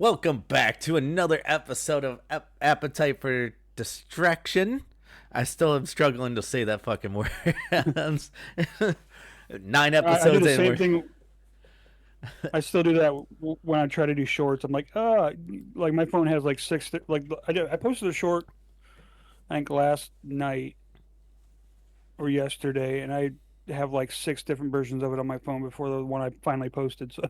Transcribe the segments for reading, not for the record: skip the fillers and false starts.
Welcome back to another episode of Appetite for Distraction. I still am struggling to say that fucking word. 9 I do episodes the in. same thing. I still do that when I try to do shorts. I'm like my phone has like six. I posted a short, I think last night or yesterday, and I have like six different versions of it on my phone before the one I finally posted. So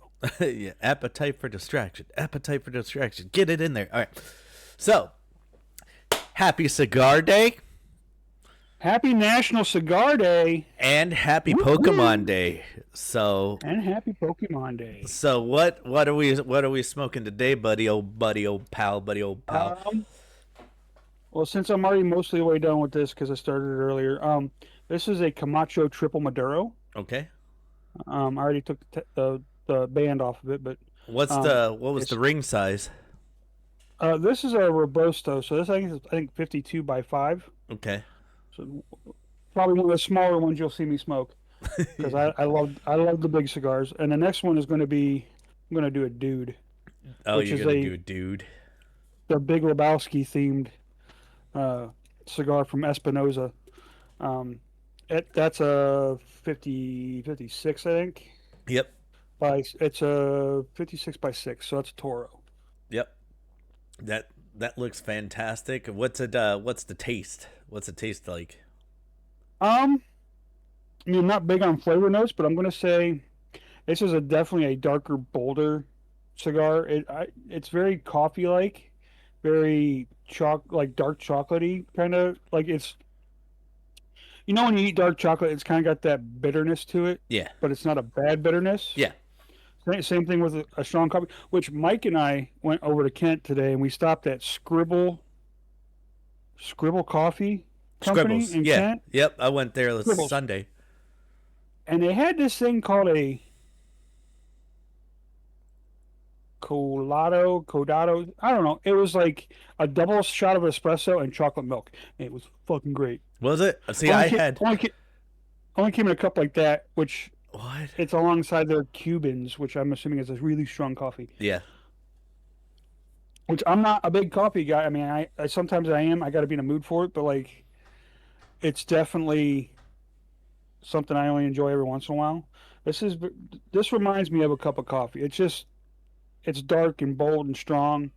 Yeah, Appetite for Distraction. Appetite for Distraction. Get it in there. All right. So, happy Cigar Day happy National Cigar Day! and happy Woo Pokemon woo! Day. So, And happy Pokemon Day. so what are we smoking today, buddy? Old pal, buddy, old pal. Um, well, since I'm already mostly the way done with this because I started it earlier, this is a Camacho Triple Maduro. Okay. I already took the band off of it, but um, What was the it's ring size? this is a Robusto, so this I think 52 by 5. Okay. So probably one of the smaller ones you'll see me smoke because I love the big cigars. And the next one is going to be I'm going to do a Dude, Oh, which you're is gonna do a a dude. the Big Lebowski themed uh, cigar from Espinosa. Um, that's a 56, I think. Yep. It's a 56 by 6, so that's a Toro. Yep. That that looks fantastic. What's the taste? What's it taste like? Um, I mean, I'm not big on flavor notes, but I'm going to say this is a definitely a darker, bolder cigar. It's very coffee like, very like dark chocolatey kind of like it's when you eat dark chocolate, it's kind of got that bitterness to it, Yeah. but it's not a bad bitterness. Yeah. Same thing with a strong coffee, which Mike and I went over to Kent today and we stopped at Scribble Coffee Company Scribbles. in Yeah. Kent. Yep. I went there this Scribbles. Sunday. And they had this thing called a Codado. I don't know. It was like a double shot of espresso and chocolate milk. It was fucking great. Was it? See, Only I came, had only came, only came in a cup like that, which what? it's alongside their Cubans, which I'm assuming is a really strong coffee. Yeah. Which I'm not a big coffee guy. I mean, I sometimes I am. I got to be in a mood for it, but like, it's definitely something I only enjoy every once in a while. This is this reminds me of a cup of coffee. It's dark and bold and strong,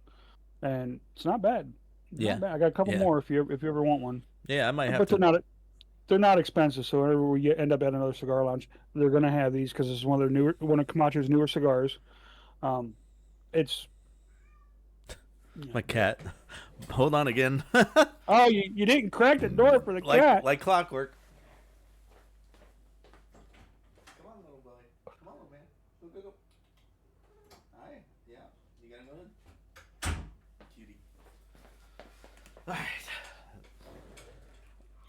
and it's not bad. Yeah. Not bad. I got a couple Yeah. more if you ever want one. Yeah. I might have But to. they're not expensive. So whenever end up at another cigar lounge, they're gonna have these because it's one of Camacho's newer cigars. Um, it's My cat. Hold on again. oh, you didn't crack the door for the like cat. like clockwork. Come on, little boy. Come on, little man. Go, go, go. Hi. Yeah. You gotta go in. Cutie. All right.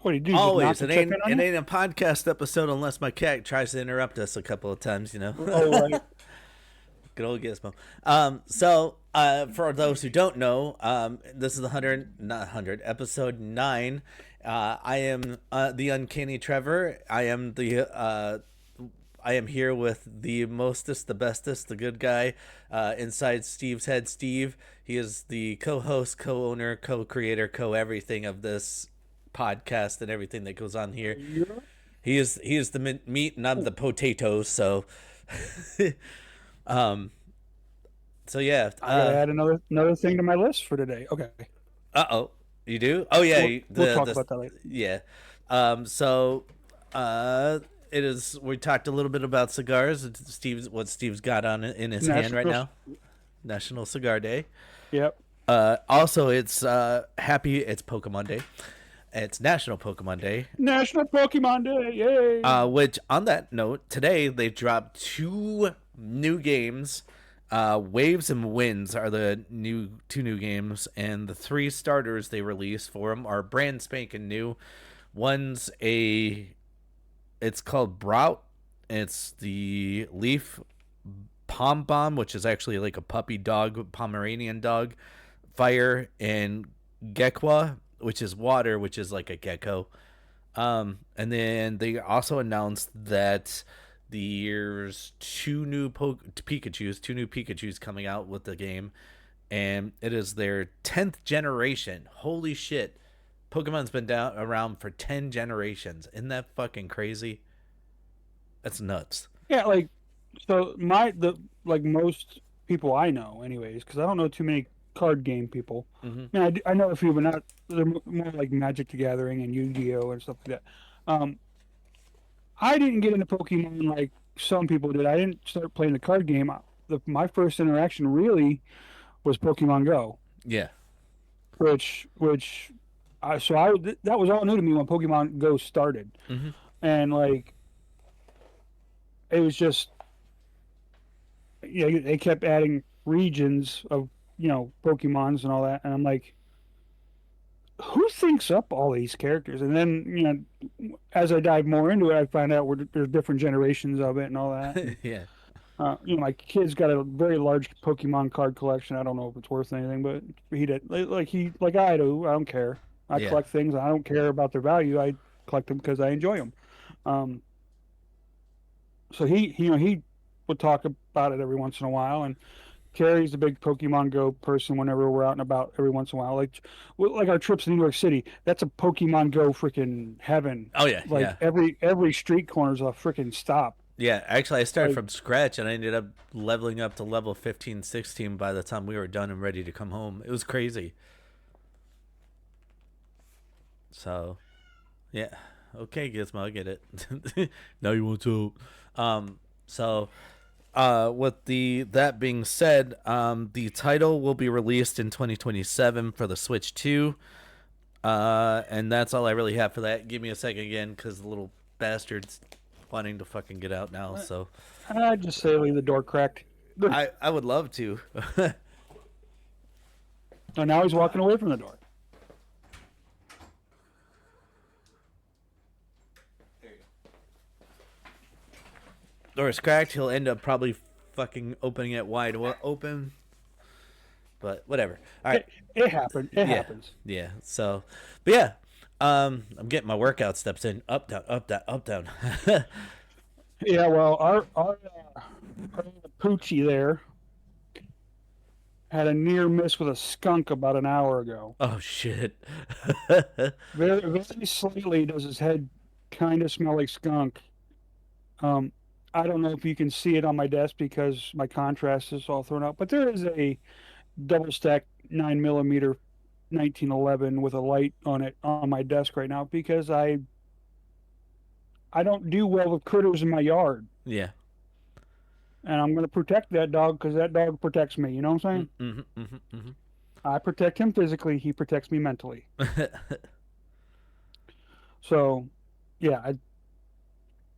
What do you do? Just knock Always. to It check ain't in on it you? ain't a podcast episode unless my cat tries to interrupt us a couple of times. Oh, right. Good old Gizmo. For those who don't know, this is the episode 9. I am the Uncanny Trevor. I am here with the mostest, the bestest, the good guy inside Steve's head. Steve. He is the co-host, co-owner, co-creator, co-everything of this podcast and everything that goes on here. Yeah. He is the meat and I'm the potatoes. So, um, so yeah. I gotta add another thing to my list for today. Okay, Oh, you do? Oh yeah. we'll talk about that later. Yeah. So, it is. We talked a little bit about cigars. What Steve's got on it in his hand right National, now. National Cigar Day. yep. Also, it's It's Pokemon Day. It's National Pokemon Day. National Pokemon Day, yay! Which, on that note, today they dropped 2 new games. Waves and Winds are the two new games, and the 3 starters they released for them are brand spanking new. It's called Brout. It's the Leaf Pom Bomb, which is actually like a puppy dog, Pomeranian dog. Fire and Gekwa, which is water, which is like a gecko. And then they also announced that there's two new Pikachus coming out with the game, and it is their 10th generation. Holy shit. Pokemon's been around for 10 generations. Isn't that fucking crazy? That's nuts. Yeah, like so the like most people I know, anyways, because I don't know too many card game people. Mm-hmm. I mean, I know a few, but not. They're more like Magic the Gathering and Yu-Gi-Oh and stuff like that. I didn't get into Pokemon like some people did. I didn't start playing the card game. My first interaction really was Pokemon Go, Yeah. which that was all new to me when Pokemon Go started, Mm-hmm. and like it was just they kept adding regions of Pokemons and all that, and I'm like, who thinks up all these characters? And then as I dive more into it, I find out there's different generations of it and all that. And, Yeah. my kid's got a very large Pokemon card collection. I don't know if it's worth anything, but he did like I do. I don't care. I Yeah. collect things. I don't care about their value. I collect them because I enjoy them. Um, so he would talk about it every once in a while, and Carrie's a big Pokemon Go person whenever we're out and about every once in a while. Like our trips to New York City, that's a Pokemon Go freaking heaven. Oh, yeah. Like Yeah. every street corner's a freaking stop. Yeah. Actually, I started Like from scratch and I ended up leveling up to level 15, 16 by the time we were done and ready to come home. It was crazy. So, yeah. Okay, Gizmo, I get it. Now you want to. So, with that being said, the title will be released in 2027 for the Switch 2. And that's all I really have for that. Give me a second again, because the little bastard's wanting to fucking get out now. So I'd just say leave the door cracked. I would love to. And now he's walking away from the door. Door's cracked. He'll end up probably fucking opening it wide open. But whatever. All right. It happened. It Yeah. happens. Yeah. So, but yeah. I'm getting my workout steps in. Up, down, up, down, up, down. Yeah. Well, our Poochie there had a near miss with a skunk about an hour ago. Oh shit. Very, very slightly does his head kind of smell like skunk. Um, I don't know if you can see it on my desk because my contrast is all thrown out, but there is a double stack 9 millimeter 1911 with a light on it on my desk right now because I don't do well with critters in my yard, Yeah. and I'm going to protect that dog because that dog protects me. You know what I'm saying? Mm-hmm, mm-hmm, mm-hmm. I protect him physically, he protects me mentally. So, yeah,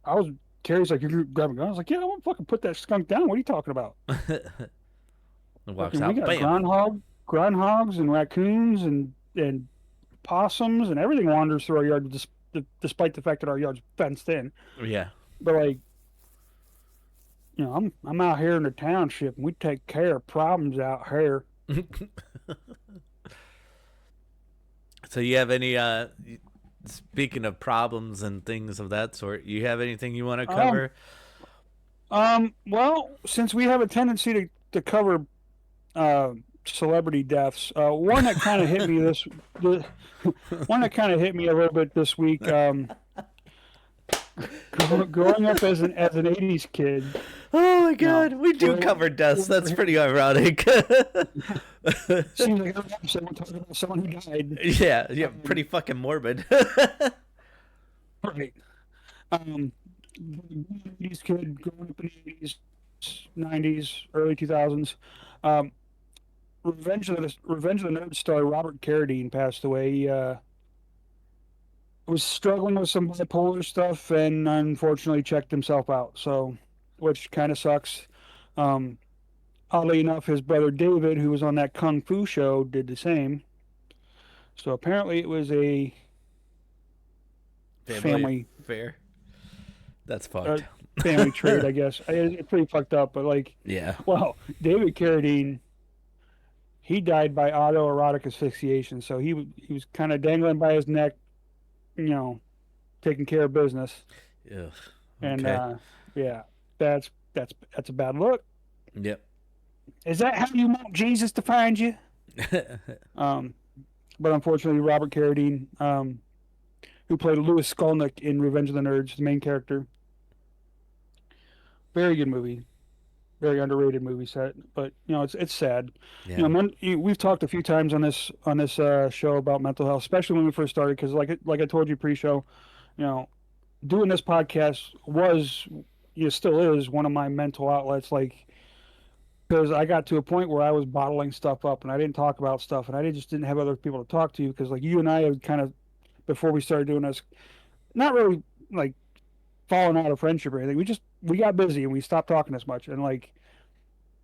I was Carrie's like, you're grabbing a gun. I was like, yeah, I want to fucking put that skunk down. What are you talking about? Walks Fucking, we out. got Bam. groundhogs and raccoons and possums and everything wanders through our yard, despite the fact that our yard's fenced in. Yeah. But like, I'm out here in the township and we take care of problems out here. So you have any speaking of problems and things of that sort, you have anything you want to cover? Well, since we have a tendency to cover celebrity deaths, one that kind of hit me a little bit this week. Growing up as an '80s kid. Oh my god, we do we're- cover deaths. That's pretty ironic. Seems like every episode we're talking about someone who died. Yeah, yeah, pretty fucking morbid. Right. '80s kid growing up in the '80s, '90s, early 2000s. Revenge of the Nerd star Robert Carradine passed away. He was struggling with some bipolar stuff and unfortunately checked himself out. So, which kind of sucks. Um, Oddly enough, his brother David, who was on that Kung Fu show, did the same. So apparently, it was a family fair. That's uh, fucked. family trait, I guess. It's pretty fucked up, but like, Yeah. well, David Carradine, he died by autoerotic asphyxiation. So he was kind of dangling by his neck, taking care of business. Ugh. And Okay. yeah, that's a bad look. Yep. Is that how you want Jesus to find you? Um, but unfortunately, Robert Carradine, who played Louis Skolnick in Revenge of the Nerds, the main character, very good movie, very underrated movie set. But it's sad. Yeah. We've talked a few times on this show about mental health, especially when we first started, because like I told you pre-show, you know, doing this podcast was, still is one of my mental outlets. Like, because I got to a point where I was bottling stuff up and I didn't talk about stuff and I just didn't have other people to talk to, because like you and I had kind of, before we started doing this, not really like falling out of friendship or anything. We got busy and we stopped talking as much. And like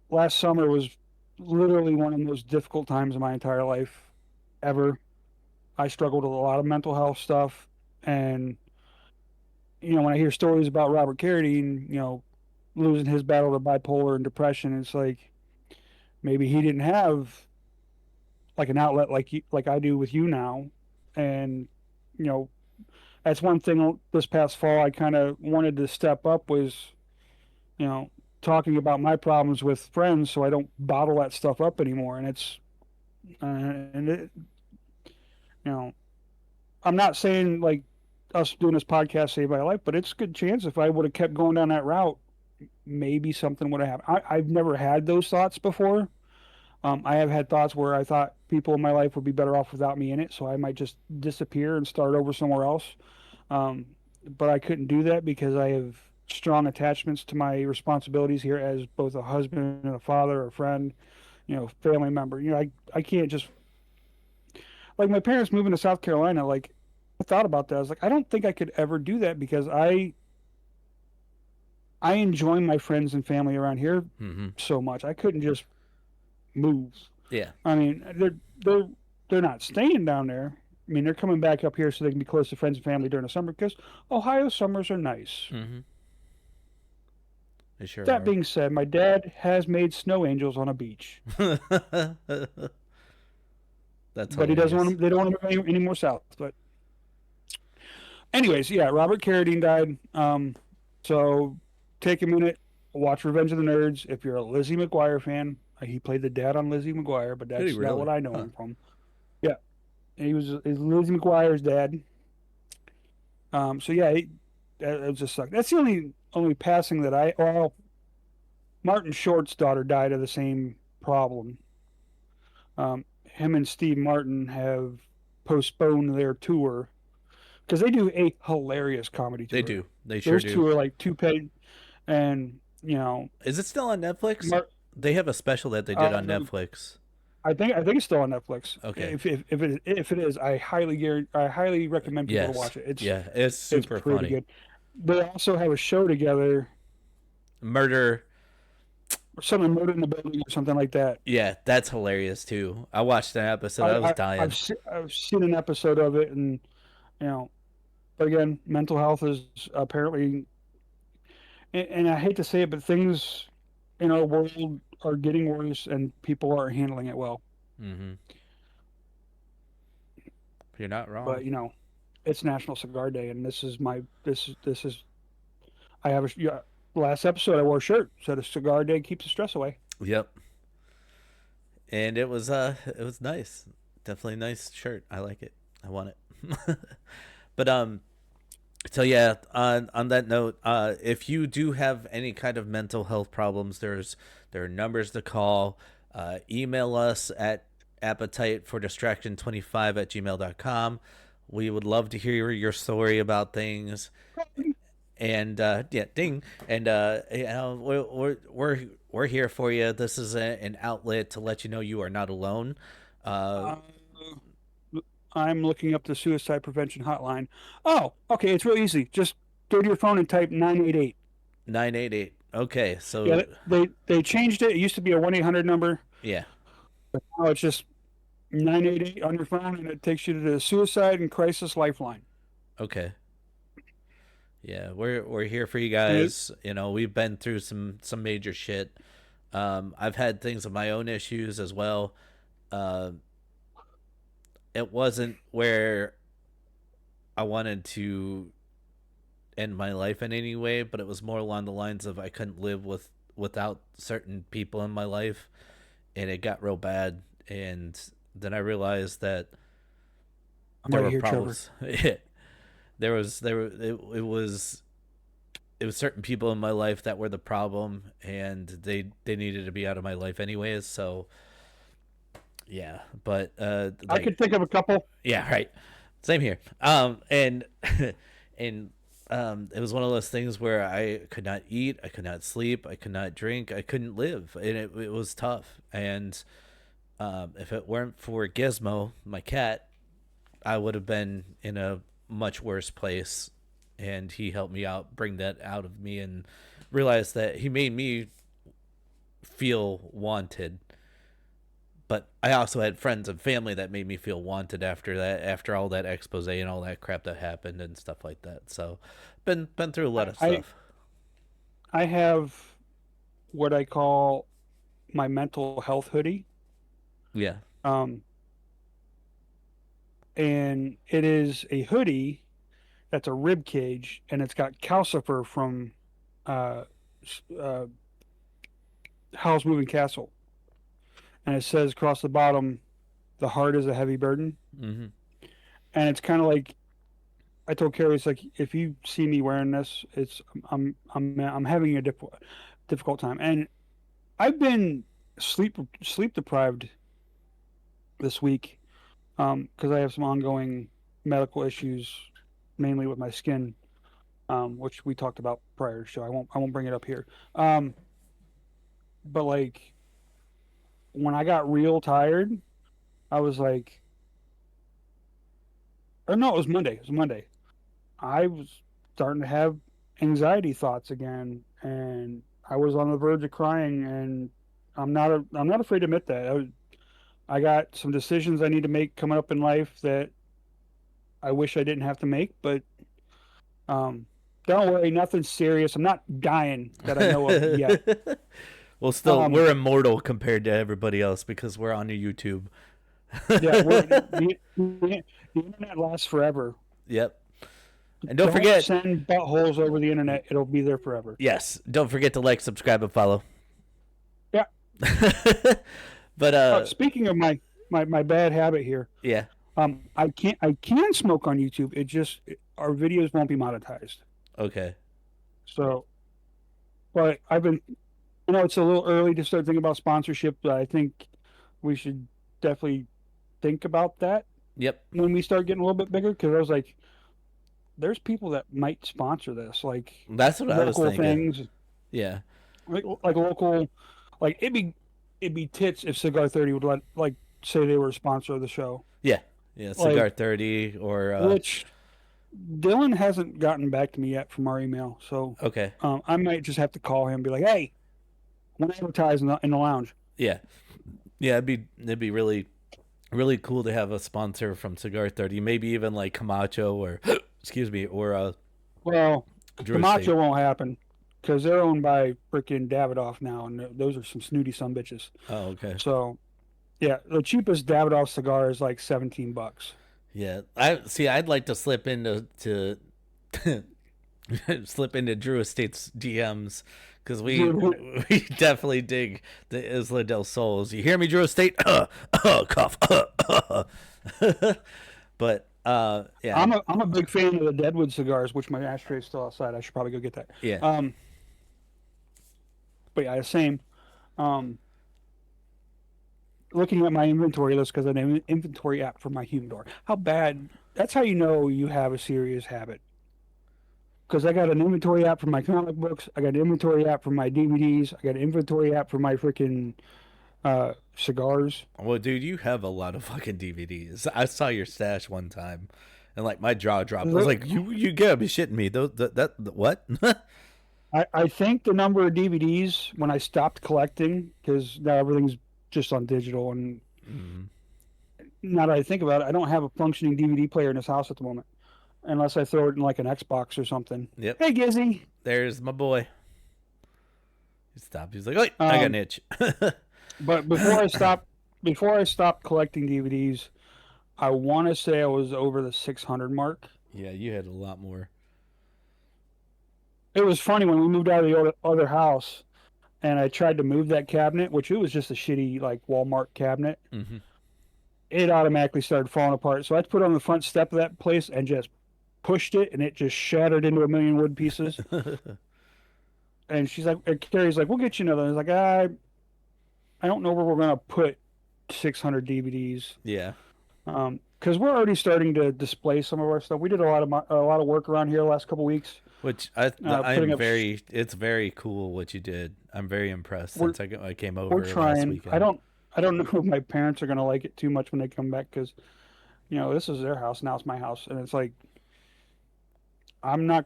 last summer was literally one of the most difficult times of my entire life ever. I struggled with a lot of mental health stuff. And, when I hear stories about Robert Carradine, losing his battle to bipolar and depression, it's like maybe he didn't have like an outlet like I do with you now. And, you know, that's one thing this past fall I kind of wanted to step up was, you know, talking about my problems with friends so I don't bottle that stuff up anymore. And and it, you know, I'm not saying like us doing this podcast saved my life, but it's a good chance if I would have kept going down that route, maybe something would have happened. I've never had those thoughts before. I have had thoughts where I thought people in my life would be better off without me in it, so I might just disappear and start over somewhere else. Um, but I couldn't do that because I have strong attachments to my responsibilities here as both a husband and a father, a friend, family member. I can't just like my parents moving to South Carolina. Like I thought about that. I was like, I don't think I could ever do that because I enjoy my friends and family around here Mm-hmm. so much. I couldn't just move. Yeah. I mean, they're they're not staying down there. I mean, they're coming back up here so they can be close to friends and family during the summer because Ohio summers are nice. Mm-hmm. They sure That are. being said, my dad has made snow angels on a beach, That's but he doesn't want hilarious. them. They don't want to move any more south. But anyways, yeah, Robert Carradine died. So take a minute, watch Revenge of the Nerds. If you're a Lizzie McGuire fan, he played the dad on Lizzie McGuire, but Did he that's not really? what I know Huh. him from. Yeah, he was Lizzie McGuire's dad. So yeah, it just sucked. That's the only passing that I. Well, Martin Short's daughter died of the same problem. Him and Steve Martin have postponed their tour because they do a hilarious comedy They tour. do. They sure Those do. two are like two petty, and Is it still on Netflix? Mar- They have a special that they did uh, on Netflix. I think it's still on Netflix. Okay. If it is, I highly recommend people to Yes. watch it. It's Yeah. It's it's super pretty funny. good. They also have a show together, Murder. or something, Murder in the Building or something like that. Yeah, that's hilarious too. I watched that episode. I was dying. I've seen an episode of it, and you know, but again, mental health is apparently, and I hate to say it, but things in our world are getting worse, and people aren't handling it well. Mm-hmm. You're not wrong. But it's National Cigar Day, and this is I have a yeah, last episode I wore a shirt said a cigar day keeps the stress away. Yep. And it was nice. Definitely a nice shirt. I like it. I want it. But so yeah, on that note, if you do have any kind of mental health problems, there are numbers to call. Email us at appetite for distraction25 at gmail.com. We would love to hear your story about things. And yeah, ding. And we're here for you. This is an outlet to let you know you are not alone. Uh, Uh, I'm looking up the suicide prevention hotline. Oh, okay, it's real easy. Just go to your phone and type 988. 988. Okay, Yeah, so they changed it. It used to be a 1-800 number. yeah. Now it's just 988 on your phone, and it takes you to the Suicide and Crisis Lifeline. Okay. Yeah, we're here for you And it, guys. You know, we've been through some major shit. I've had things of my own issues as well. Uh, it wasn't where I wanted to end my life in any way, but it was more along the lines of I couldn't live without certain people in my life, and it got real bad. And then I realized that I'm there right were here, Trevor. problems. It was certain people in my life that were the problem, and they needed to be out of my life anyways. So yeah, but I could think of a couple. yeah, right, same here. And and it was one of those things where I could not eat, I could not sleep, I could not drink, I couldn't live, and it was tough. And if it weren't for Gizmo, my cat, I would have been in a much worse place. And he helped me out, bring that out of me, and realize that he made me feel wanted. But I also had friends and family that made me feel wanted after that, after all that expose and all that crap that happened and stuff like that. So, been through a lot I, of I stuff. I have what I call my mental health hoodie. Yeah. Um, and it is a hoodie that's a rib cage, and it's got Calcifer from uh, uh, Howl's Moving Castle, and it says across the bottom, "The heart is a heavy burden." Mm-hmm. And it's kind of like I told Carrie, it's like if you see me wearing this, it's I'm having a difficult time, and I've been sleep deprived this week because I have some ongoing medical issues, mainly with my skin, which we talked about prior to the show. I won't bring it up here. Um, but like when I got real tired, I was like, or no, it was Monday. It was Monday. I was starting to have anxiety thoughts again, and I was on the verge of crying. And I'm not afraid to admit that I got some decisions I need to make coming up in life that I wish I didn't have to make, but um, don't worry, nothing serious. I'm not dying that I know of yet. Well, still, Um, we're immortal compared to everybody else because we're on YouTube. yeah, the internet lasts forever. Yep. And don't Don't forget, send buttholes over the internet; it'll be there forever. yes, don't forget to like, subscribe, and follow. Yeah. But Speaking of my bad habit here, yeah. I can smoke on YouTube. Our videos won't be monetized. Okay. So, but I've been, it's a little early to start thinking about sponsorship, but I think we should definitely think about that Yep. when we start getting a little bit bigger. Because I was like, there's people that might sponsor this, like That's what I was local thinking. things, Yeah. like local, like it'd be tits if Cigar 30 would let like say they were a sponsor of the show, Yeah. Yeah. Cigar like 30 or which Dylan hasn't gotten back to me yet from our email, so okay. I might just have to call him and be like, "Hey, I want to advertise in the lounge." Yeah. Yeah, it'd be really cool to have a sponsor from Cigar 30, maybe even like Camacho or excuse me, or Well, Drew Estate. Camacho won't happen because they're owned by freaking Davidoff now, and those are some snooty son bitches. Oh, okay. So yeah, the cheapest Davidoff cigar is like $17. Yeah. I see I'd like to slip into to slip into Drew Estate's DMs because we Dude, we definitely dig the Isla del Sols. You hear me, Drew Estate? Cough. But yeah, I'm a big fan of the Deadwood cigars, which my ashtray is still outside. I should probably go get that. yeah. Um, but yeah, same. Um, Looking at my inventory list because I have an inventory app for my humidor. How bad? That's how you know you have a serious habit. Because I got an inventory app for my comic books. I got an inventory app for my DVDs. I got an inventory app for my freaking cigars. Well, dude, you have a lot of fucking DVDs. I saw your stash one time, and like my jaw dropped. I was like, "You gotta be shitting me!" What? I think the number of DVDs when I stopped collecting, because now everything's just on digital, and Mm, now that I think about it, I don't have a functioning DVD player in this house at the moment, unless I throw it in like an Xbox or something. yep. Hey, Gizzy. There's my boy. He stopped. He's like, "Wait, I got an Um, itch." but before I stopped collecting DVDs, I want to say I was over the 600 mark. Yeah, you had a lot more. It was funny when we moved out of the other house. and I tried to move that cabinet, which it was just a shitty like Walmart cabinet. Mm-hmm. It automatically started falling apart. So I put it on the front step of that place and just pushed it, and it just shattered into a million wood pieces. And she's like, Carrie's like, we'll get you another. I was like, I don't know where we're gonna put 600 DVDs. Yeah. Because we're already starting to display some of our stuff. We did a lot of work around here the last couple weeks. Which Putting I'm up. very, it's very cool what you did. I'm very impressed We're since I came we're over last trying. weekend. I don't know if my parents are gonna like it too much when they come back because this is their house now. It's my house, and it's like I'm not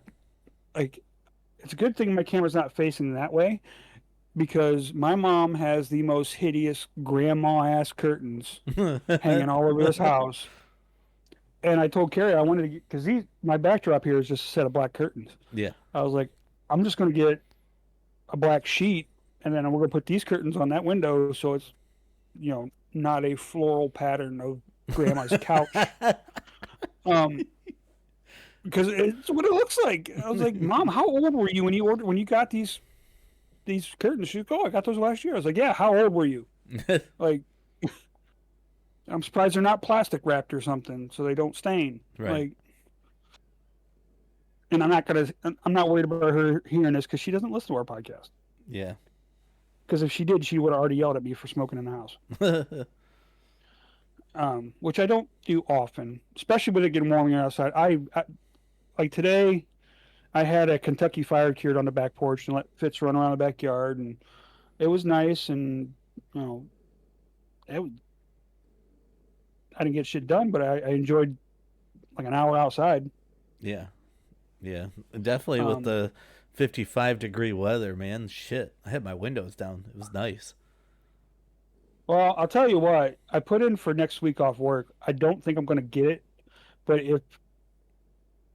like. It's a good thing my camera's not facing that way because my mom has the most hideous grandma ass curtains hanging all over this house. And I told Carrie I wanted to get because these my backdrop here is just a set of black curtains. Yeah. I was like, I'm just gonna get a black sheet, and then we're gonna put these curtains on that window so it's not a floral pattern of grandma's couch. Um, because it's what it looks like. I was like, Mom, how old were you when you got these curtains? She's like, oh, I got those last year. I was like, yeah, how old were you? Like, I'm surprised they're not plastic wrapped or something so they don't stain. Right. Like, and I'm not worried about her hearing this because she doesn't listen to our podcast. Yeah. Because if she did, she would have already yelled at me for smoking in the house. Which I don't do often, especially with it getting warmer outside. I like today, I had a Kentucky fire cured on the back porch and let Fitz run around the backyard, and it was nice. And you know, it, I didn't get shit done, but I enjoyed like an hour outside. Yeah. Yeah. Definitely with Um, the 55-degree weather, man. Shit. I had my windows down. It was nice. well, I'll tell you what, I put in for next week off work. I don't think I'm going to get it, but if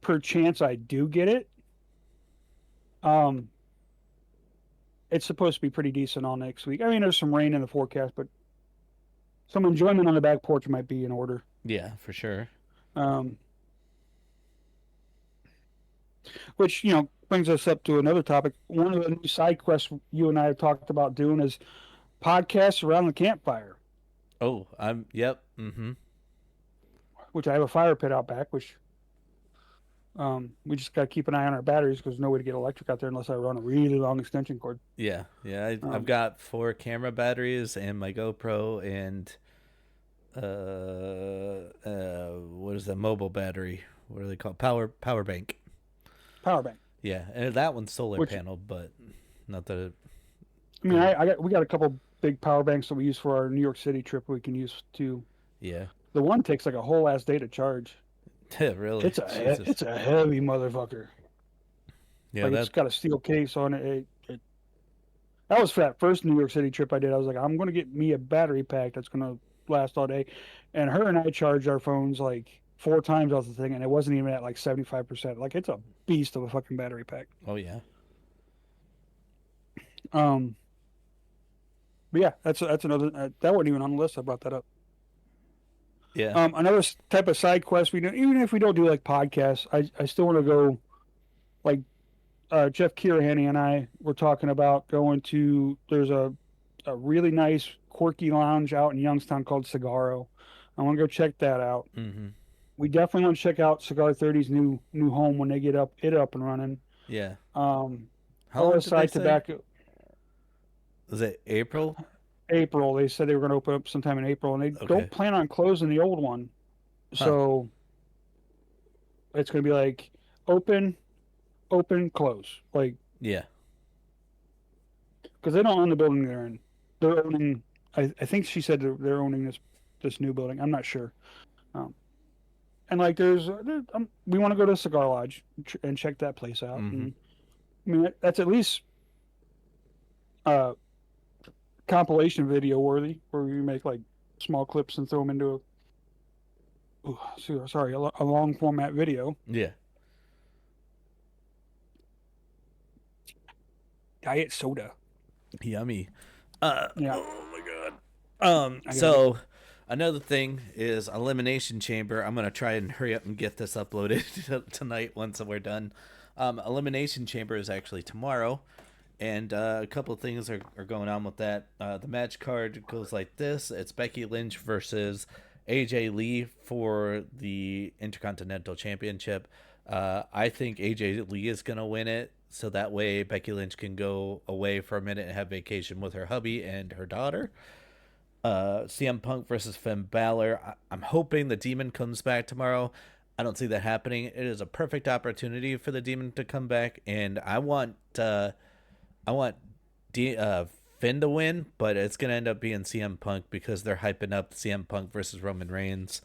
per chance I do get it, um, it's supposed to be pretty decent all next week. I mean, there's some rain in the forecast, but some enjoyment on the back porch might be in order. Yeah, for sure. Um, which brings us up to another topic. One of the new side quests you and I have talked about doing is podcasts around the campfire, Oh, yep. Mm-hmm. which I have a fire pit out back, which we just got to keep an eye on our batteries because there's no way to get electric out there unless I run a really long extension cord. Yeah. Yeah. I've Um, got 4 camera batteries and my GoPro and, what is that mobile battery? What are they called? Power bank. Power bank. Yeah. And that one's solar Which panel, but not that it, I mean, we got a couple big power banks that we use for our New York City trip. We can use too. yeah. The one takes like a whole ass day to charge. Yeah, really. Jesus. It's a heavy motherfucker. Yeah, Like it's got a steel case on it. That was for that first New York City trip I did. I was like, I'm gonna get me a battery pack that's gonna last all day. And her and I charged our phones like 4 times off the thing, and it wasn't even at like 75%. Like it's a beast of a fucking battery pack. Oh yeah. Um, but yeah, that's another that wasn't even on the list. I brought that up. Yeah. Another type of side quest we do, even if we don't do like podcasts, I still want to go. Like Jeff Kirahany and I were talking about going to. There's a really nice quirky lounge out in Youngstown called Cigaro. I want to go check that out. Mm-hmm. We definitely want to check out Cigar 30's new home when they get up and running. Yeah. How long did they OSI say? Tobacco. Was it April? April. They said they were going to open up sometime in April, and they Okay. don't plan on closing the old one. Huh. So it's going to be like open, close. Like, Yeah. because they don't own the building they're in. They're owning, I think she said they're owning this new building. I'm not sure. Um, and like, we want to go to Cigar Lodge and check that place out. Mm-hmm. And I mean, that's at least compilation video worthy, where we make like small clips and throw them into a long format video. Yeah. Diet soda. Yummy. Yeah. Oh my god. I So another thing is Elimination Chamber. I'm gonna try and hurry up and get this uploaded tonight once we're done. Elimination Chamber is actually tomorrow, And a couple of things are going on with that. The match card goes like this: it's Becky Lynch versus AJ Lee for the Intercontinental Championship. I think AJ Lee is gonna win it, so that way Becky Lynch can go away for a minute and have vacation with her hubby and her daughter. CM Punk versus Finn Balor. I'm hoping the Demon comes back tomorrow. I don't see that happening. It is a perfect opportunity for the Demon to come back, and I want Finn to win, but it's gonna end up being CM Punk because they're hyping up CM Punk versus Roman Reigns.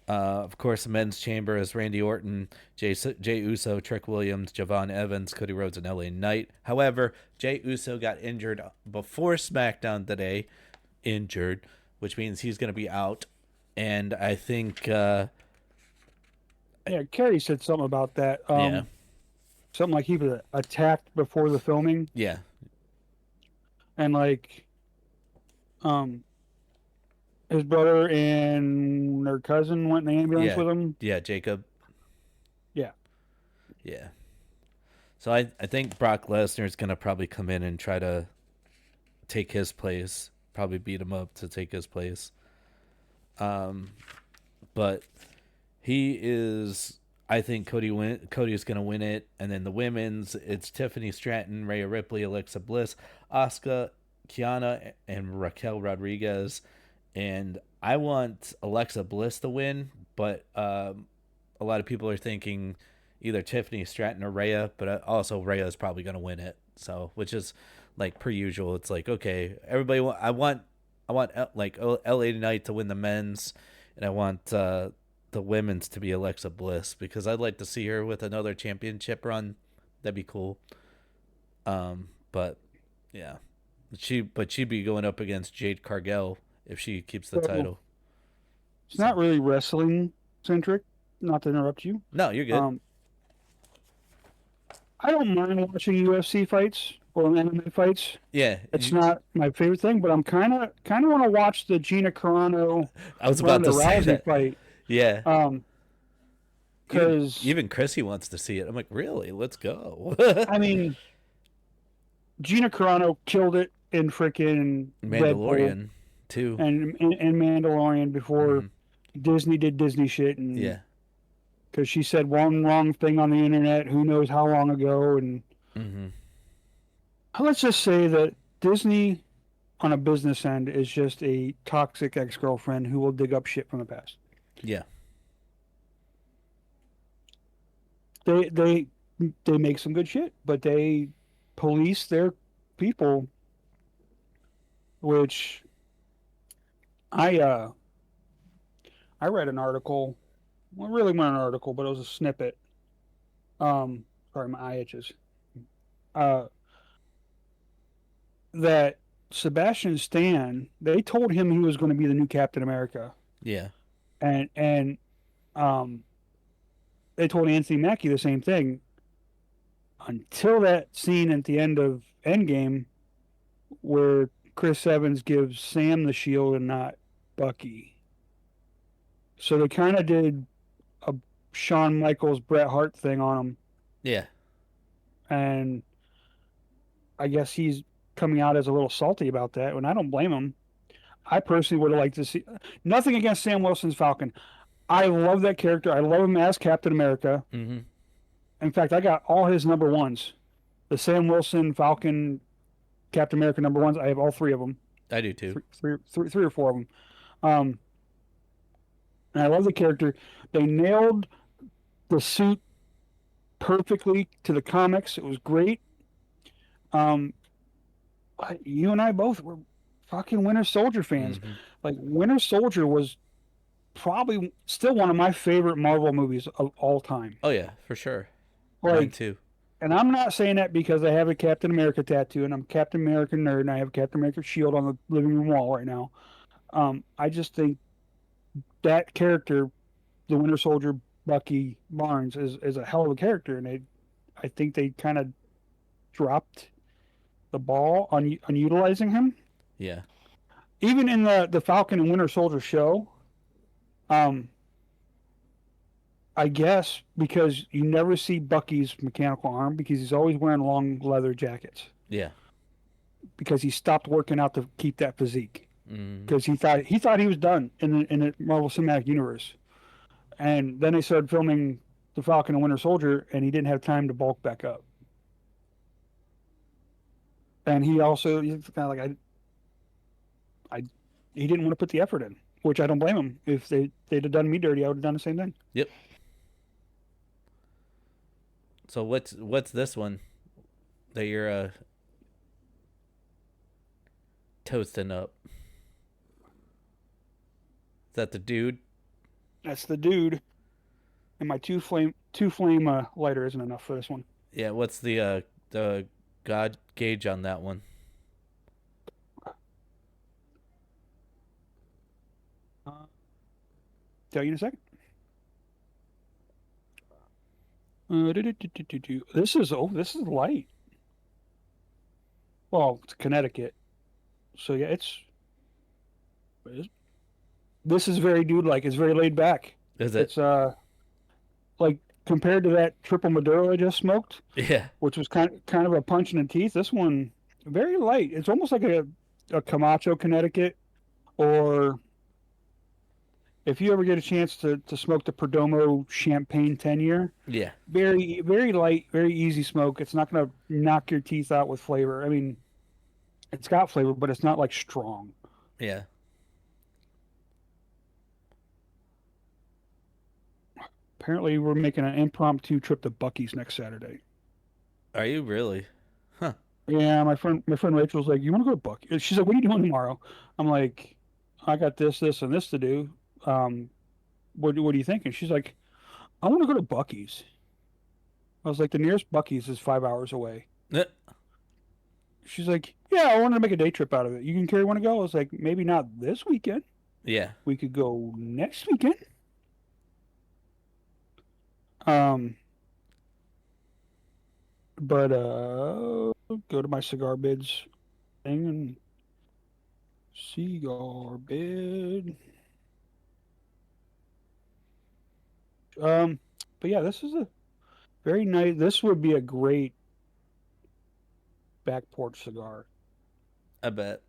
Of course, the men's chamber is Randy Orton, Jay Uso, Trick Williams, Javon Evans, Cody Rhodes, and LA Knight. However, Jay Uso got injured before SmackDown today, injured, which means he's going to be out. And I think, Yeah, Carrie said something about that. yeah, Something like he was attacked before the filming, yeah, and like, um, his brother and their cousin went in the ambulance yeah, with him. yeah, Jacob, Yeah, yeah. So I think Brock Lesnar is going to probably come in and try to take his place, probably beat him up to take his place. But he is. I think Cody is going to win it, and then the women's, it's Tiffany Stratton, Rhea Ripley, Alexa Bliss, Asuka, Kiana, and Raquel Rodriguez. And I want Alexa Bliss to win, but a lot of people are thinking either Tiffany Stratton or Rhea, but also Rhea is probably going to win it. So, which is like per usual. It's like, okay, everybody. I want like LA Knight to win the men's, and I want the women's to be Alexa Bliss because I'd like to see her with another championship run. That'd be cool. But yeah, she'd be going up against Jade Cargill if she keeps the so title. it's not So really wrestling centric. Not to interrupt you. no, you're good. Um, I don't mind watching UFC fights or MMA fights. Yeah, It's not my favorite thing, but I'm kind of want to watch the Gina Carano I was about Ronda to say Rousey that. fight. Yeah, Um, even because even Chrissy wants to see it. I'm like, really? Let's go. I mean, Gina Carano killed it in freaking Deadpool Mandalorian too. and Mandalorian before Hmm. Disney did Disney shit, and Yeah. because she said one wrong thing on the internet, who knows how long ago, and Hmm. let's just say that Disney on a business end is just a toxic ex-girlfriend who will dig up shit from the past. Yeah. They they they make some good shit, but they police their people, which I uh I read an article, well, really not an article, but it was a snippet. Sorry, my eye itches. Uh, that Sebastian Stan, they told him he was going to be the new Captain America, Yeah. and um, they told Anthony Mackie the same thing until that scene at the end of Endgame where Chris Evans gives Sam the shield and not Bucky. So they kind of did a Shawn Michaels Bret Hart thing on him, Yeah. and I guess he's coming out as a little salty about that, and I don't blame him. I personally would have liked to see nothing against Sam Wilson's Falcon. I love that character. I love him as Captain America. Hmm. In fact, I got all his number ones. The Sam Wilson Falcon Captain America number ones. I have all three of them. I do too. Three or four of them. Um, and I love the character. They nailed the suit perfectly to the comics. It was great. Um, you and I both were fucking Winter Soldier fans. Hmm. Like Winter Soldier was probably still one of my favorite Marvel movies of all time. Oh yeah, for sure. Mine Like, too. and I'm not saying that because I have a Captain America tattoo and I'm a Captain America nerd and I have a Captain America shield on the living room wall right now. I just think that character, the Winter Soldier, Bucky Barnes, is a hell of a character, and I think they kind of dropped the ball on utilizing him. Yeah. Even in the Falcon and Winter Soldier show, um, I guess because you never see Bucky's mechanical arm because he's always wearing long leather jackets. Yeah. because he stopped working out to keep that physique Mm. because he thought he was done in the Marvel Cinematic Universe. And then they started filming the Falcon and Winter Soldier, and he didn't have time to bulk back up. And he's kind of like I he didn't want to put the effort in, which I don't blame him. If they'd have done me dirty, I would have done the same thing. Yep. So what's this one that you're toasting up? Is that the dude? That's the dude, and my two flame lighter isn't enough for this one. Yeah. What's the God gauge on that one? Uh, tell you in a second. This is light. Well, it's Connecticut, so yeah, this is very dude like. It's very laid back. Is it? It's like compared to that triple Maduro I just smoked, Yeah. which was kind of a punch in the teeth. This one very light. It's almost like a Camacho Connecticut, or if you ever get a chance to smoke the Perdomo Champagne 10 year, Yeah. very very light, very easy smoke. It's not going to knock your teeth out with flavor. I mean, it's got flavor, but it's not like strong. Yeah. Apparently, we're making an impromptu trip to Bucky's next Saturday. Are you really? Huh. Yeah, my friend Rachel's like, "You want to go to Bucky?" She's like, "What are you doing tomorrow?" I'm like, "I got this, and this to do. Um, what are you thinking?" She's like, "I want to go to Bucky's." I was like, "The nearest Bucky's is 5 hours away." Eh, She's like, "Yeah, I wanted to make a day trip out of it. You and Carrie want to go?" I was like, "Maybe not this weekend. Yeah. We could go next weekend." Um, but go to my cigar bids thing and cigar bid. Um, but yeah, this is a very nice. This would be a great back porch cigar. I bet.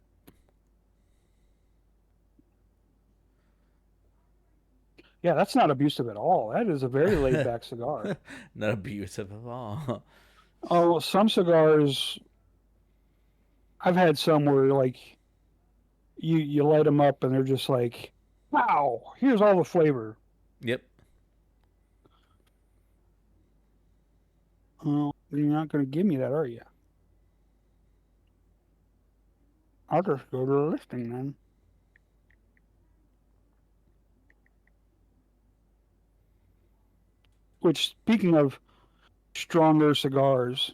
Yeah, that's not abusive at all. That is a very laid back cigar. Not abusive at all. Oh, some cigars I've had some where like you light them up and they're just like, wow, here's all the flavor. Yep. Oh, you're not going to give me that, are you? I'll just go to the listing then. Which, speaking of stronger cigars,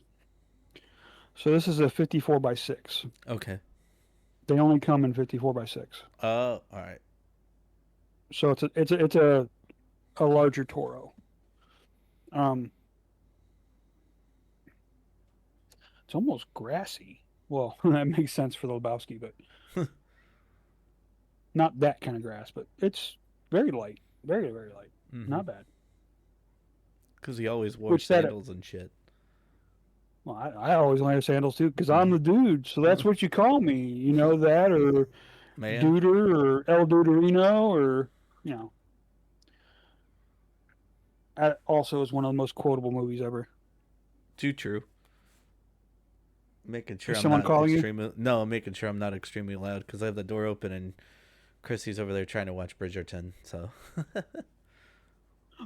so this is a 54 by 6. Okay. They only come in 54 by 6. All right. So it's a larger Toro. Um, it's almost grassy. Well, that makes sense for the Lebowski, but not that kind of grass. But it's very light, very very light. Mm-hmm. Not bad. Because he always wore Which that sandals and shit. well, I always wear sandals too because I'm the dude. So that's what you call me. You know that or Man, Duder or El Duderino or you know. That also is one of the most quotable movies ever. too true. Making sure Is I'm someone not calling you? extremely. No, I'm making sure I'm not extremely loud because I have the door open and Chrissy's over there trying to watch Bridgerton. So,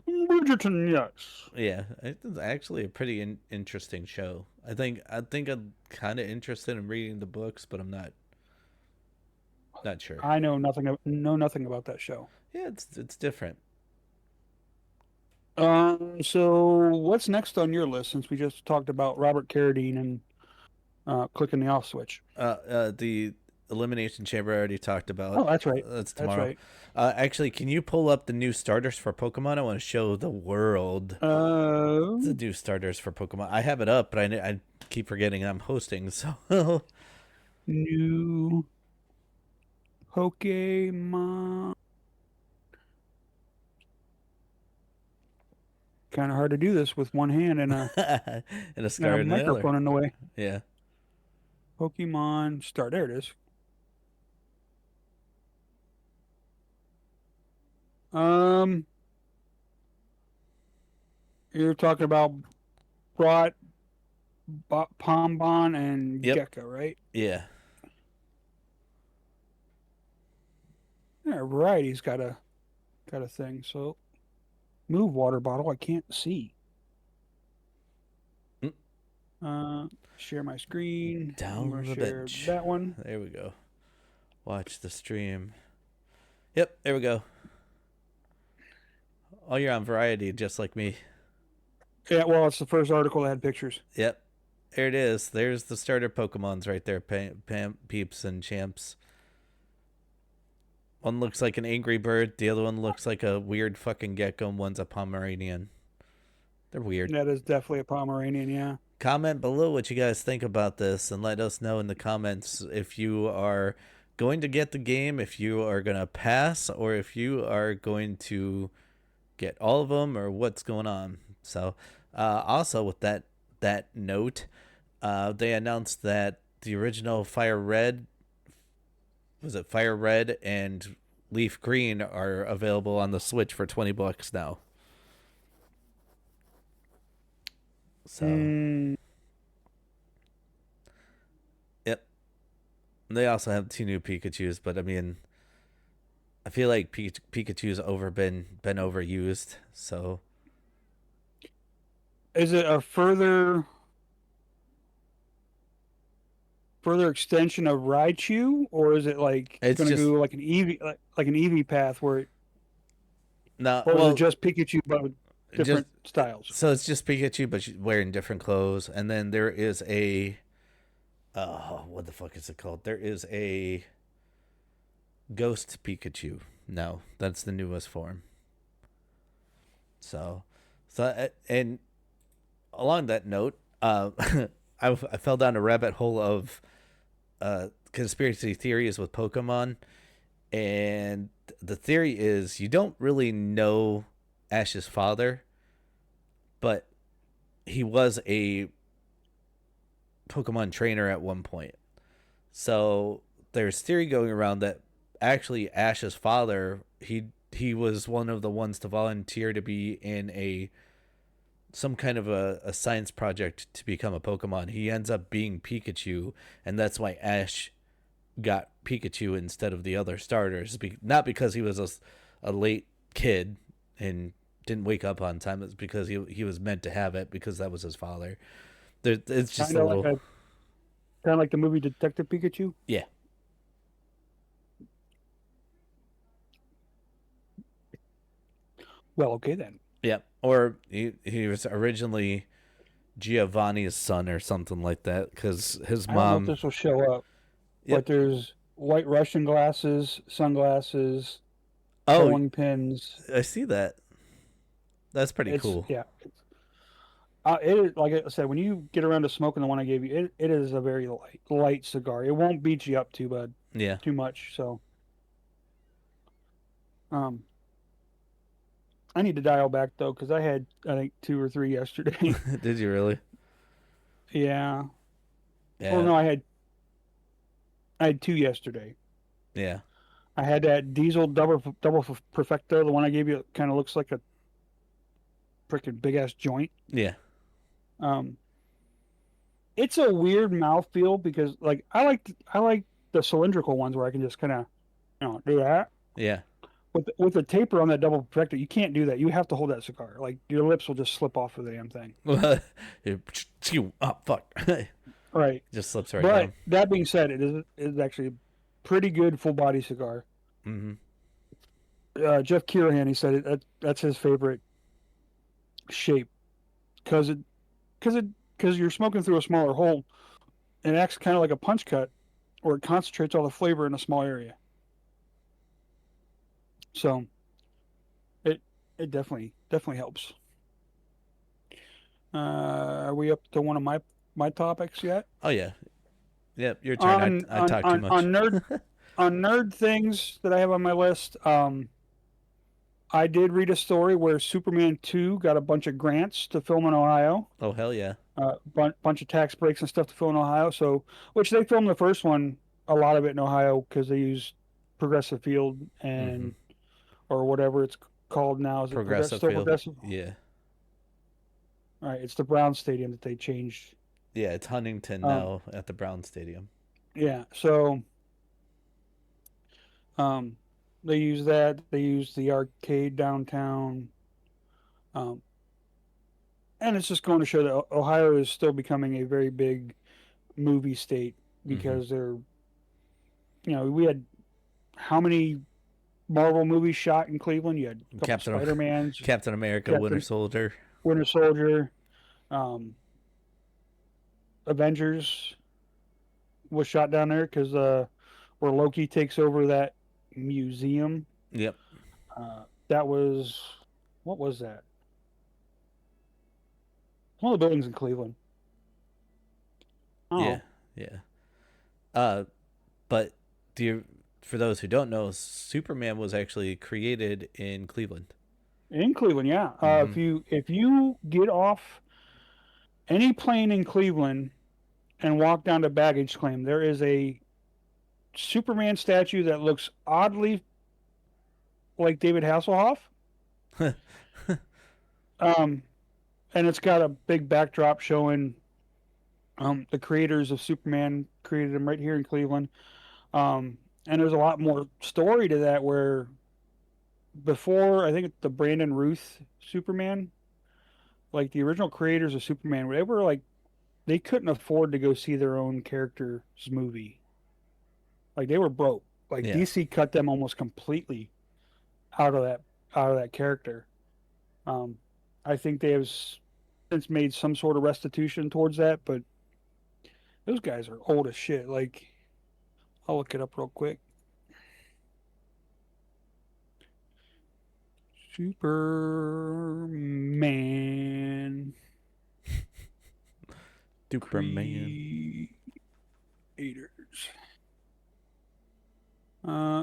Bridgerton, yes. yeah, it's actually a pretty interesting show. I think I'm kind of interested in reading the books, but I'm not sure. I know nothing about that show. Yeah, it's different. So what's next on your list since we just talked about Robert Carradine and clicking the off switch? The Elimination Chamber I already talked about. Oh, that's right. That's That's tomorrow. right. Actually, can you pull up the new starters for Pokemon? I want to show the world the Uh, new starters for Pokemon. I have it up, but I keep forgetting I'm hosting. So, New Pokemon. Kind of hard to do this with one hand and a and a and a scar in the other. microphone in the way. Yeah. Pokemon Start. There it is. Um, you're talking about Brought, Pombon, and Yep. Gecko, right? Yeah. Yeah, variety's got a thing. So move water bottle. I can't see. Mm, Uh, share my screen. I'm gonna Down the share bench. that one. There we go. Watch the stream. Yep, there we go. Oh, you're on Variety, just like me. Yeah, well, it's the first article that had pictures. Yep, there it is. There's the starter Pokemons right there, Peeps and Champs. One looks like an angry bird. The other one looks like a weird fucking gecko. And one's a Pomeranian. They're weird. That is definitely a Pomeranian. Yeah. Comment below what you guys think about this and let us know in the comments if you are going to get the game, if you are going to pass, or if you are going to get all of them, or what's going on. So, also with that note, they announced that the original Fire Red and Leaf Green are available on the Switch for $20 now. So, Mm, yep. They also have two new Pikachus, but I mean, I feel like Pikachu's been overused. So is it a further extension of Raichu, or is it like it's going to just go like an Eevee, like an Eevee path, no. or is it Well, just Pikachu but with just different styles? so it's just Pikachu, but she's wearing different clothes. And then there is a what the fuck is it called? There is a Ghost Pikachu. No, that's the newest form. So, and along that note, I fell down a rabbit hole of conspiracy theories with Pokemon, and the theory is you don't really know Ash's father, but he was a Pokemon trainer at one point. So there's theory going around that actually Ash's father, he was one of the ones to volunteer to be in a some kind of a science project to become a Pokemon. He ends up being Pikachu, and that's why Ash got Pikachu instead of the other starters. Not because he was a late kid and didn't wake up on time. It's because he was meant to have it because that was his father. It's just Kind a of like little, a kind of like the movie Detective Pikachu. yeah, Well, okay then. yeah. Or he was originally Giovanni's son or something like that because his I don't know if mom. this will show up, but Yep. there's white Russian glasses, sunglasses, Oh, bowling pins. I see that. That's pretty It's cool. yeah. It is, like I said, when you get around to smoking the one I gave you, it is a very light cigar. It won't beat you up too bad, Yeah. too much. So, um, I need to dial back though because I had I think two or three yesterday. Did you really? Yeah. Well, Yeah. no, I had two yesterday. Yeah. I had that diesel double perfecto, the one I gave you. Kind of looks like a freaking big ass joint. Yeah. Um, it's a weird mouthfeel because like I like the cylindrical ones where I can just kind of do that. Yeah. With the taper on that double perfecto, you can't do that. You have to hold that cigar. Like your lips will just slip off of the damn thing. Oh fuck! Right. Just slips right But down. that being said, it is actually a pretty good full body cigar. Mm-hmm. Jeff Kirahan, he said that's his favorite shape because because it because you're smoking through a smaller hole and it acts kind of like a punch cut, or it concentrates all the flavor in a small area. So it it definitely helps. Are we up to one of my topics yet? Oh yeah. Yep. Your turn. I talk too much. On nerd things that I have on my list. I did read a story where Superman 2 got a bunch of grants to film in Ohio. Oh hell yeah. bunch of tax breaks and stuff to film in Ohio. So, which they filmed the first one, a lot of it in Ohio because they use Progressive Field Mm-hmm. and or whatever it's called now. Is it Progressive still field. Progressive? Yeah. All right, it's the Brown Stadium that they changed. Yeah, it's Huntington Um, now at the Brown Stadium. yeah, so um, they use that. They use the arcade downtown, um, and it's just going to show that Ohio is still becoming a very big movie state Mm-hmm. because we had how many Marvel movies shot in Cleveland? You had a couple Captain Spider-Mans, Captain America, Winter Captain Soldier. Winter Soldier, um, Avengers was shot down there because where Loki takes over that museum. Yep. That was what was that? One of the buildings in Cleveland. Yeah. Oh, Yeah. Uh, but do you, for those who don't know, Superman was actually created in Cleveland. in Cleveland, yeah. Mm-hmm. If you get off any plane in Cleveland and walk down to baggage claim, there is a Superman statue that looks oddly like David Hasselhoff. Um, and it's got a big backdrop showing the creators of Superman created him right here in Cleveland. And there's a lot more story to that where before I think the Brandon Ruth Superman, like the original creators of Superman, they were like they couldn't afford to go see their own character's movie. Like they were broke. Like Yeah. DC cut them almost completely out of that character. Um, I think they have since made some sort of restitution towards that, but those guys are old as shit. Like I'll look it up real quick. Superman Superman. creators.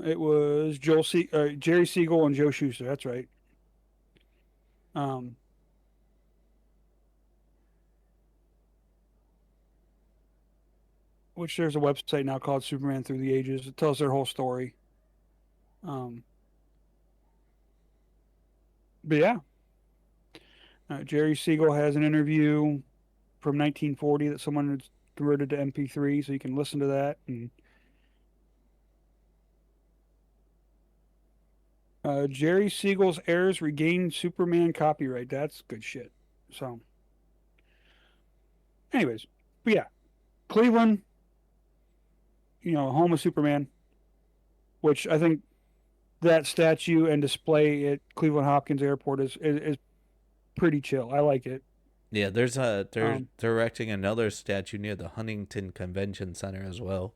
It was Jerry Siegel and Joe Shuster. That's right. Um, which there's a website now called Superman Through the Ages. It tells their whole story. Um, but yeah, Jerry Siegel has an interview from 1940 that someone has converted to MP3, so you can listen to that. And Jerry Siegel's heirs regain Superman copyright. That's good shit. So, anyways, but yeah, Cleveland, home of Superman, which I think that statue and display at Cleveland Hopkins Airport is pretty chill. I like it. Yeah, they're Um, erecting another statue near the Huntington Convention Center as well.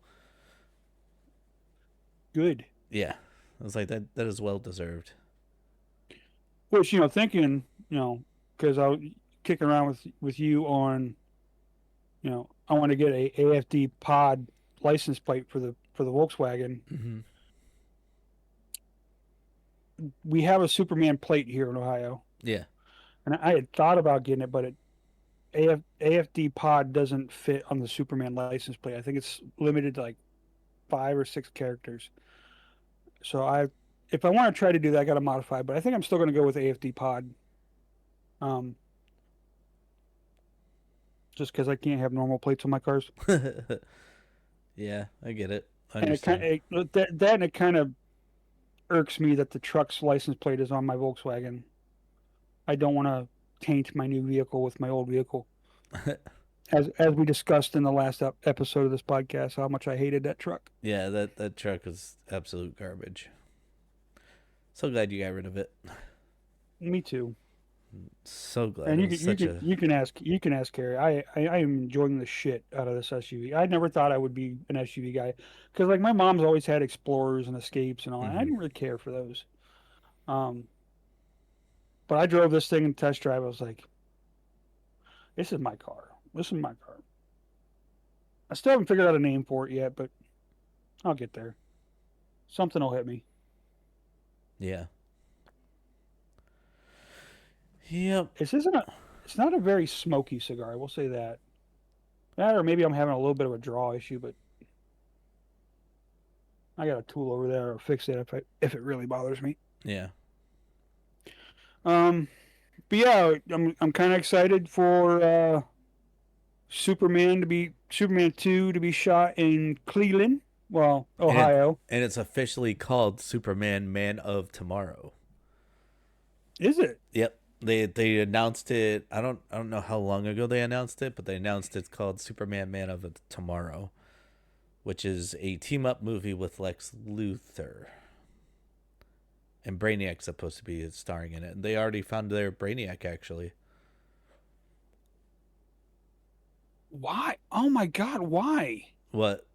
good. Yeah. I was like that is well deserved. Which thinking, because I was kicking around with you on, I want to get a AFD pod license plate for the Volkswagen. Mm-hmm. We have a Superman plate here in Ohio, Yeah. and I had thought about getting it, but AFD pod doesn't fit on the Superman license plate. I think it's limited to like 5 or 6 characters. So if I want to try to do that, I got to modify. But I think I'm still going to go with AFD pod, um, just because I can't have normal plates on my cars. Yeah, I get it. I And it kind understand. of that and it kind of irks me that the truck's license plate is on my Volkswagen. I don't want to taint my new vehicle with my old vehicle. As we discussed in the last episode of this podcast, how much I hated that truck. Yeah, that truck is absolute garbage. So glad you got rid of it. Me too. So glad And it you was can you such can a. you can ask Carrie. I am enjoying the shit out of this SUV. I never thought I would be an SUV guy because like my mom's always had Explorers and Escapes and all. And I Mm-hmm. didn't really care for those. Um, but I drove this thing in test drive. I was like, this is my car. This is my car. I still haven't figured out a name for it yet, but I'll get there. Something will hit me. Yeah. Yep. This isn't a It's not a very smoky cigar. I will say that. That, or maybe I'm having a little bit of a draw issue, but I got a tool over there. I'll fix it if it really bothers me. Yeah. Um, but yeah, I'm kind of excited for Superman 2 to be shot in Cleveland, well, And Ohio. it's officially called Superman Man of Tomorrow. Is it? Yep. They announced it. I don't know how long ago they announced it, but they announced it's called Superman Man of Tomorrow, which is a team up movie with Lex Luthor. And Brainiac's supposed to be starring in it. And they already found their Brainiac actually. Why? Oh my God, why? What?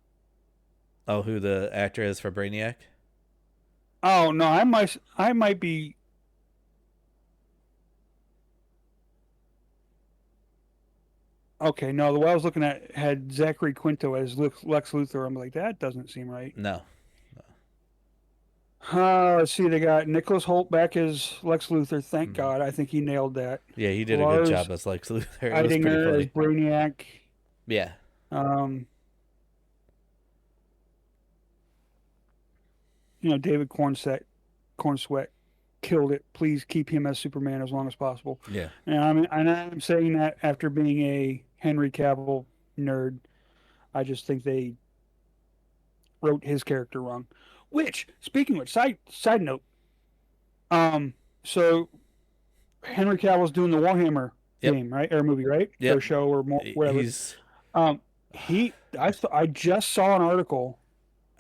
Oh, who the actor is for Brainiac? Oh no, I might be. Okay, no, the one I was looking at had Zachary Quinto as Lex Luthor. I'm like, that doesn't seem right. No. Let's see, they got Nicholas Holt back as Lex Luthor. Thank Mm-hmm. God. I think he nailed that. Yeah, he did a good Lars job as Lex Luthor. It was pretty Eidinger as funny. Brainiac. Yeah. Um, David Cornsweet killed it. Please keep him as Superman as long as possible. Yeah. And I'm saying that after being a Henry Cavill nerd. I just think they wrote his character wrong. Which, speaking of which, side note, um, so Henry Cavill's doing the Warhammer Yep. game, right, or movie, right, or Yep. show, or more, whatever. He's I just saw an article.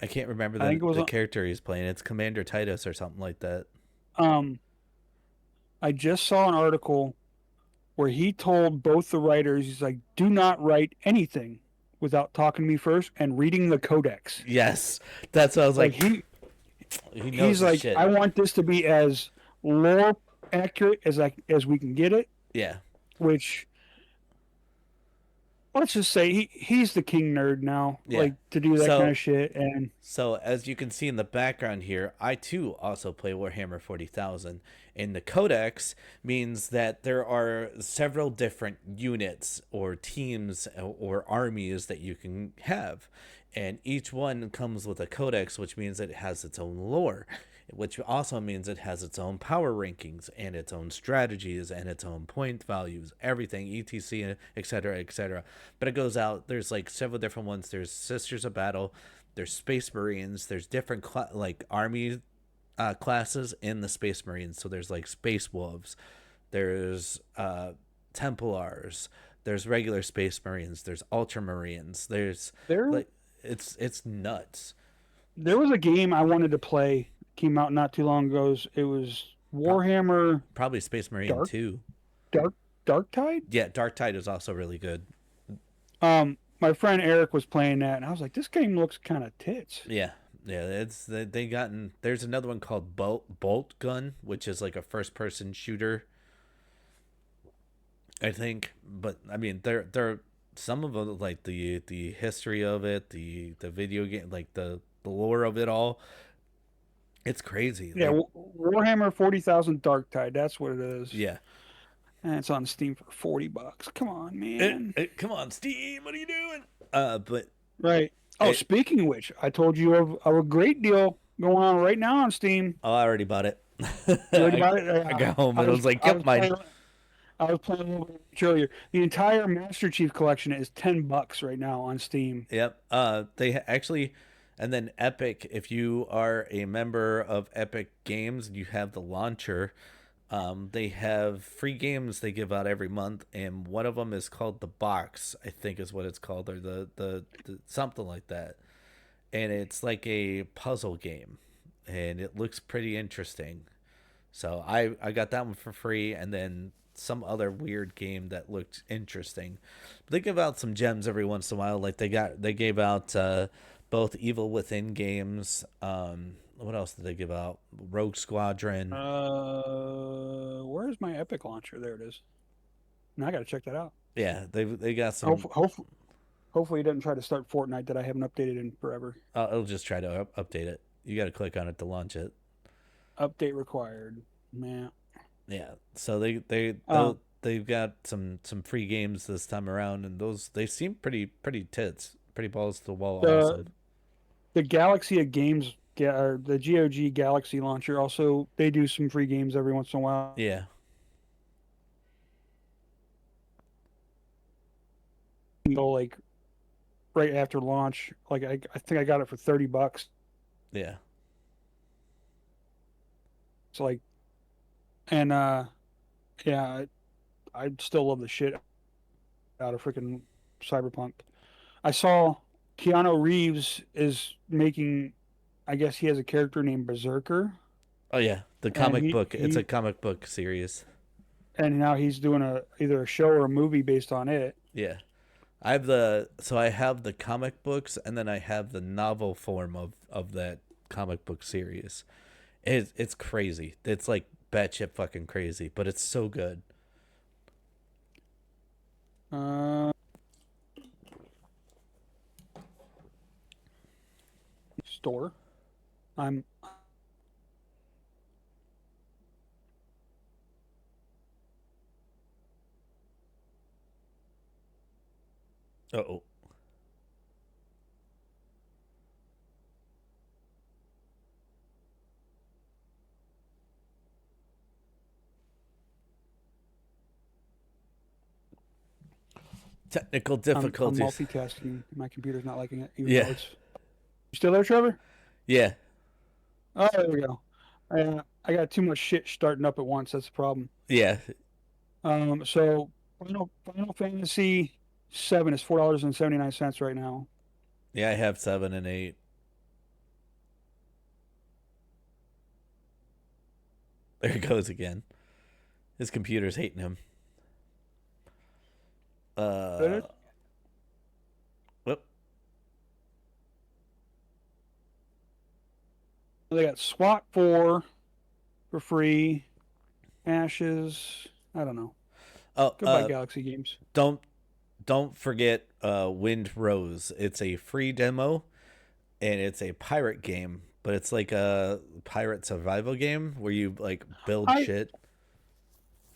I can't remember I think it was the character he's playing. It's Commander Titus or something like that. um, I just saw an article where he told both the writers, he's like, do not write anything without talking to me first and reading the codex. Yes. That's what I was Like he knows he's his like, shit. I want this to be as lore accurate as we can get it. Yeah. Which, let's just say he's the king nerd now, Yeah. like to do that kind So of shit. And as you can see in the background here, I too also play Warhammer 40,000. And the Codex means that there are several different units or teams or armies that you can have. And each one comes with a Codex, which means it has its own lore, which also means it has its own power rankings and its own strategies and its own point values, everything, etc., etc., etc. But it goes out, there's like several different ones. There's Sisters of Battle, there's Space Marines, there's different like army classes in the Space Marines. So there's like Space Wolves, there's Templars, there's regular Space Marines, there's Ultramarines, there's there like it's nuts. there was a game I wanted to play, came out not too long ago. It was Warhammer Probably Space Marine Dark too. Dark Dark Tide. Yeah, Dark Tide is also really good. My friend Eric was playing that, and I was like, this game looks kind of tits. Yeah, yeah. It's they gotten. There's another one called Bolt Gun, which is like a first person shooter, I think. But I mean, they're some of them, like the history of it, the video game, like the lore of it all. It's crazy. Yeah, Like, Warhammer 40,000 Dark Tide. That's what it is. yeah. And it's on Steam for $40. Come on, man. Come on, Steam. What are you doing? But Right. Oh, speaking of which, I told you of a great deal going on right now on Steam. I already bought it. You already bought it? I got home and I was like, "Yep, mine." I was playing a little bit earlier. The entire Master Chief collection is $10 right now on Steam. Yep. They actually, and then Epic. If you are a member of Epic Games, you have the launcher. They have free games they give out every month, and one of them is called the Box. I think is what it's called, or the something like that. And it's like a puzzle game, and it looks pretty interesting. So I got that one for free, and then some other weird game that looked interesting. But they give out some gems every once in a while. Like they gave out both Evil Within games. What else did they give out? Rogue Squadron. Where's my Epic launcher? There it is. Now I got to check that out. Yeah, they got some. Hopefully, it doesn't try to start Fortnite that I haven't updated in forever. It'll just try to update it. You got to click on it to launch it. Update required. Man. Yeah. So they they've got some free games this time around, and those they seem pretty tits, pretty balls to the wall. Also, The the Galaxy of Games, or the GOG Galaxy launcher, also they do some free games every once in a while. yeah, You go like right after launch. Like I think I got it for $30. yeah, It's like and yeah, I still love the shit out of freaking Cyberpunk. I saw Keanu Reeves is making. I guess he has a character named Berserker, oh yeah, the and comic he book. It's a he comic book series. and now he's doing a either a show or a movie based on it. Yeah, I have the comic books, and then I have the novel form of that comic book series. It's crazy. It's like batshit fucking crazy, but it's so good. Uh, Store. I'm Oh, technical I'm difficulties. multitasking. My computer's not liking it, even though Yeah, it's. You still there, Trevor? yeah, Oh, there we go. I got too much shit starting up at once. That's the problem. yeah, So Final Fantasy VII is $4.79 right now. yeah. I have 7 and 8. There he goes again. His computer's hating him. That Uh, it? whoop. They got SWAT 4 for free. Ashes. I don't know. Oh, Goodbye, Galaxy Games. don't don't forget Wind Rose. It's a free demo, and it's a pirate game, but it's like a pirate survival game where you like build I shit.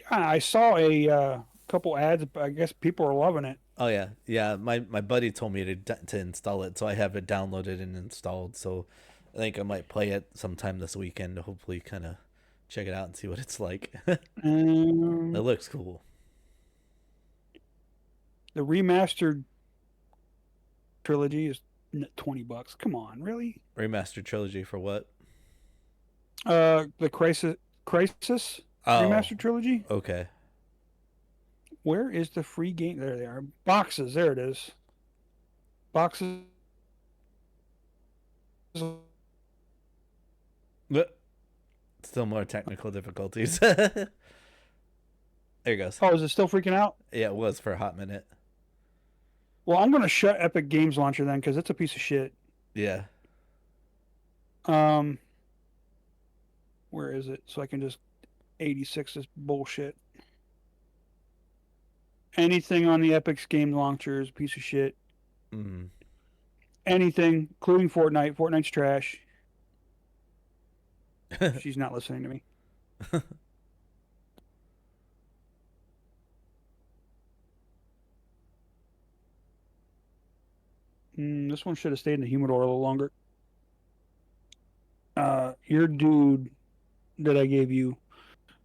I saw a couple ads. But I guess people are loving it. Oh yeah, yeah. My buddy told me to install it, so I have it downloaded and installed. So I think I might play it sometime this weekend to hopefully kind of check it out and see what it's like. It Um, looks cool. the remastered trilogy is $20. Come on, really? Remastered trilogy for what? The Crisis Oh, remastered trilogy. okay. Where is the free game? There they are. Boxes. There it is. Boxes. But still more technical difficulties. There he goes. Oh, is it still freaking out? Yeah, it was for a hot minute. Well, I'm gonna shut Epic Games Launcher then because it's a piece of shit. Yeah. Um, where is it? So I can just 86 this bullshit. Anything on the Epic's game launcher is a piece of shit. Mm. Anything, including Fortnite. Fortnite's trash. She's not listening to me. This one should have stayed in the humidor a little longer. Your dude that I gave you,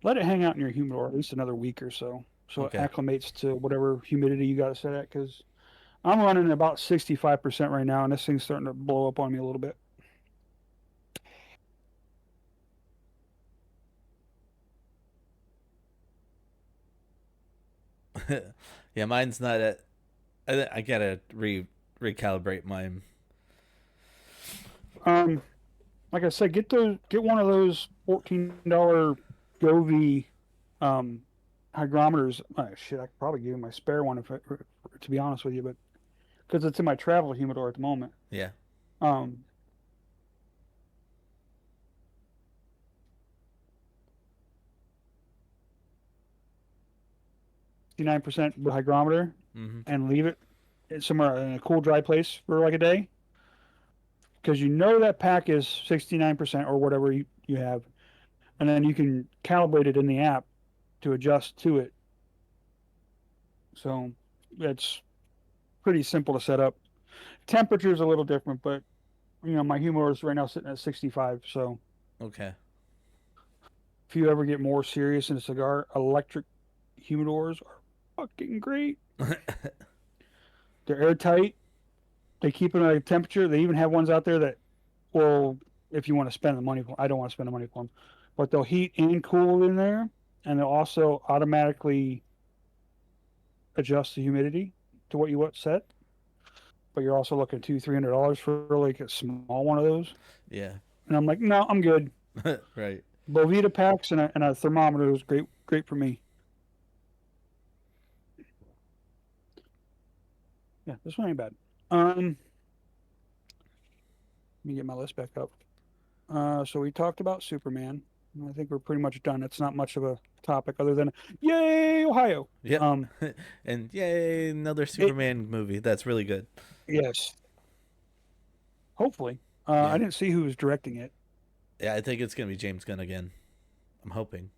let it hang out in your humidor at least another week or so, so it Okay. acclimates to whatever humidity you got it set at. Because I'm running about 65% right now, and this thing's starting to blow up on me a little bit. Yeah, mine's not at. I gotta recalibrate mine. Um, like I said, get one of those $14 Govee um hygrometers. Oh, shit, I could probably give you my spare one to be honest with you, but because it's in my travel humidor at the moment. Yeah. Um, 69% hygrometer, Mm-hmm. and leave it somewhere in a cool, dry place for like a day, because you know that pack is 69% or whatever you have, and then you can calibrate it in the app to adjust to it. So it's pretty simple to set up. Temperature is a little different, but my humidor is right now sitting at 65. So Okay. if you ever get more serious in a cigar, electric humidors are fucking great. They're airtight. They keep it at a temperature. They even have ones out there that will, if you want to spend the money for, I don't want to spend the money for them, but they'll heat and cool in there, and they'll also automatically adjust the humidity to what you want set. But you're also looking $200-300 for like a small one of those. Yeah. And I'm like, no, I'm good. Right. Bovita packs and a thermometer was great for me. Yeah, this one ain't bad. Let me get my list back up. So we talked about Superman. I think we're pretty much done. It's not much of a topic other than yay Ohio. Yep. And yay, another It Superman movie. That's really good. yes, hopefully. I Yeah. didn't see who was directing it. Yeah, I think it's gonna be James Gunn again. I'm hoping.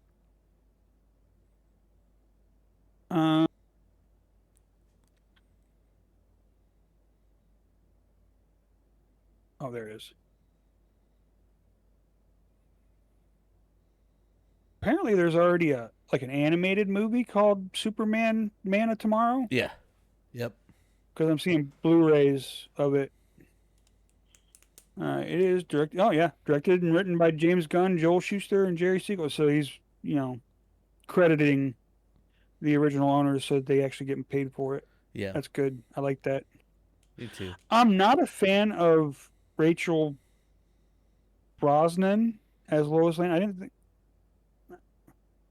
Uh, oh, there it is. Apparently, there's already a like an animated movie called Superman Man of Tomorrow Yeah. Yep. because I'm seeing Blu-rays of it. It is directed. Oh yeah, directed and written by James Gunn, Joel Schuster, and Jerry Siegel. So he's crediting the original owners so that they actually get paid for it. Yeah. That's good. I like that. Me too. I'm not a fan of Rachel Brosnan as Lois Lane.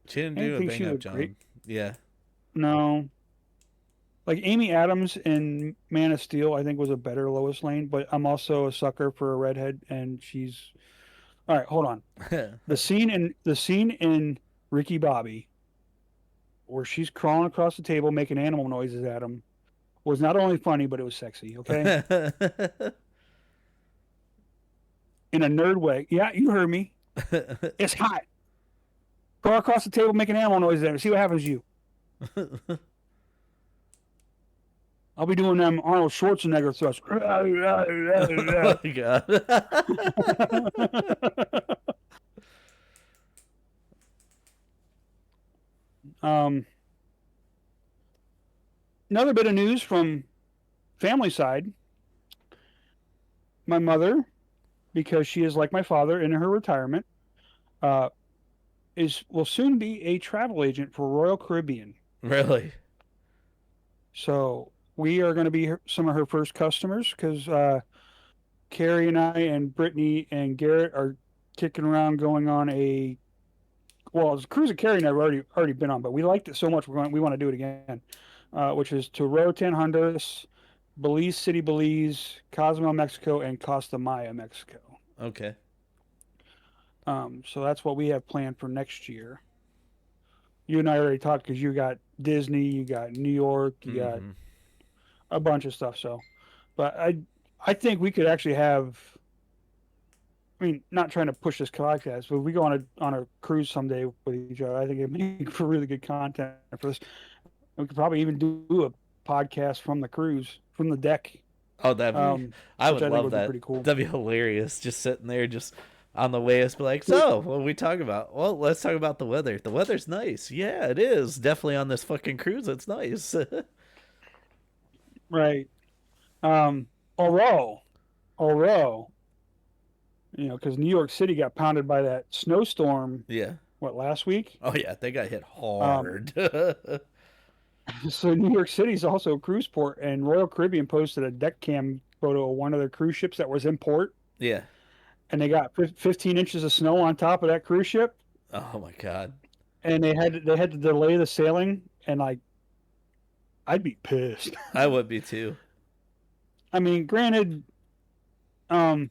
She didn't I didn't do a think bang she was up a great. job. Yeah. No, like Amy Adams in Man of Steel, I think was a better Lois Lane. But I'm also a sucker for a redhead, and she's all right. Hold on. The scene in Ricky Bobby where she's crawling across the table making animal noises at him was not only funny, but it was sexy. Okay, in a nerd way. Yeah, you heard me. It's hot. Crawl across the table making animal noises at him. See what happens to you. I'll be doing them Arnold Schwarzenegger thrusts. Oh my god. um, Another bit of news from family side. My mother, because she is like my father in her retirement, uh, will soon be a travel agent for Royal Caribbean. Really? So we are going to be some of her first customers because Carrie and I and Brittany and Garrett are kicking around going on a it's a cruise that Carrie and I have already been on, but we liked it so much we want to do it again, which is to Roatan, Honduras, Belize City, Belize, Cozumel, Mexico, and Costa Maya, Mexico. Okay. So that's what we have planned for next year. You and I already talked because you got Disney, you got New York, you got Mm-hmm. a bunch of stuff. So, but I think we could actually have. I mean, not trying to push this podcast, but if we go on a cruise someday with each other, I think it'd make for really good content for this. We could probably even do a podcast from the cruise, from the deck, Oh, that'd be. um, I which would I think love would be that. pretty cool. That'd be hilarious. Just sitting there, just on the way, us be like, so what are we talking about? Well, let's talk about the weather. The weather's nice. Yeah, it is. Definitely on this fucking cruise. It's nice. Right. Um, although, because New York City got pounded by that snowstorm, Yeah. what, last week? Oh yeah, they got hit Um, hard. so New York City is also a cruise port, and Royal Caribbean posted a deck cam photo of one of their cruise ships that was in port, Yeah. and they got 15 inches of snow on top of that cruise ship, Oh my god. and they had to delay the sailing, and I'd be pissed. I would be too. I mean, granted, um,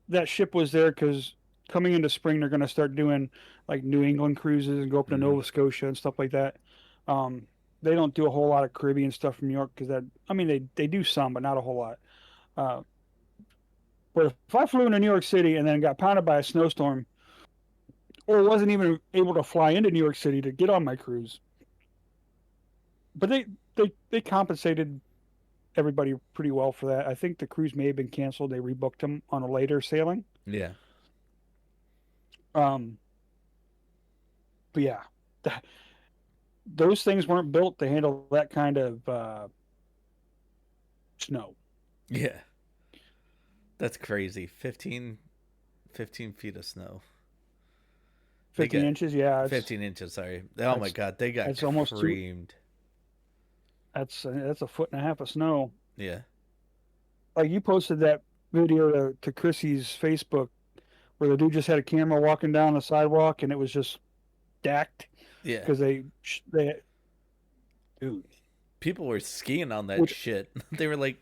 that ship was there because coming into spring they're going to start doing like New England cruises and go up to Mm. Nova Scotia and stuff like that. Um, they don't do a whole lot of Caribbean stuff from New York because I mean they do some but not a whole lot. Uh, but if I flew into New York City and then got pounded by a snowstorm or wasn't even able to fly into New York City to get on my cruise, but they compensated everybody pretty well for that. I think the cruise may have been canceled. They rebooked them on a later sailing. Yeah. Um, but yeah, that, those things weren't built to handle that kind of snow. Yeah. That's crazy. 15 feet of snow. They 15 got inches, yeah, 15 inches, sorry. Oh my that's god, they got that's almost two. creamed. That's a foot and a half of snow. Yeah. Like you posted that video to Chrissy's Facebook where the dude just had a camera walking down the sidewalk and it was just stacked Yeah. because they dude, People were skiing on that which shit. They were like,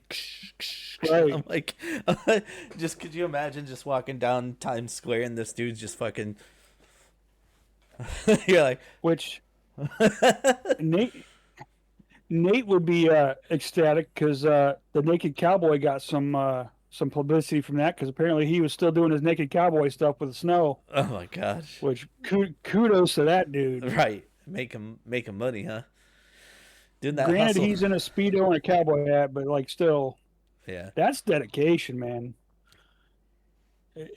right, I'm like, just could you imagine just walking down Times Square and this dude's just fucking. You're like, which Nate Nate would be ecstatic because the Naked Cowboy got some publicity from that because apparently he was still doing his Naked Cowboy stuff with the snow. oh my gosh, Which kudos to that dude. right? Make him money, huh? Doing that Granted, hustle. he's in a speedo and a cowboy hat, but like still, Yeah, that's dedication, man.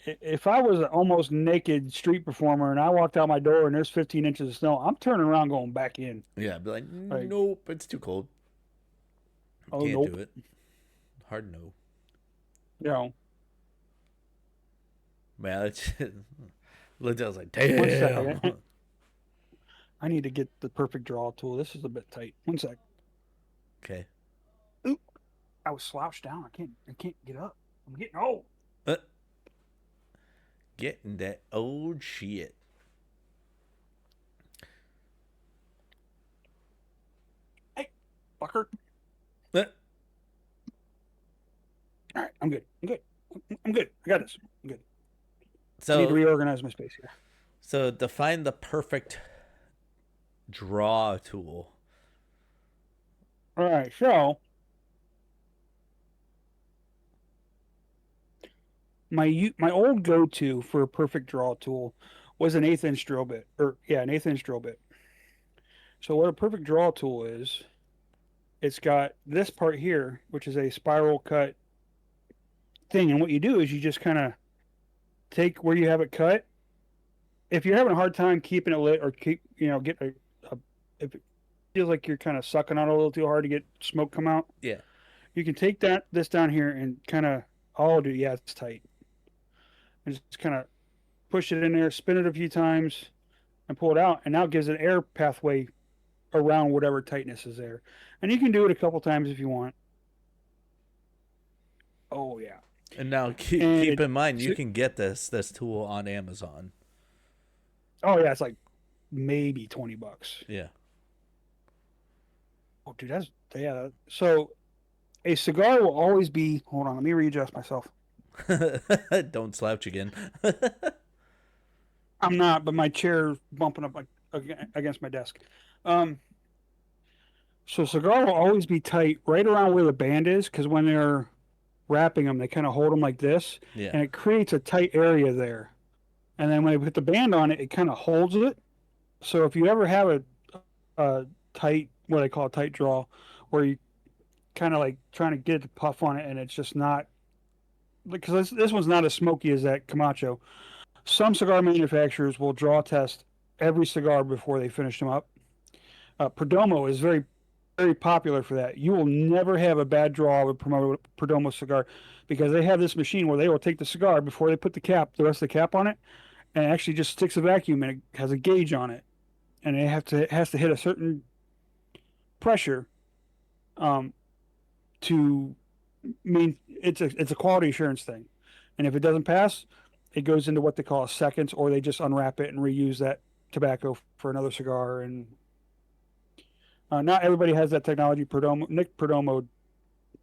If I was an almost naked street performer and I walked out my door and there's 15 inches of snow, I'm turning around going back in. yeah. Be like, Like, nope, it's too cold. oh Can't do nope, it. Hard no. you know. Man, it's looked. I was like, One sec, damn. I need to get the perfect draw tool. This is a bit tight. One sec. Okay. Oop, I was slouched down. I can't get up. I'm getting old. Uh, Getting that old shit. Hey, fucker. Uh, All right, I'm good. I'm good. I'm good. I got this. I'm good. I need to So, reorganize my space here. define the perfect draw tool. All right, so my old go-to for a perfect draw tool was an eighth inch drill bit, or yeah, an eighth inch drill bit. So what a perfect draw tool is, it's got this part here, which is a spiral cut thing, and what you do is you just kind of take where you have it cut. If you're having a hard time keeping it lit or keep, get a if it feels like you're kind of sucking on it a little too hard to get smoke come out, Yeah. you can take this down here and kind of, oh, dude, yeah, it's tight, and just kind of push it in there, spin it a few times, and pull it out, and now it gives an air pathway around whatever tightness is there. And you can do it a couple times if you want. Oh yeah, And now and keep in mind you can get this tool on Amazon. oh yeah, it's like maybe $20. Yeah. Oh, dude, that's yeah. So a cigar will always be. Hold on, let me readjust myself. Don't slouch again. I'm not, but my chair bumping up like against my desk. Um, so cigar will always be tight right around where the band is, because when they're wrapping them, they kind of hold them like this, Yeah. and it creates a tight area there. And then when they put the band on it, it kind of holds it. So if you ever have a tight, what I call a tight draw, where you kind of like trying to get it to puff on it, and it's just not, because this one's not as smoky as that Camacho. Some cigar manufacturers will draw test every cigar before they finish them up. Perdomo is very, very popular for that. You will never have a bad draw of a Perdomo cigar because they have this machine where they will take the cigar before they put the rest of the cap on it, and it actually just sticks a vacuum and it has a gauge on it, and it has to hit a certain pressure um, to mean it's a quality assurance thing. And if it doesn't pass, it goes into what they call seconds, or they just unwrap it and reuse that tobacco for another cigar. And not everybody has that technology. Nick Perdomo,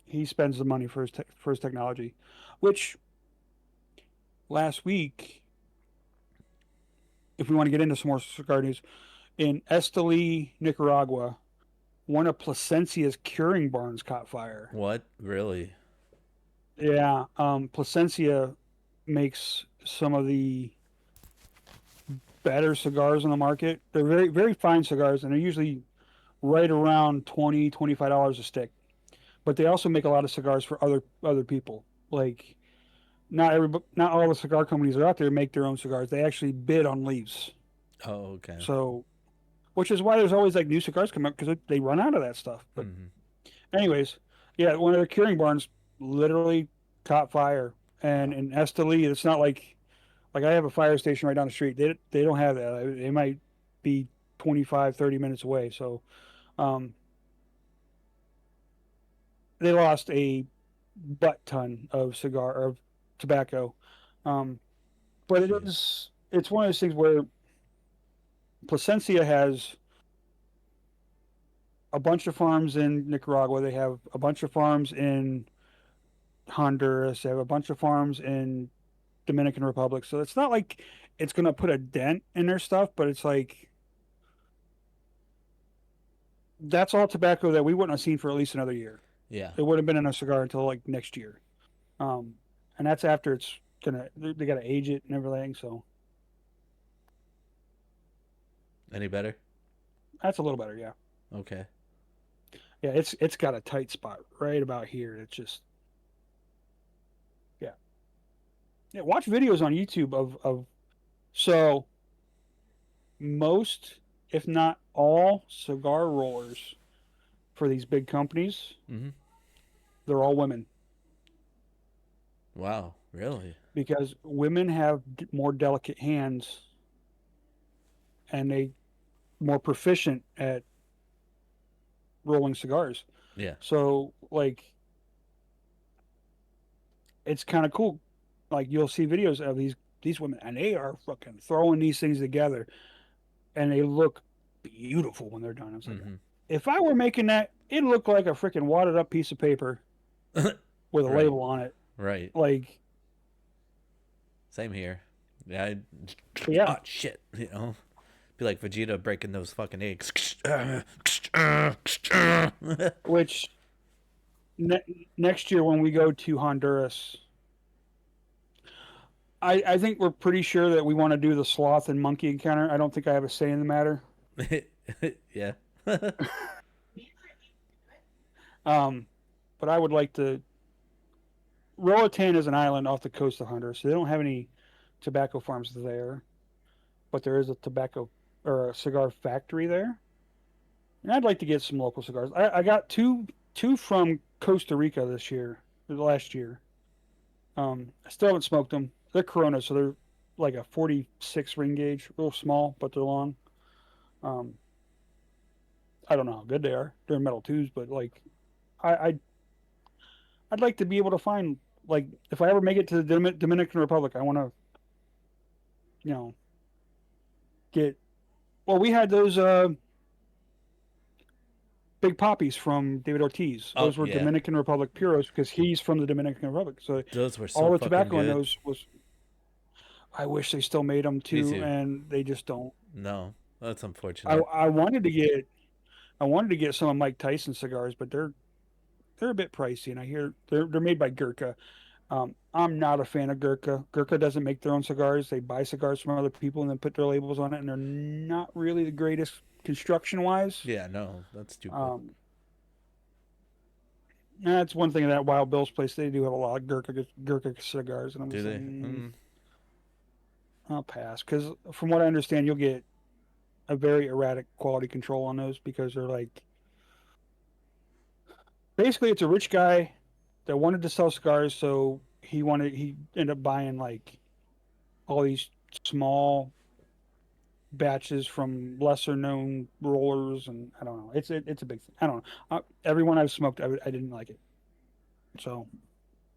he spends the money for his technology, which last week, if we want to get into some more cigar news, in Esteli, Nicaragua, one of Plasencia's curing barns caught fire. What? Really? Yeah, Plasencia makes some of the better cigars on the market. They're very, very fine cigars, and they're usually right around $20-$25 a stick. But they also make a lot of cigars for other people. Like not all the cigar companies are out there make their own cigars. They actually bid on leaves. Oh, okay. So, which is why there's always like new cigars come up because they run out of that stuff. But Mm-hmm. anyways, yeah, one of their curing barns literally caught fire, and in Esteli, it's not like I have a fire station right down the street. They don't have that. They might be 25-30 minutes away. So, um, they lost a butt ton of cigar of tobacco. Um, but Jeez. it's one of those things where Plasencia has a bunch of farms in Nicaragua. They have a bunch of farms in Honduras. They have a bunch of farms in Dominican Republic. So it's not like it's going to put a dent in their stuff, but it's like that's all tobacco that we wouldn't have seen for at least another year. Yeah. It would have been in a cigar until like next year. Um, and that's after it's gonna they got to age it and everything. So Any better? that's a little better, yeah. Okay. Yeah, it's got a tight spot right about here. It's just yeah. Yeah, watch videos on YouTube of so most, if not all, cigar rollers for these big companies, Mm-hmm. they're all women Wow. Really? because women have more delicate hands and they more proficient at rolling cigars. Yeah. So like it's kind of cool. Like you'll see videos of these women and they are fucking throwing these things together and they look beautiful when they're done. It's like Mm-hmm. if I were making that, it looked like a freaking wadded up piece of paper with a Right. label on it. Right. Like, Same here. Yeah. yeah, Oh shit. You know. Be like Vegeta breaking those fucking eggs. which next year when we go to Honduras, I think we're pretty sure that we want to do the sloth and monkey encounter. I don't think I have a say in the matter. Yeah. Um, but I would like to. Roatan is an island off the coast of Honduras, so they don't have any tobacco farms there, but there is a tobacco or a cigar factory there. And I'd like to get some local cigars. I got two from Costa Rica this year, last year. I still haven't smoked them. They're Corona, so they're like a 46 ring gauge, a little small, but they're long. Um, I don't know how good they are. They're metal twos, but like I, I'd like to be able to find like if I ever make it to the Dominican Republic, I want to you know get. Well, we had those big poppies from David Ortiz. Oh Those were yeah. Dominican Republic puros because he's from the Dominican Republic. So Those were so all the fucking tobacco in good. those was. I wish they still made them Me too, too. and they just don't. No. That's I unfortunate. I wanted to get I wanted to get some of Mike Tyson cigars, but they're a bit pricey, and I hear they're made by Gurkha. I'm not a fan of Gurkha. Gurkha doesn't make their own cigars. They buy cigars from other people and then put their labels on it, and they're not really the greatest construction wise. Yeah, no, that's stupid. Um, that's one thing at that Wild Bill's place. They do have a lot of Gurkha cigars, and I'm Do just like, they? Mm. I'll pass because from what I understand, you'll get a very erratic quality control on those because they're like basically it's a rich guy that wanted to sell cigars, so he ended up buying like all these small batches from lesser known rollers, and I don't know. It's a big thing. I don't know. Everyone I've smoked, I didn't like it. So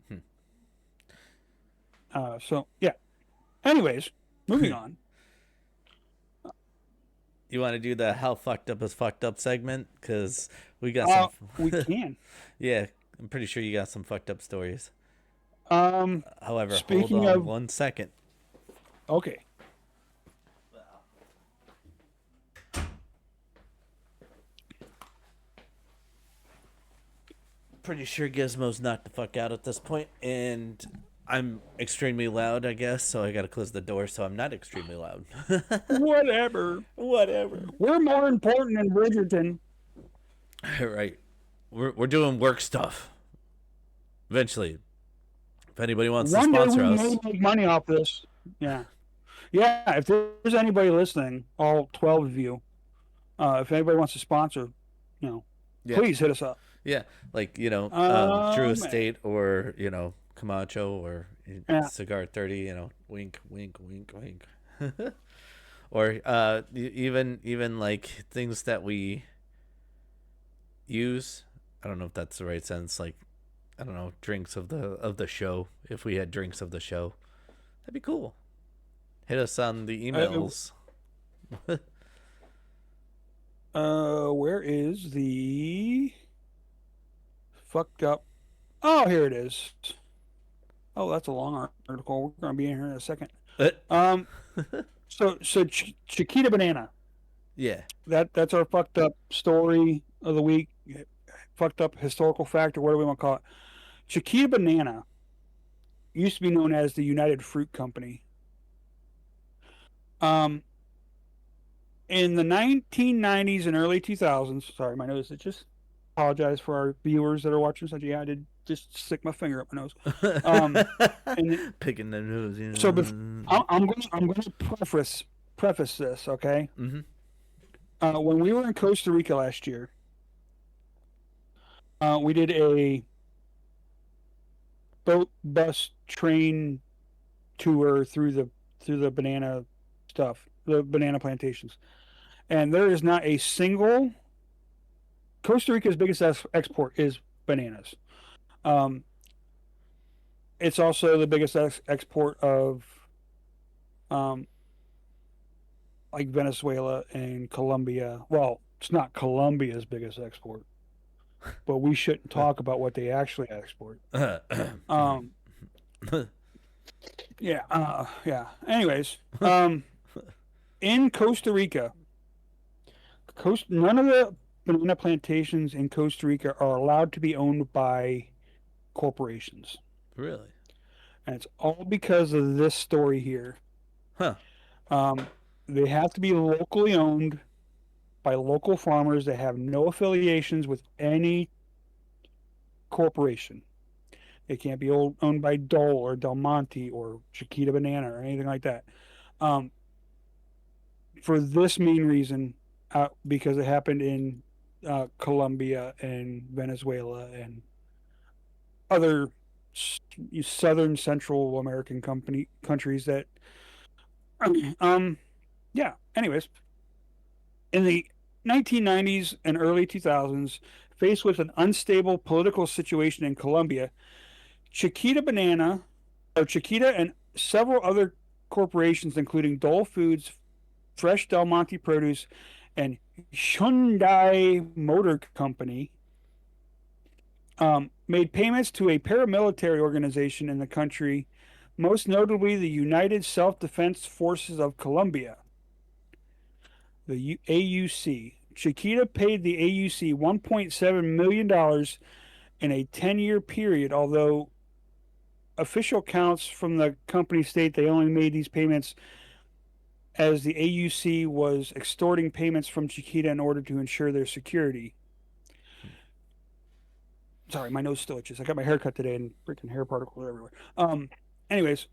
Hmm. so yeah. Anyways, moving on. You want to do the how fucked up is fucked up segment? Because we got some. We can. Yeah, I'm pretty sure you got some fucked up stories. Um, However, hold speaking on of 1 second. okay, Pretty sure Gizmo's knocked the fuck out at this point, and I'm extremely loud, I guess, so I gotta close the door so I'm not extremely loud. whatever. Whatever. We're more important than Bridgerton. Right. We're doing work stuff. Eventually, if anybody wants to One day sponsor we may us. make money off this. Yeah. Yeah. If there's anybody listening, all 12 of you, if anybody wants to sponsor, you know, Yeah. please hit us up. Yeah. Like, Drew Um, Estate or, Camacho or yeah. Cigar 30, wink, wink, wink, wink. Or even like things that we use. I don't know if that's the right sense. Like, I don't know, drinks of the show. If we had drinks of the show, that'd be cool. Hit us on the Uh, emails. where is the fucked up? Oh, here it is. Oh, that's a long article. We're going to be in here in a second. Um, Chiquita Banana. Yeah. That's our fucked up story of the week. Fucked up historical fact, or whatever we want to call it. Chiquita Banana used to be known as the United Fruit Company. Um, in the 1990s and early 2000s, sorry, my nose, it just apologize for our viewers that are watching. Such, yeah, I did just stick my finger up my nose. Um, and Picking the nose. so I'm going to preface this, okay? Mm-hmm. When we were in Costa Rica last year, we did a boat, bus, train tour through the banana stuff, the banana plantations, and there is not a single. Costa Rica's biggest export is bananas. Um, it's also the biggest export of um, like Venezuela and Colombia. Well, it's not Colombia's biggest export, but we shouldn't talk about what they actually export. Um, yeah, yeah. Anyways, in Costa Rica, none of the banana plantations in Costa Rica are allowed to be owned by corporations, Really? and it's all because of this story here. Huh. Um, they have to be locally owned by local farmers that have no affiliations with any corporation. They can't be owned by Dole or Del Monte or Chiquita Banana or anything like that. Um, for this main reason, because it happened in Colombia and Venezuela and other southern Central American countries that, um, yeah. Anyways, in the 1990s and early 2000s, faced with an unstable political situation in Colombia, Chiquita Banana, or Chiquita and several other corporations, including Dole Foods, Fresh Del Monte Produce, and Hyundai Motor Company, made payments to a paramilitary organization in the country, most notably the United Self-Defense Forces of Colombia, the AUC. Chiquita paid the AUC $1.7 million in a 10-year period, although official counts from the company state they only made these payments as the AUC was extorting payments from Chiquita in order to ensure their security. Sorry, my nose still itches. I got my hair cut today and freaking hair particles everywhere. Anyways,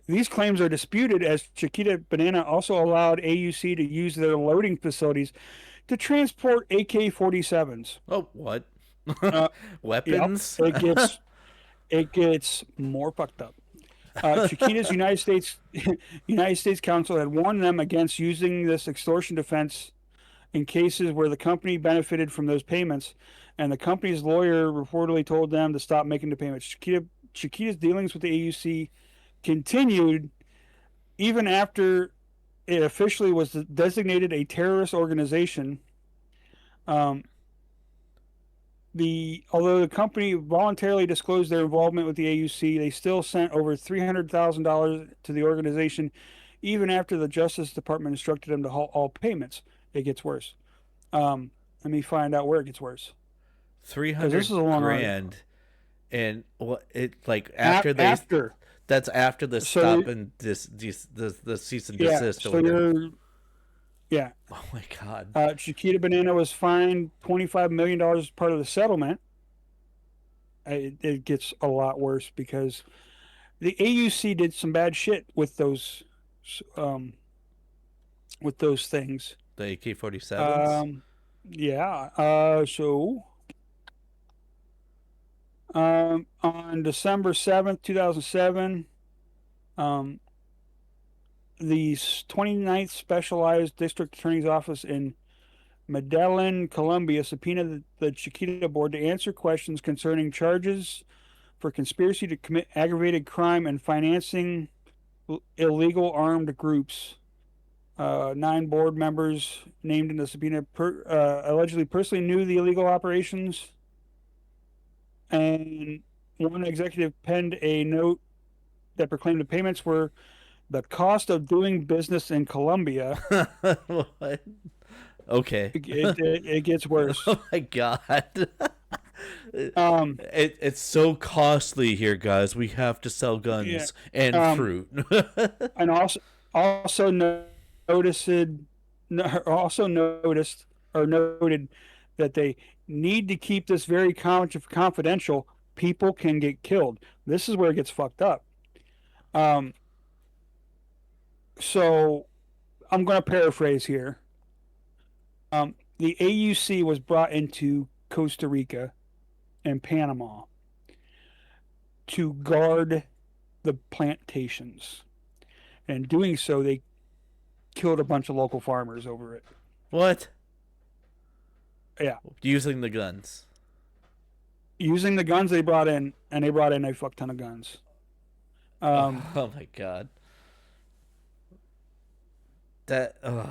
these claims are disputed as Chiquita Banana also allowed AUC to use their loading facilities to transport AK-47s. Oh, what? Uh, yep, Weapons? it gets more fucked up. Chiquita's United States Council had warned them against using this extortion defense in cases where the company benefited from those payments, and the company's lawyer reportedly told them to stop making the payments. Chiquita's dealings with the AUC continued even after it officially was designated a terrorist organization. Um, although the company voluntarily disclosed their involvement with the AUC, they still sent over $300,000 to the organization, even after the Justice Department instructed them to halt all payments. It gets worse. Let me find out where it gets worse, because this is 300 a long article. grand. And what it like after they After, that's after the so stop and the cease and yeah, desist or whatever. Yeah. Oh my god. Chiquita Banana was fined $25 million as part of the settlement. It gets a lot worse because the AUC did some bad shit um, with those things. The AK-47s? Um, yeah. On December 7th, 2007, um, the 29th Specialized District Attorney's Office in Medellin, Colombia, subpoenaed the Chiquita Board to answer questions concerning charges for conspiracy to commit aggravated crime and financing illegal armed groups. Nine board members named in the subpoena allegedly personally knew the illegal operations, and one executive penned a note that proclaimed the payments were the cost of doing business in Colombia. What? Okay. It gets worse. Oh my god. Um, It's so costly here, guys. We have to sell yeah. guns and Um, fruit. and also noticed also noticed or noted that they need to keep this very confidential. People can get killed. This is where it gets fucked up. Um, so I'm going to paraphrase here. The AUC was brought into Costa Rica and Panama to guard the plantations. And in doing so, they killed a bunch of local farmers over it. What? Yeah. Using the guns. Using the guns they brought in, and they brought in a fuck ton of guns. Um, Oh my god. That. uh,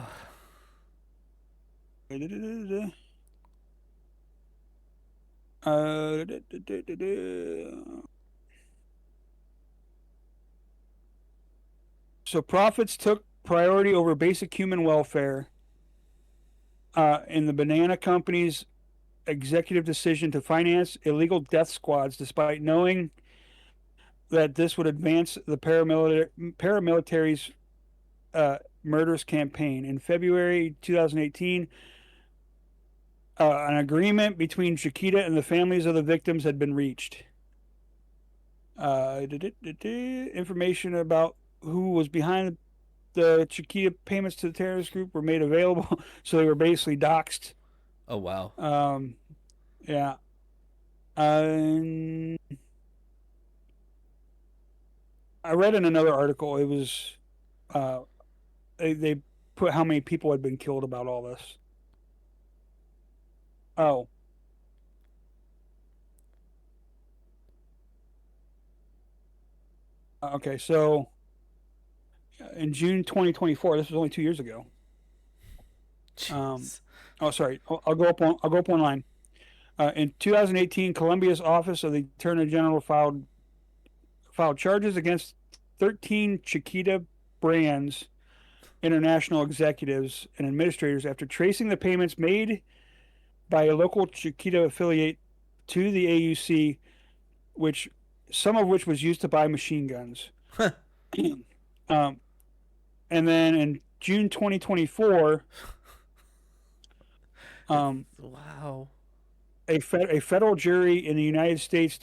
so profits took priority over basic human welfare in the banana company's executive decision to finance illegal death squads, despite knowing that this would advance the paramilitary's murderous campaign. In February 2018, an agreement between Chiquita and the families of the victims had been reached. Information about who was behind the Chiquita payments to the terrorist group were made available, so they were basically doxxed. Oh wow. Yeah. Um, I read in another article it was uh, they put how many people had been killed about all this. Oh, okay. So in June 2024, this was only 2 years ago. Jeez. Oh, sorry. I'll go up one line. In 2018, Colombia's Office of the Attorney General filed charges against 13 Chiquita brands international executives and administrators after tracing the payments made by a local Chiquita affiliate to the AUC, which some of which was used to buy machine guns. um, and then in June 2024, Wow. a federal jury in the United States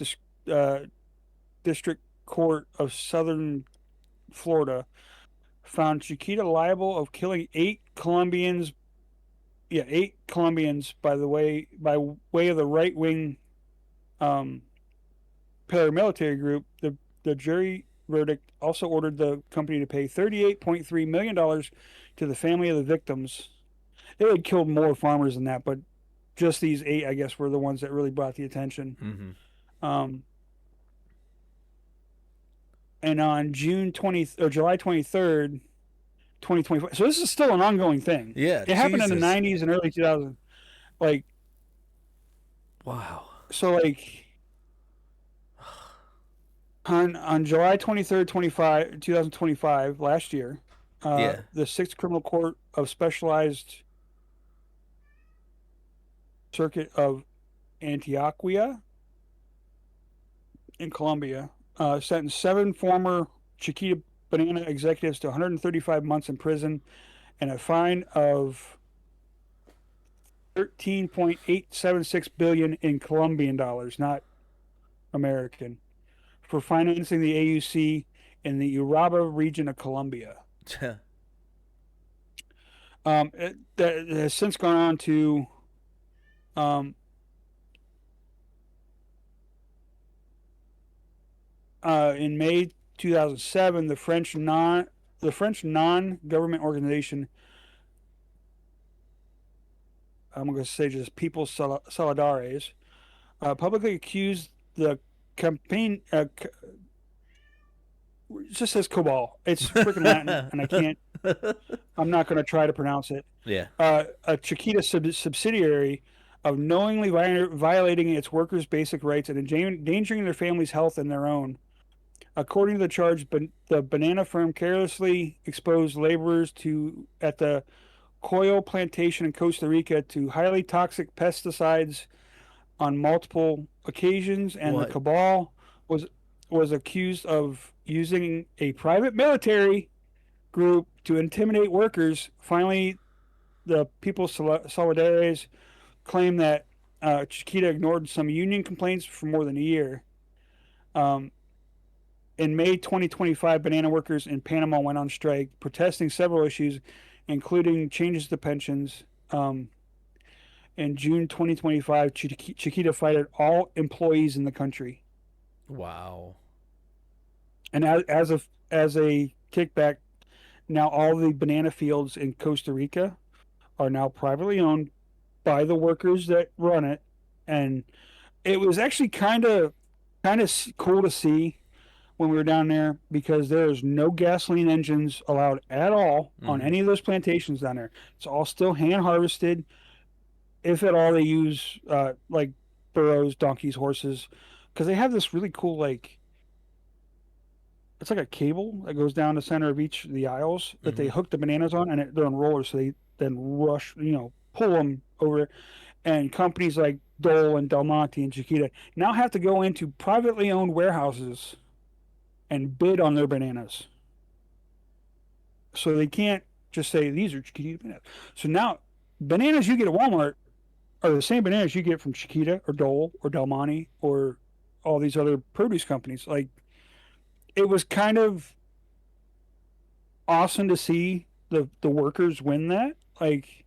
District Court of Southern Florida found Chiquita liable of killing 8 Colombians. Yeah, 8 Colombians by way of the right wing um, paramilitary group. The jury verdict also ordered the company to pay $38.3 million to the family of the victims. They had killed more farmers than that, but just these 8, I guess, were the ones that really brought the attention. Mm-hmm. Um, and on July 23rd, 2025. So this is still an ongoing thing. Yeah. It happened in the Jesus. 90s and early 2000s. Like, Wow. so like on July 23rd, 2025, last year, Yeah. the Sixth Criminal Court of Specialized Circuit of Antioquia in Colombia sentenced 7 former Chiquita Banana executives to 135 months in prison and a fine of 13.876 billion in Colombian dollars, not American, for financing the AUC in the Uraba region of Colombia. That has since gone on to um, in May 2007, the French non-government organization, I'm going to say just People Solidaries, publicly accused the campaign. It just says cabal. It's freaking Latin, and I'm not going to try to pronounce it. Yeah. A Chiquita subsidiary of knowingly violating its workers' basic rights and endangering their family's health and their own. According to the charge, the banana firm carelessly exposed laborers at the Coyo plantation in Costa Rica to highly toxic pesticides on multiple occasions, and the What? cabal was was accused of using a private military group to intimidate workers. Finally, the People Solidaries claim that Chiquita ignored some union complaints for more than a year. Um, in May 2025, banana workers in Panama went on strike, protesting several issues, including changes to pensions. In June 2025, Chiquita fired all employees in the country. Wow. And as a kickback, now all the banana fields in Costa Rica are now privately owned by the workers that run it. And it was actually kind of cool to see when we were down there, because there is no gasoline engines allowed at all on Mm-hmm. any of those plantations down there. It's all still hand harvested. If at all, they use like burros, donkeys, horses, because they have this really cool, like, it's like a cable that goes down the center of each of the aisles that they Mm-hmm. hook the bananas on, and they're on rollers, so they then rush, pull them over. And companies like Dole and Del Monte and Chiquita now have to go into privately owned warehouses and bid on their bananas. So they can't just say these are Chiquita bananas. So now bananas you get at Walmart are the same bananas you get from Chiquita or Dole or Del Monte or all these other produce companies. Like, it was kind of awesome to see the workers win that. Like,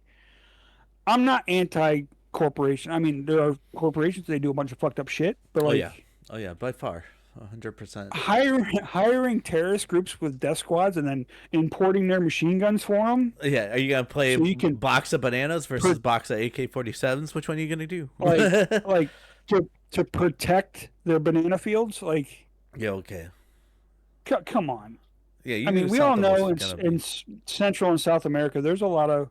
I'm not anti corporation. I mean, there are corporations, they do a bunch of fucked up shit, but Oh yeah. like Oh yeah. By far, 100%. hiring terrorist groups with death squads and then importing their machine guns for them, Yeah. Are you gonna play so you can box of bananas versus put box of AK-47s? Which one are you gonna do? like like to protect their banana fields. Like, Yeah. Okay. come on. Yeah. You I knew mean, we all something was know gonna in be. Central and South America, there's a lot of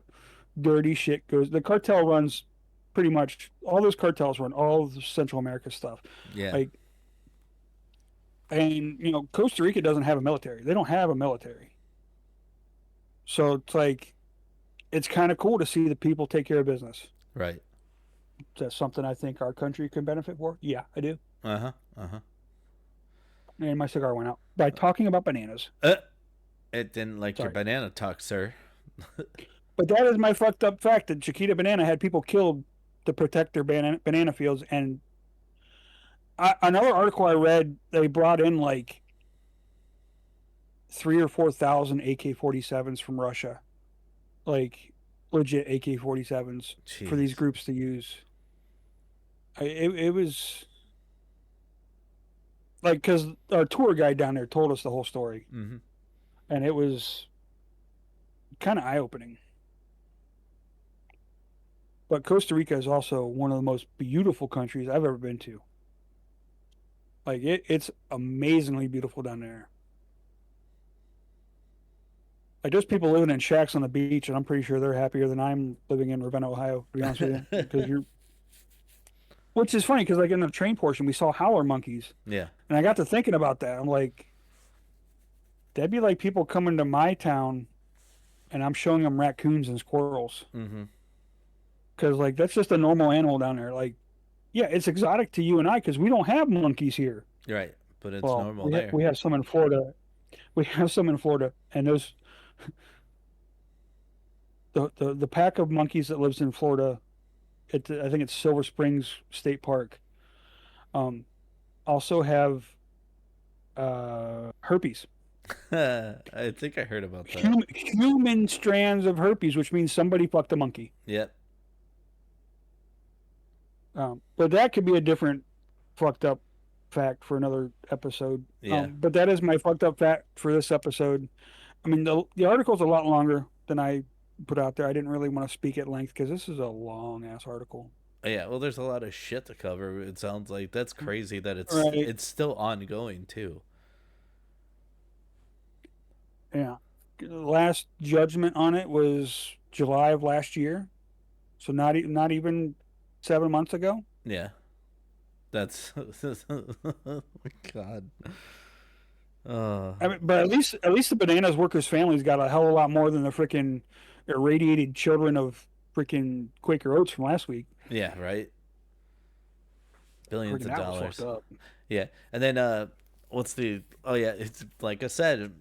dirty shit goes. The cartel runs pretty much all those cartels run all of the Central America stuff. Yeah. Like, and Costa Rica doesn't have a military. They don't have a military. So it's like, it's kind of cool to see the people take care of business. Right. That's something I think our country can benefit for. Yeah, I do. Uh huh. Uh huh. And my cigar went out by talking about bananas. Uh, it didn't like your Sorry. banana talk, sir. But that is my fucked up fact that Chiquita Banana had people killed to protect their banana fields. And another article I read, they brought in like 3 or 4 thousand AK-47s from Russia, like legit AK-47s for these Jeez. groups to use. It was like, because our tour guide down there told us the whole story, Mm-hmm. and it was kind of eye opening. But Costa Rica is also one of the most beautiful countries I've ever been to. Like, it's amazingly beautiful down there. Like, there's people living in shacks on the beach, and I'm pretty sure they're happier than I'm living in Ravenna, Ohio, to be honest with you. Because which is funny, because like in the train portion, we saw howler monkeys, Yeah. and I got to thinking about that. I'm like, that'd be like people coming to my town, and I'm showing them raccoons and squirrels, Mm-hmm. because like that's just a normal animal down there. Like, yeah, it's exotic to you and I because we don't have monkeys here. Right. But it's Well, normal there. we have some in Florida. We have some in Florida, and those the pack of monkeys that lives in Florida. I think it's Silver Springs State Park. Um, also have herpes. I think I heard about that. Human strands of herpes, which means somebody fucked a monkey. Yep. But that could be a different fucked up fact for another episode. Yeah. But that is my fucked up fact for this episode. I mean, the article's a lot longer than I put out there. I didn't really want to speak at length because this is a long ass article. Yeah, well, there's a lot of shit to cover. It sounds like that's crazy that Right. it's still ongoing too. Yeah. The last judgment on it was July of last year. So not even 7 months ago. Yeah, that's oh my god. Uh, I mean, but at least the bananas workers' family's got a hell of a lot more than the freaking irradiated children of freaking Quaker Oats from last week. yeah, right. Billions Freaking of that was fucked dollars. up. Yeah, and then what's the? Oh yeah, it's like I said.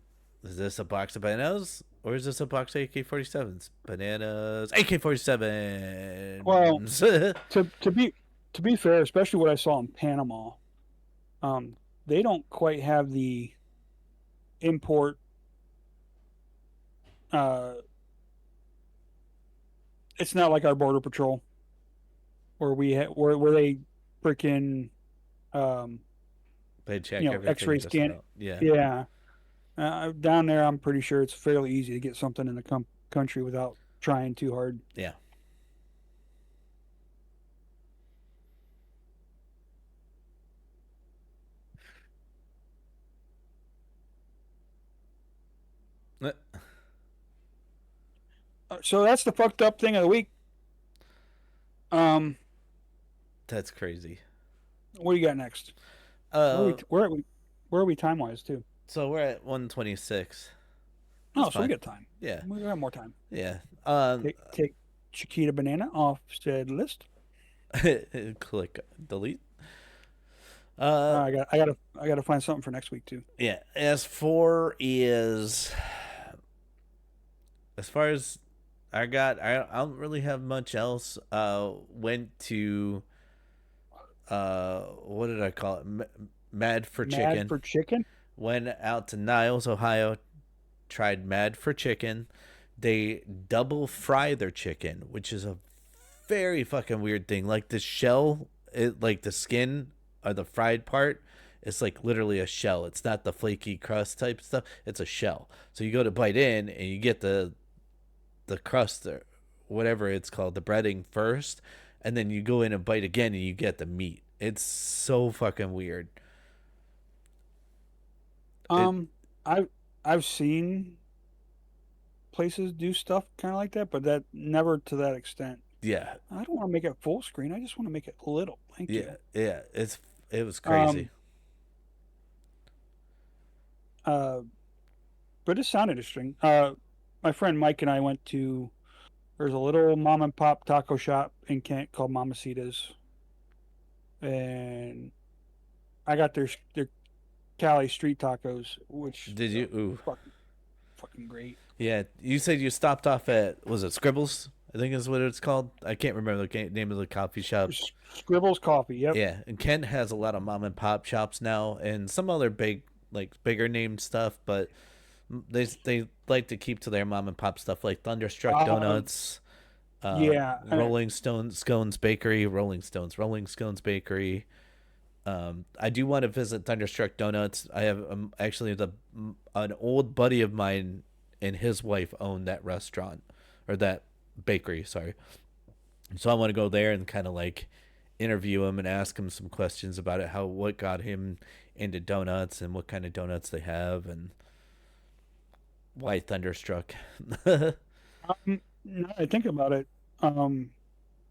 Is this a box of bananas or is this a box of AK-47s? Bananas, Well, AK-47s. to be fair, especially what I saw in Panama, um, they don't quite have the import. Uh, it's not like our border patrol where they freaking um, They check everything X-ray just scan. about. Yeah, Yeah, down there, I'm pretty sure it's fairly easy to get something in the country without trying too hard. yeah. Uh, So that's the fucked up thing of the week. Um, That's crazy. what do you got next? Where are we? Uh, Where are we time wise too? so we're at 126. That's Oh, so we fine. got time. Yeah, We got more time. yeah. Take Chiquita Banana off said list. Click delete. I gotta find something for next week too. Yeah. As far as I don't really have much else. Went to what did I call it? Mad for Mad Chicken. for chicken. Went out to Niles, Ohio. Tried Mad for Chicken. They double fry their chicken, which is a very fucking weird thing. Like the shell, like the skin or the fried part, it's like literally a shell. It's not the flaky crust type stuff. It's a shell. So you go to bite in and you get the crust or whatever it's called, the breading first, and then you go in and bite again and you get the meat. It's so fucking weird. It Um, I've seen places do stuff kind of like that, but that never to that extent. yeah. I don't want to make it full screen. I just want to make it little. Thank Yeah. you. Yeah. It was crazy. Um, uh, but it sounded interesting. My friend Mike and I went to. There's a little mom and pop taco shop in Kent called Mamacita's, and I got their Cali street tacos, which Did you? Ooh. fucking great. Yeah, you said you stopped off at was it Scribbles? I think is what it's called. I can't remember the name of the coffee shop. Scribbles Coffee. Yep. Yeah, and Kent has a lot of mom and pop shops now, and some other bigger named stuff, but they like to keep to their mom and pop stuff like Thunderstruck Um, Donuts, yeah. Rolling Stones Scones Bakery, Rolling Stones Bakery. I do want to visit Thunderstruck Donuts. I have actually an old buddy of mine and his wife own that restaurant or that bakery. Sorry, so I want to go there and kind of like interview him and ask him some questions about it, how what got him into donuts and what kind of donuts they have and why Thunderstruck. Now that I think about it, um,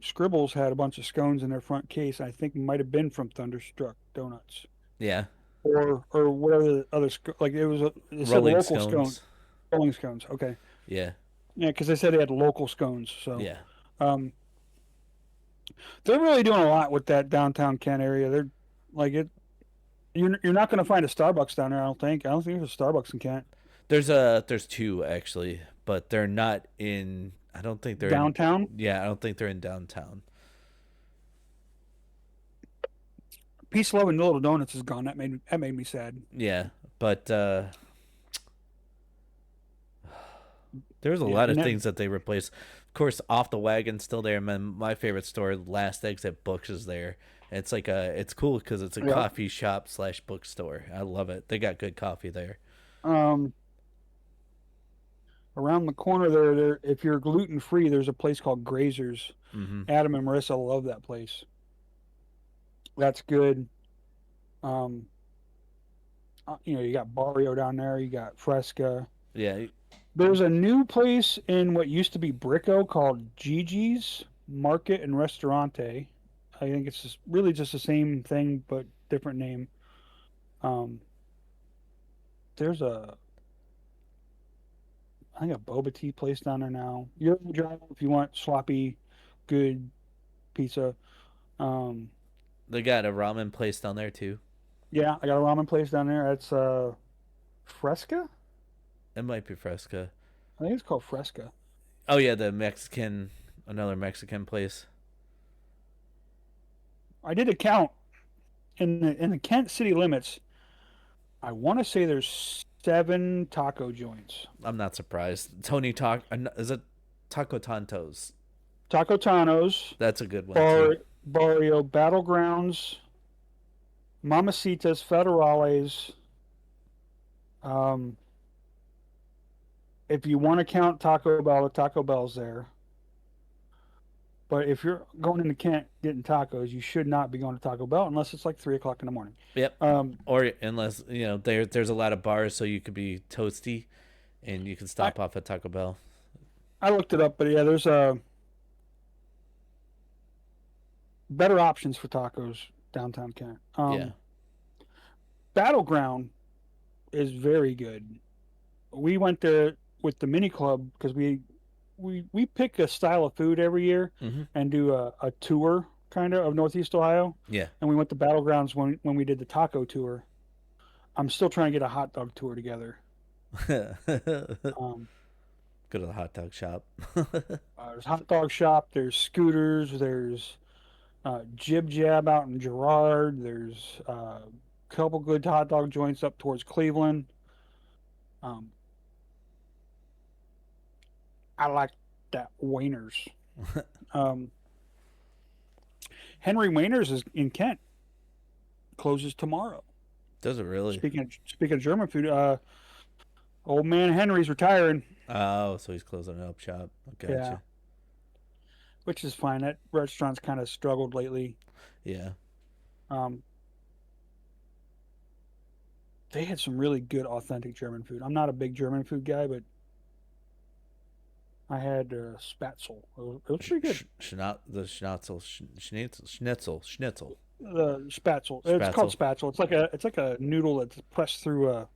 Scribbles had a bunch of scones in their front case. I think might have been from Thunderstruck Donuts Yeah, or whatever the other like it said Rolling local scone, Stones. rolling scones. Okay, Yeah, yeah, because they said they had local scones. So yeah. um, they're really doing a lot with that downtown Kent area. They're like it. You're not going to find a Starbucks down there. I don't think. I don't think there's a Starbucks in Kent. There's two actually, but they're not in. I don't think they're in. downtown. Yeah, I don't think they're in downtown. Peace, Love, and Little Donuts is gone. That made me sad. Yeah, but there's a Yeah, lot of and that things that they replaced. Of course, Off the Wagon's still there. Man, my favorite store, Last Exit Books, is there. It's like it's cool because it's a yeah. coffee shop slash bookstore. I love it. They got good coffee there. Um, around the corner there, if you're gluten free, there's a place called Grazer's. Mm-hmm. Adam and Marissa love that place. That's good. Um, you got Barrio down there. You got Fresca. Yeah, There's a new place in what used to be Brico called Gigi's Market and Restaurante. I think it's really just the same thing but different name. Um, there's I think a boba tea place down there now. You're in the drive if you want sloppy, good pizza. Um, they got a ramen place down there too. yeah, I got a ramen place down there. It's Fresca. It might be Fresca. I think it's called Fresca. Oh yeah, the Mexican, another Mexican place. I did a count in the Kent city limits. I want to say there's 7 taco joints. I'm not surprised. Tony Talk is it Taco Tantos? Taco Tanos, That's a good one too. Barrio Battlegrounds, Mamacitas, Federales. Um, if you want to count Taco Bell, Taco Bell's there. But if you're going into Kent getting tacos, you should not be going to Taco Bell unless it's like 3 o'clock in the morning. Yep. Um, Or unless there's a lot of bars, so you could be toasty, and you can I stop off at Taco Bell. I looked it up, but yeah, there's better options for tacos downtown Kent. Yeah. Battleground is very good. We went there with the mini club because we pick a style of food every year Mm-hmm. and do a tour kind of Northeast Ohio. Yeah. And we went to Battlegrounds when we did the taco tour. I'm still trying to get a hot dog tour together. Go Um, to the hot dog shop. there's hot dog shop. There's scooters. There's Jib Jab out in Girard. There's a couple good hot dog joints up towards Cleveland. Um, I like that Wainers. Um, Henry Wainers is in Kent. Closes tomorrow. Does it really? Speaking of German food, old man Henry's retiring. Oh, so he's closing up shop. Yeah, Gotcha. which is fine. That restaurant's kind of struggled lately. Yeah. Um, they had some really good, authentic German food. I'm not a big German food guy, but I had Spatzel. It was pretty good. The schnitzel. The Spatzel. It's called Spatzel. Spatzel. It's like a noodle that's pressed through a.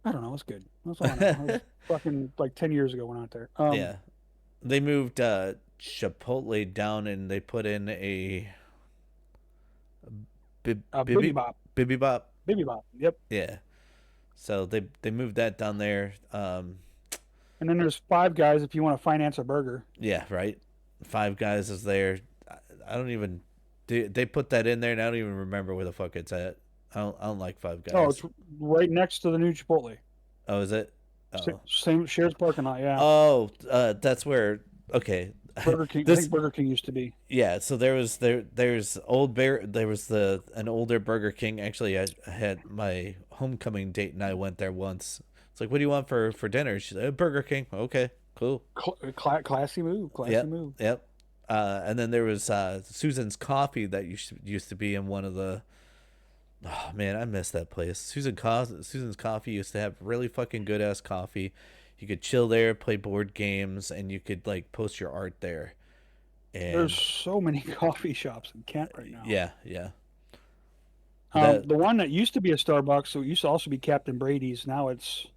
I don't know. It's good. That's all I know. It was fucking like 10 years ago when I went there. Yeah. They moved Chipotle down and they put in a Bibi Bibi Bop. Bibi Bop. Bibi Bop. Yep. Yeah. So they moved that down there. And then there's Five Guys if you want to finance a burger. Yeah, right. Five Guys is there. I don't even. They put that in there, and I don't even remember where the fuck it's at. I don't like Five Oh, Guys. it's right next to the new Chipotle. Oh, is it? Oh, Same shares parking lot. Yeah. oh, that's where. Okay, Burger King. I this. think Burger King used to be. Yeah, so there's old bear. There was an older Burger King. Actually, I had my homecoming date, and I went there once. It's like, what do you want for dinner? She's like, Burger King. Okay, cool. Classy move. Classy Yep, move. yep. And then there was Susan's Coffee that used to be in one of the. Oh man, I miss that place. Susan's Coffee used to have really fucking good ass coffee. You could chill there, play board games, and you could like post your art there. There's And so many coffee shops in Kent right now. yeah, yeah. That The one that used to be a Starbucks, so it used to also be Captain Brady's. Now it's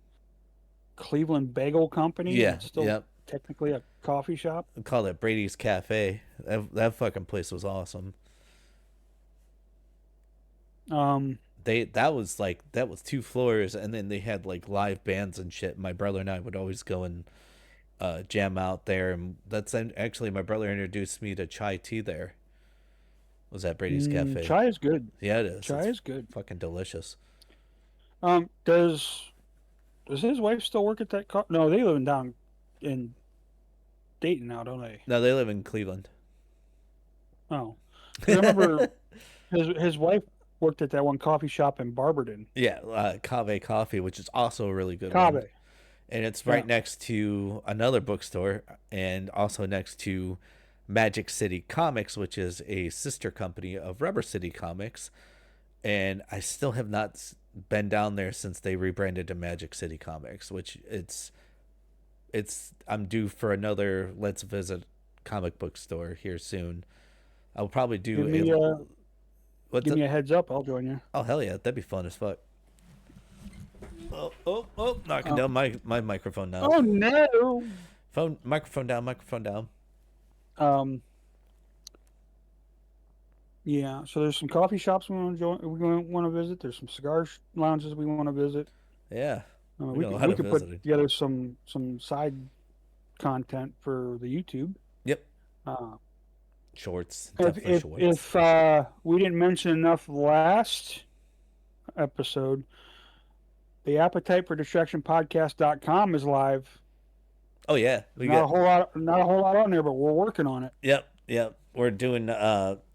Cleveland Bagel Company, and yeah, it's still yep. technically a coffee shop. I call it Brady's Cafe. That fucking place was awesome. Um, That was 2 floors, and then they had like live bands and shit. My brother and I would always go and jam out there, and actually my brother introduced me to chai tea. There was at Brady's Cafe. Chai is good. Yeah, it is. Chai It's is good. fucking delicious. Um, does does his wife still work at that No, they live in down in Dayton now, don't they? No, they live in Cleveland. Oh, because I remember his wife worked at that one coffee shop in Barberton. Yeah, Cave Coffee, which is also a really good one, Cave. and it's Yeah. right next to another bookstore, and also next to Magic City Comics, which is a sister company of Rubber City Comics. And I still have not been down there since they rebranded to Magic City Comics, which it's I'm due for another let's visit comic book store here soon. I'll probably Give do me a what's give it? me a heads up. I'll join you. Oh hell yeah, that'd be fun as fuck. Oh, knocking Um, down my microphone now. oh no. Phone microphone down, microphone down. Um, yeah. So there's some coffee shops we want to join. We want to visit. There's some cigar lounges we want to visit. Yeah, we We got a could lot we of could put visiting. together some side content for the YouTube. Yep, Uh, shorts, if definitely if shorts. if we didn't mention enough last episode, the Appetite for Distraction podcast.com is live. Oh yeah, There's we got not a whole lot on there, but we're working on it. yep. We're doing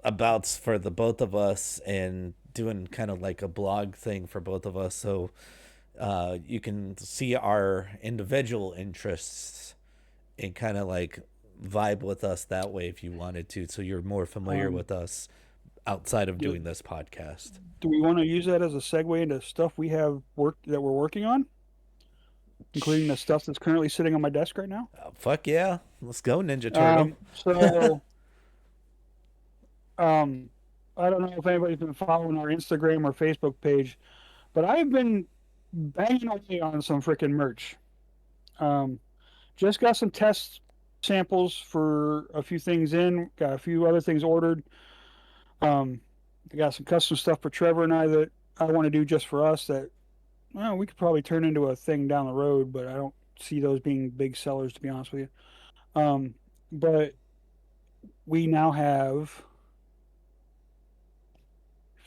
abouts for the both of us and doing kind of like a blog thing for both of us, so you can see our individual interests and kind of like vibe with us that way if you wanted to, so you're more familiar Um, with us outside of do, doing this podcast. do we want to use that as a segue into stuff we have worked that we're working on, including the stuff that's currently sitting on my desk right now? Fuck yeah, let's go, Ninja Turtle. So um, I don't know if anybody's been following our Instagram or Facebook page, but I've been banging away on some freaking merch. Um, just got some test samples for a few things in, got a few other things ordered. Um, I got some custom stuff for Trevor and I that I want to do just for us that, well, we could probably turn into a thing down the road, but I don't see those being big sellers, to be honest with you. But we now have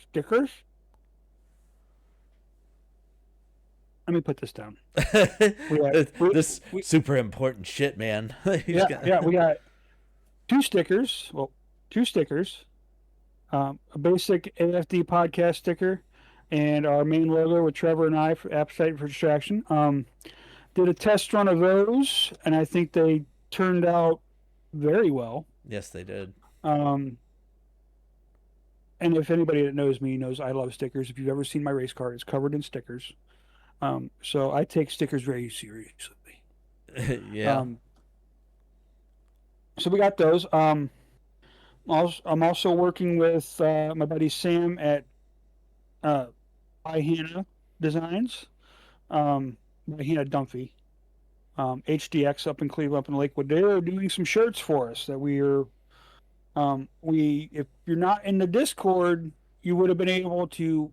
stickers. Let me put this down. We got, This we super important shit, man. yeah, yeah, we got two stickers. Well, two stickers, a basic AFD podcast sticker, and our main logo with Trevor and I for Appetite for Distraction. Did a test run of those, and I think they turned out very well. Yes, they did. Um, and if anybody that knows me knows I love stickers. If you've ever seen my race car, it's covered in stickers. So I take stickers very seriously. Yeah. Um, so we got those. I'm also working with my buddy Sam at uh, by Hannah Designs, by Hannah Dunphy, HDX up in Cleveland, up in Lakewood. They're doing some shirts for us that we if you're not in the Discord, you would have been able to.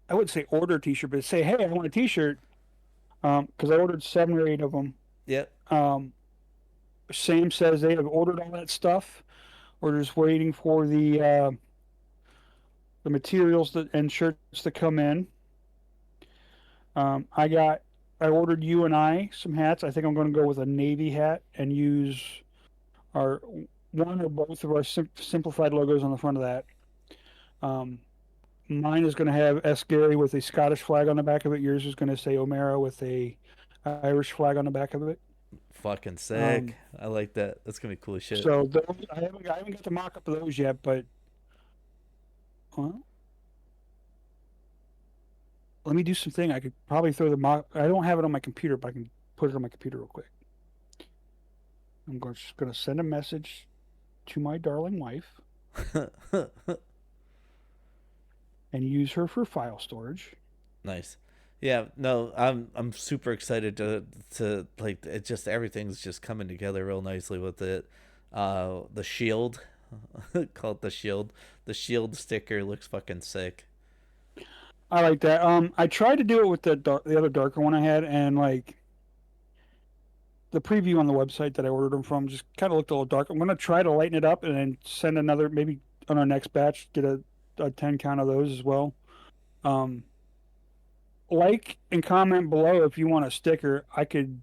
I wouldn't say order a T-shirt, but say, hey, I want a T-shirt, because I ordered 7 or 8 of them. Yep. Sam says they have ordered all that stuff. We're just waiting for the materials and shirts to come in. Um, I got I ordered you and I some hats. I think I'm going to go with a navy hat and use our one or both of our simplified logos on the front of that. Um, Mine is going to have S. Gary with a Scottish flag on the back of it. Yours is going to say O'Mara with a Irish flag on the back of it. Fucking sick. Um, I like that. That's gonna be cool as shit. so those, I haven't got the mock up of those yet, but well, let me do something. I could probably throw the mock. I don't have it on my computer, but I can put it on my computer real quick. Just going to send a message to my darling wife and use her for file storage. Nice. Yeah, no, I'm super excited to like it just everything's just coming together real nicely with it. The shield, call it the shield. The shield sticker looks fucking sick. I like that. I tried to do it with the other darker one I had, and like the preview on the website that I ordered them from just kind of looked a little dark. I'm gonna try to lighten it up and then send another maybe on our next batch get a 10 count of those as well. Um, like and comment below if you want a sticker. I could.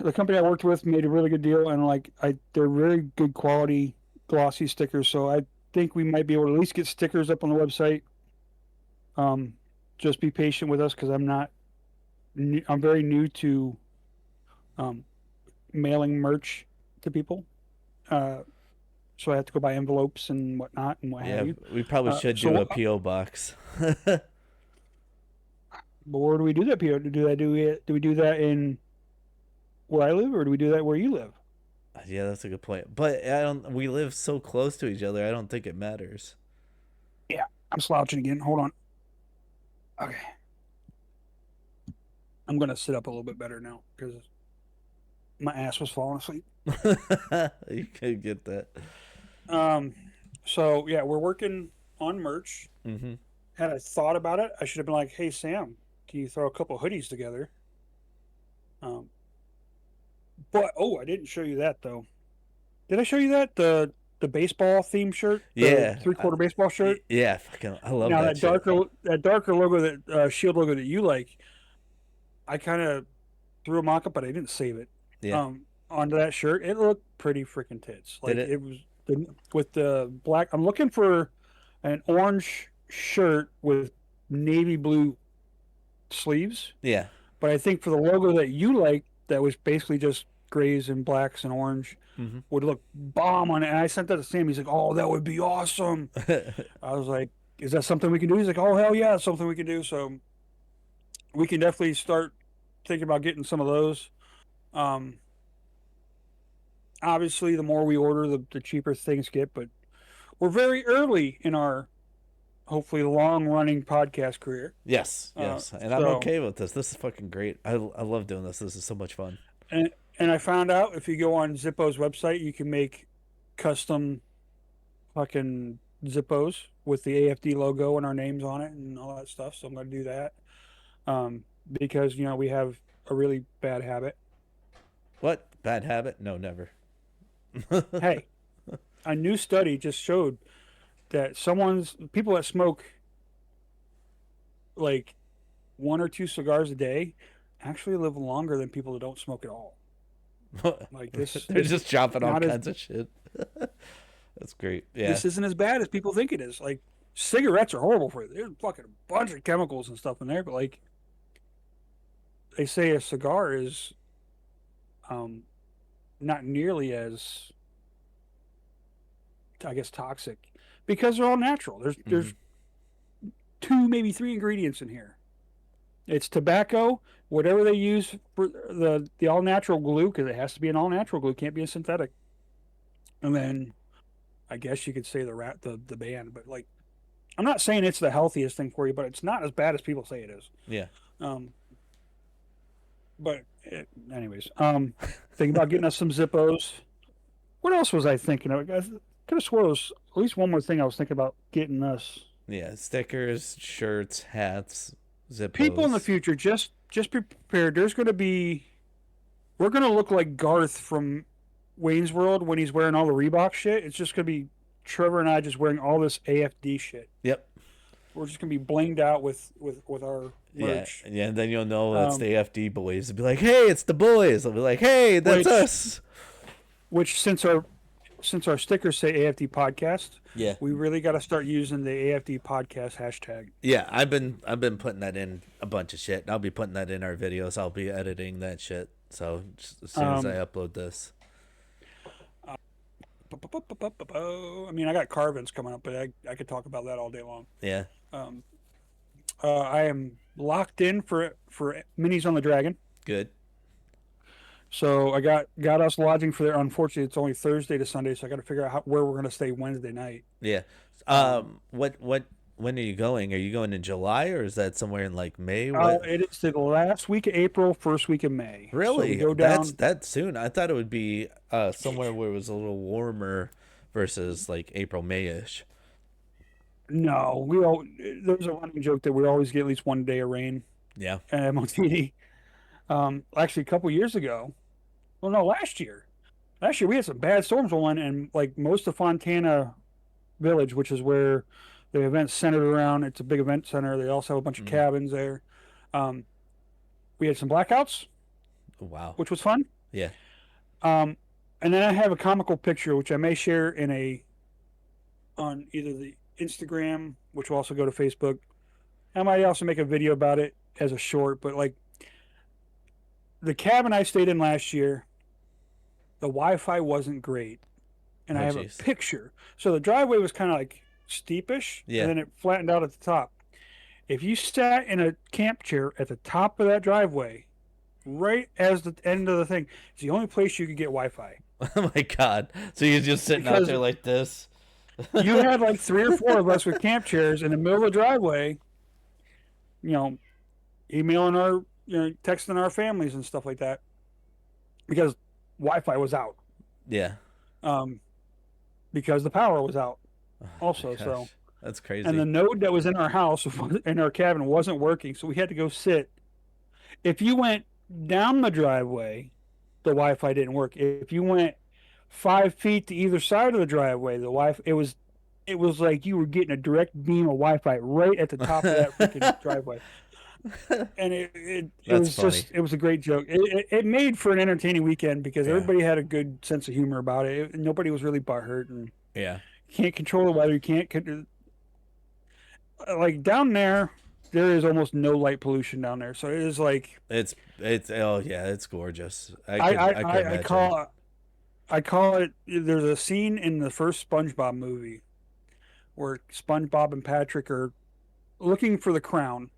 The company I worked with made a really good deal, and like they're really good quality glossy stickers. So I think we might be able to at least get stickers up on the website. Um, just be patient with us because I'm not. I'm very new to um, mailing merch to people. Uh, so I have to go buy envelopes and whatnot and what Yeah, have you. we probably should do a PO box. But where do we do that, Peter? Do we do that in where I live, or do we do that where you live? Yeah, that's a good point. But I don't. We live so close to each other. I don't think it matters. Yeah, I'm slouching again. Hold on. Okay, I'm gonna sit up a little bit better now because my ass was falling asleep. You could get that. Um, so yeah, we're working on merch. Mm-hmm. Had I thought about it, I should have been like, "Hey Sam, can you throw a couple hoodies together?" Um, but oh, I didn't show you that though. Did I show you that the baseball theme shirt, the Yeah, 3/4 baseball shirt? yeah. Fucking, I love Now that shit. that darker logo that shield logo that you like, I kind of threw a mock up, but I didn't save it. Yeah. Onto that shirt, it looked pretty freaking tits. Did Like it? it was with the black. I'm looking for an orange shirt with navy blue sleeves, Yeah. but I think for the logo that you like, that was basically just grays and blacks and orange, Mm-hmm. would look bomb on it. And I sent that to Sam. He's like, "Oh, that would be awesome." I was like, "Is that something we can do?" He's like, "Oh, hell yeah, it's something we can do." So we can definitely start thinking about getting some of those. Um, Obviously, the more we order, the cheaper things get. But we're very early in our hopefully long running podcast career. Yes, yes, and I'm So okay with this. This is fucking great. I love doing this. This is so much fun. and and I found out if you go on Zippo's website, you can make custom fucking Zippos with the AFD logo and our names on it and all that stuff. So I'm going to do that because we have a really bad habit. What bad habit? No, never. Hey, a new study just showed that people that smoke like one or two cigars a day actually live longer than people that don't smoke at all. Like this, They're just chopping all not as kinds of shit. That's great. Yeah. this isn't as bad as people think it is. Like cigarettes are horrible for you. There's fucking a bunch of chemicals and stuff in there, but like they say a cigar is um not nearly as I guess toxic because they're all natural. There's Mm-hmm. two maybe three ingredients in here. It's tobacco, whatever they use for the all natural glue because it has to be an all natural glue, can't be a synthetic. And then I guess you could say the band, but like I'm not saying it's the healthiest thing for you, but it's not as bad as people say it is. Yeah. Um, anyways, thinking about getting us some Zippos. What else was I thinking of? I could have swore there was at least one more thing I was thinking about getting us. Yeah. Stickers, shirts, hats, People in the Zippos. future, just be prepared. We're gonna look like Garth from Wayne's World when he's wearing all the Reebok shit. It's just gonna be Trevor and I just wearing all this AFD shit. Yep. We're just gonna be blinged out with our Yeah. merch. Yeah. And then you'll know it's Um, the FD boys. They'll be like, "Hey, it's the boys." They'll be like, "Hey, that's which us." which since our stickers say AFD podcast, Yeah. we really got to start using the AFD podcast hashtag. Yeah. I've been putting that in a bunch of shit. I'll be putting that in our videos. I'll be editing that shit. So just as soon as I Um, upload this. uh, I mean, I got carvings coming up, but I could talk about that all day long. Yeah. Um, I am locked in for minis on the Dragon. Good. So I got us lodging for there. Unfortunately, it's only Thursday to Sunday, so I got to figure out where we're going to stay Wednesday night. Yeah. Um, What when are you going? Are you going in July or is that somewhere in like May? What? it is the last week of April, first week of May. So we Really? go That's down. that soon. I thought it would be somewhere where it was a little warmer versus like April, May-ish. No, there's a running joke that we always get at least one day of rain Yeah. at MOTD. Actually, a couple years ago. Well, no, last year. Last year we had some bad storms on, and like most of Fontana Village, which is where the event's centered around. It's a big event center. They also have a bunch of Mm. cabins there. Um, we had some blackouts, Wow. which was fun. Yeah. Um, and then I have a comical picture, which I may share in a on either the Instagram, which will also go to Facebook. I might also make a video about it as a short, but like the cabin I stayed in last year, the Wi-Fi wasn't great, and I Oh, have a jeez. picture. So the driveway was kind of like steepish, and Yeah. then it flattened out at the top. If you sat in a camp chair at the top of that driveway, right as the end of the thing, it's the only place you could get Wi-Fi Oh my God. So you're just sitting out because there like this. you had like three or four of us with camp chairs in the middle of the driveway, you know, emailing our, texting our families and stuff like that because Wi-Fi was out, Yeah. um, because the power was out Oh my also. So, gosh. That's and the crazy. node that was in our house, in our cabin, wasn't working. So we had to go sit. If you went down the driveway, the Wi-Fi didn't work. If you went 5 feet to either side of the driveway, the Wi-Fi it was like you were getting a direct beam of Wi-Fi right at the top of that freaking driveway. And it That's was funny. just it was a great joke. It made for an entertaining weekend because Yeah. everybody had a good sense of humor about it. Nobody was really butthurt, and Yeah. you can't control the weather. You can't like down there. There is almost no light pollution down there, so it is like It's oh yeah, it's gorgeous. I could I imagine. I call it. There's a scene in the first SpongeBob movie where SpongeBob and Patrick are looking for the crown,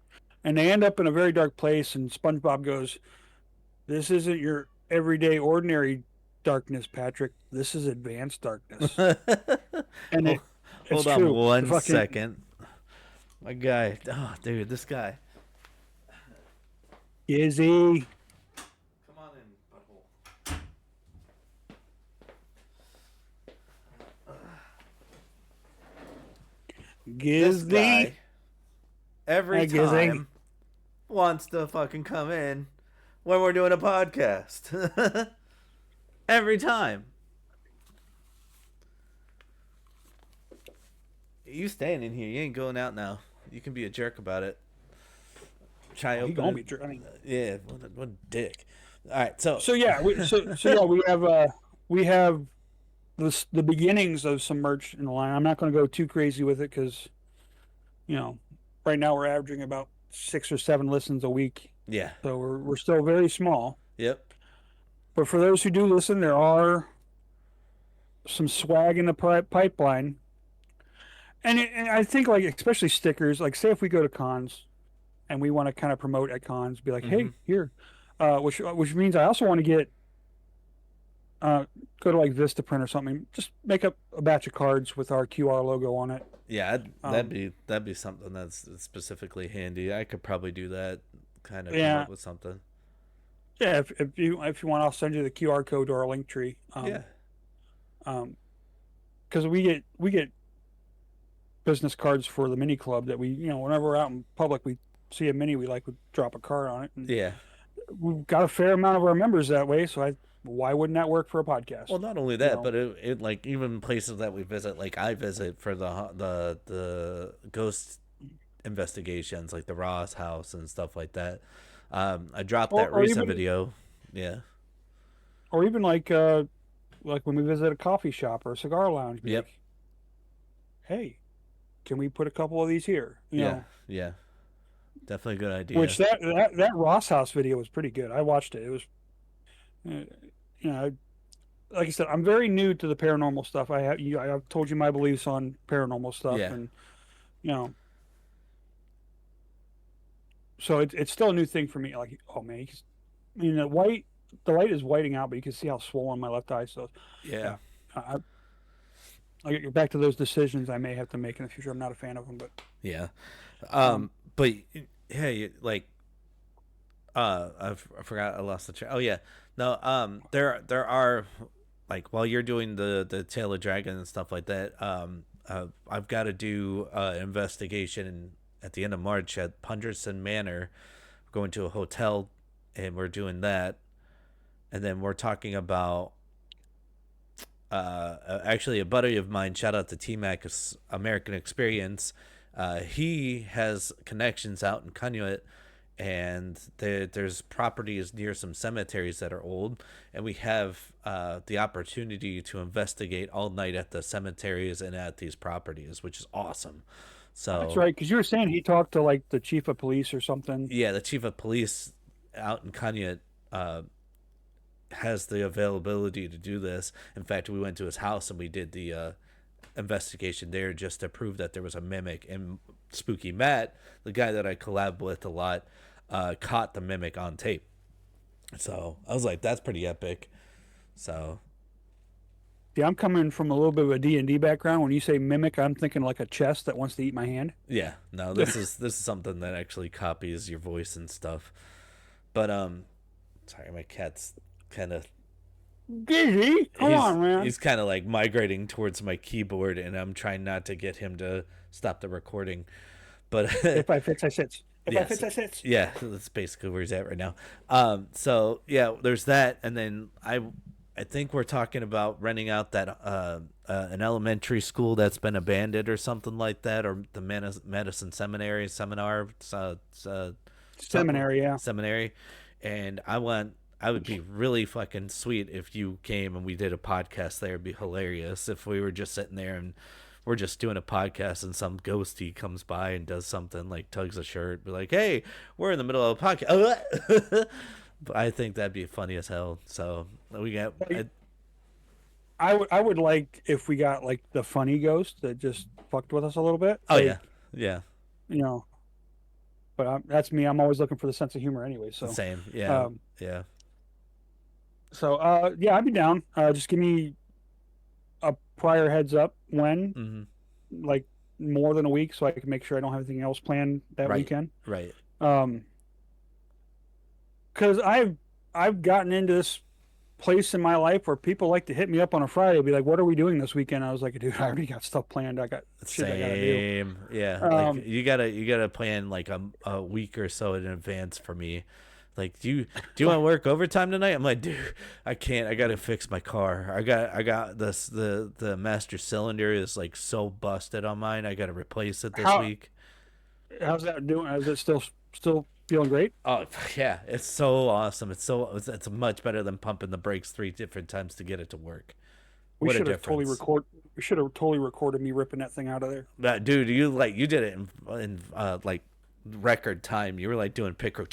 and they end up in a very dark place. And SpongeBob goes, "This isn't your everyday, ordinary darkness, Patrick. This is advanced darkness." And hold, it's hold on true. The one fucking second. My guy. Oh, dude, this guy. Gizzy, Come on in, butthole. This Gizzy, guy every hi Gizzy. time wants to fucking come in when we're doing a podcast. Every time. You staying in here. You ain't going out now. You can be a jerk about it. Try Oh, he gonna opening. be. I mean, Yeah, what a dick. All right, so so yeah, so yeah, we have the beginnings of some merch in the line. I'm not going to go too crazy with it because right now we're averaging about 6 or 7 listens a week, yeah, so we're still very small. yep. But for those who do listen, there are some swag in the pipeline, and I think like especially stickers. Like say if we go to cons and we want to kind of promote at cons, be like, Mm-hmm. hey, here, which means I also want to get go to like Vistaprint or something. Just make up a batch of cards with our QR logo on it. Yeah, Um, that'd be something that's specifically handy. I could probably do that. Kind of come yeah, up with something. yeah. If you want, I'll send you the QR code to our link tree. Yeah, Um, because we get business cards for the mini club that we whenever we're out in public we see a mini we like we drop a card on it, and yeah. we've got a fair amount of our members that way. So why wouldn't that work for a Well, podcast? not only You that, know, but it like even places that we visit, like I visit for the ghost investigations, like the Ross house and stuff like that. I dropped or that or recent even video. Yeah. or even like when we visit a coffee shop or a cigar lounge, be Yep. like, hey, can we put a couple of these here? Yeah. Yeah. Definitely a good Which idea. that Ross House video was pretty good. I watched it. It was, you know, like I said, I'm very new to the paranormal stuff. I've told you my beliefs on paranormal stuff, Yeah. and you know, so it's still a new thing for me. Like, oh man, the light is whiting out, but you can see how swollen my left eye. So, Yeah. yeah, I, I get back to those decisions I may have to make in the future. I'm not a fan of them, but Yeah. um, But hey, like I forgot I lost the track. Oh yeah. No, there are like while you're doing the Tail of Dragon and stuff like that, I've got to do investigation at the end of March at Punderson Manor, going to a hotel and we're doing that. And then we're talking about actually a buddy of mine. Shout out to T Mac's American Experience. He has connections out in Conneaut, and there's properties near some cemeteries that are old, and we have the opportunity to investigate all night at the cemeteries and at these properties, which is awesome. That's So right, because you were saying he talked to like the chief of police or something. yeah, the chief of police out in Conneaut has the availability to do this. In fact, we went to his house and we did the investigation there just to prove that there was a mimic. And Spooky Matt, the guy that I collab with a lot, caught the mimic on tape. So I was like, that's pretty epic. So Yeah, I'm coming from a little bit of a D&D background. When you say mimic, I'm thinking like a chest that wants to eat my hand. yeah, no, this is something that actually copies your voice and stuff. But sorry, my cat's kind of Gizzy, come on, man. he's kind of like migrating towards my keyboard, and I'm trying not to get him to stop the recording. But If I fix, I sits. If I yes, fix, I sits. yeah, that's basically where he's at right now. So yeah, there's that, and then I think we're talking about renting out that an elementary school that's been abandoned or something like that, or the medicine seminary seminar, something Seminary, yeah. seminary, and I would be really fucking sweet if you came and we did a podcast there. It'd be hilarious if we were just sitting there and we're just doing a podcast and some ghosty comes by and does something like tugs a shirt, be like, "Hey, we're in the middle of a podcast." But I think that'd be funny as hell. So we got. I would like if we got like the funny ghost that just fucked with us a little bit. Oh Like, yeah, yeah, you know, but that's me. I'm always looking for the sense of humor anyway. So, same. Yeah, um, yeah, yeah, I'd be down. Just give me a prior heads up when, mm-hmm. like more than a week, so I can make sure I don't have anything else planned that Right, weekend. right. Um, because I've gotten into this place in my life where people like to hit me up on a Friday, be like, "What are we doing this weekend?" I was like, "Dude, I already got stuff planned. I got shit I gotta do." Same. Yeah, like Um, you gotta plan like a week or so in advance for me. Like, do you want to work overtime tonight? I'm like, dude, I can't. I gotta fix my car. I got this the master cylinder is like so busted on mine. I gotta replace it this how week. how's that doing? Is it still feeling great? Oh yeah, it's so awesome. It's much better than pumping the brakes 3 different times to get it to work. We What a should have totally difference. record. We should have totally recorded me ripping that thing out of there. That dude, you did it in like record time. You were like doing pick rope.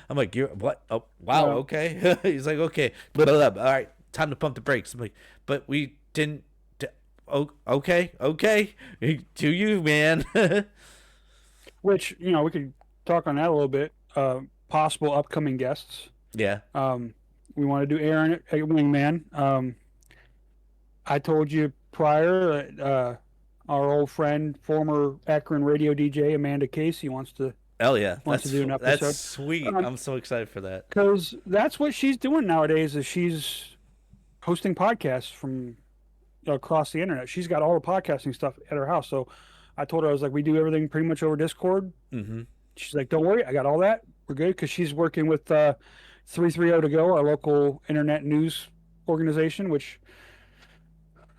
I'm like, you're what? Oh wow, Yeah. okay. He's like, okay, blah, blah, blah. All right, time to pump the brakes. I'm like, but we didn't. Oh, okay, okay. Do you, man? Which we could talk on that a little bit. Possible upcoming guests. Yeah. Um, we want to do Aaron at Wingman. I told you prior that our old friend, former Akron radio DJ Amanda Casey Oh yeah, wants to do an that's episode. sweet. I'm so excited for that. Because that's what she's doing nowadays. Is she's hosting podcasts from across the internet. She's got all the podcasting stuff at her house. So I told her, I was like, we do everything pretty much over Discord. Mm-hmm. She's like, don't worry, I got all that. We're good, because she's working with 330 to go, our local internet news organization, which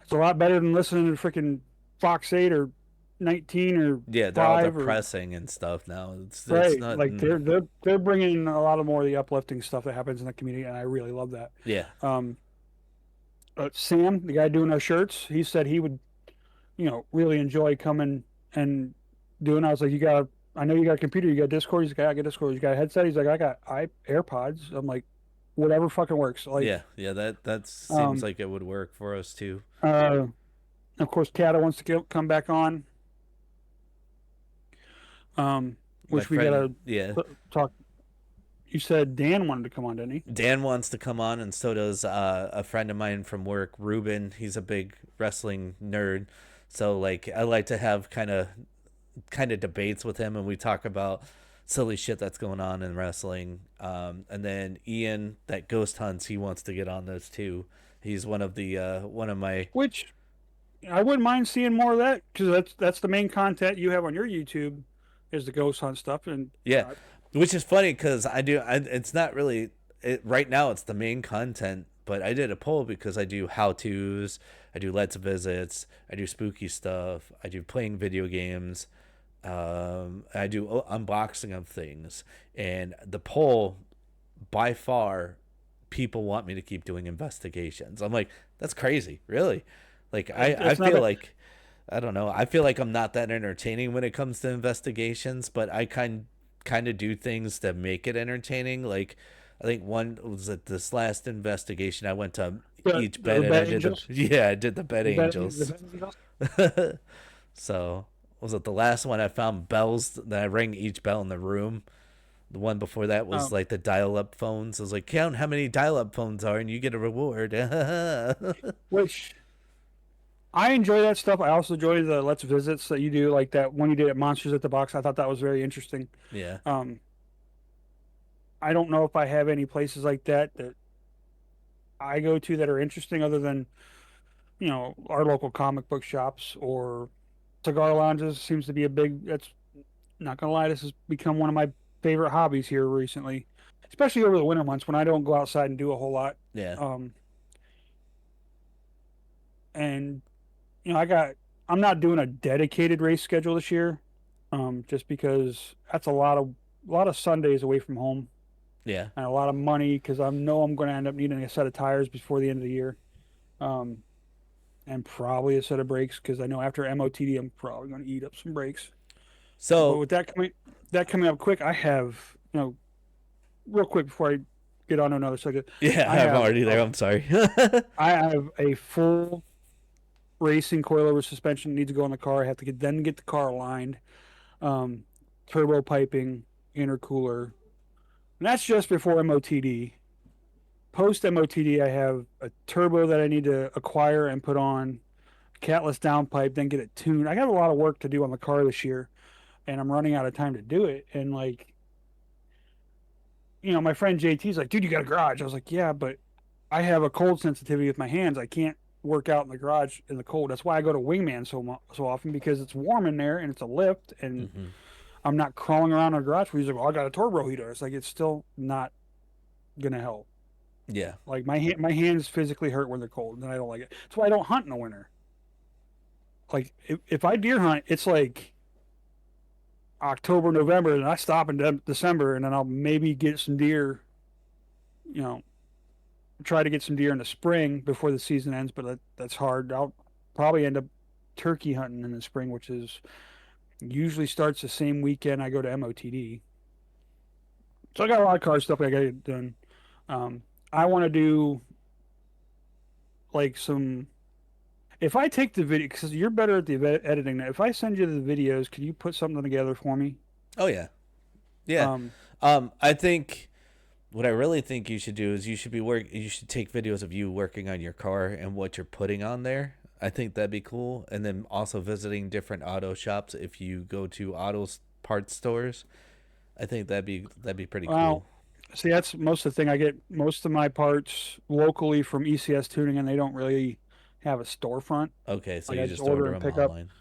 is a lot better than listening to freaking Fox 8 or 19 or Yeah, they're all 5 or depressing and stuff now. It's right. not. Like they're bringing a lot of more of the uplifting stuff that happens in the community, and I really love that. Yeah. Um, Sam, the guy doing our shirts, he said he would, really enjoy coming and doing. I was like, I know you got a computer, you got Discord. He's like, I got Discord. You got a headset. He's like, I got AirPods. I'm like, whatever fucking works. Like, Yeah, yeah, that seems um, like it would work for us too. uh, of course, Kata wants to come back on. My Which we friend, gotta yeah, talk. You said Dan wanted to come on, didn't he? Dan wants to come on, and so does a friend of mine from work, Ruben. He's a big wrestling nerd, so like I like to have kind of debates with him, and we talk about silly shit that's going on in wrestling. And then Ian, that ghost hunts, he wants to get on this too. He's one of my Which I wouldn't mind seeing more of that, because that's the main content you have on your YouTube is the ghost hunt stuff, and yeah. uh, Which is funny because it's not really right now. It's the main content, but I did a poll because I do how tos, I do let's visits, I do spooky stuff, I do playing video games, I do unboxing of things, and the poll by far, people want me to keep doing investigations. I'm like, that's crazy, really. Like I It's not feel a like I don't know. I feel like I'm not that entertaining when it comes to investigations, but I kind of do things that make it entertaining. Like I think one was at this last investigation. I went to each the bed and I bad did the angels. yeah I did the bed The angels. bad angels. So was it the last one? I found bells that I rang each bell in the room. The one before that was Um, like the dial-up phones. I was like, count how many dial-up phones are, and you get a reward. which I enjoy that stuff. I also enjoy the let's visits that you do, like that one you did at Monsters at the Box. I thought that was very interesting. Yeah, Um, I don't know if I have any places like that that I go to that are interesting other than, our local comic book shops or cigar lounges seems to be a big, that's not gonna lie, this has become one of my favorite hobbies here recently, especially over the winter months when I don't go outside and do a whole lot. yeah. Um, and I'm not doing a dedicated race schedule this year, just because that's a lot of Sundays away from home Yeah. and a lot of money because I know I'm going to end up needing a set of tires before the end of the year, um, and probably a set of brakes because I know after MOTD I'm probably going to eat up some brakes. But So with that coming up quick, I have real quick before I get on to another subject, yeah, I I'm have already there. I'm sorry. I have a full racing coilover suspension needs to go in the car. I have to get the car aligned, um, turbo piping, intercooler, and that's just before MOTD. Post MOTD, I have a turbo that I need to acquire and put on, catless downpipe, then get it tuned. I got a lot of work to do on the car this year, and I'm running out of time to do it. And like, my friend JT's like, dude, you got a garage. I was like, yeah, but I have a cold sensitivity with my hands. I can't work out in the garage in the cold. That's why I go to Wingman so often because it's warm in there and it's a lift and hmm I'm not crawling around in a garage. Where he's like, well, I got a turbo heater. It's like it's still not gonna help. Yeah. Like my hands physically hurt when they're cold, and I don't like it. That's why I don't hunt in the winter. Like if I deer hunt, it's like October, November, and I stop in December, and then I'll maybe get some deer. You know, try to get some deer in the spring before the season ends, but that's hard. I'll probably end up turkey hunting in the spring, which is usually starts the same weekend I go to MOTD. So I got a lot of car stuff I got to get done. Um, I want to do like some. If I take the video, because you're better at the editing. If I send you the videos, could you put something together for me? Oh yeah. Yeah. Um, I think what I really think you should do is you should be work. You should take videos of you working on your car and what you're putting on there. I think that'd be cool. And then also visiting different auto shops if you go to parts stores. I think that'd be pretty cool. well, see, that's most of the thing. I get most of my parts locally from ECS Tuning, and they don't really have a storefront. Okay, so Like you I just just order order and them pick up. online.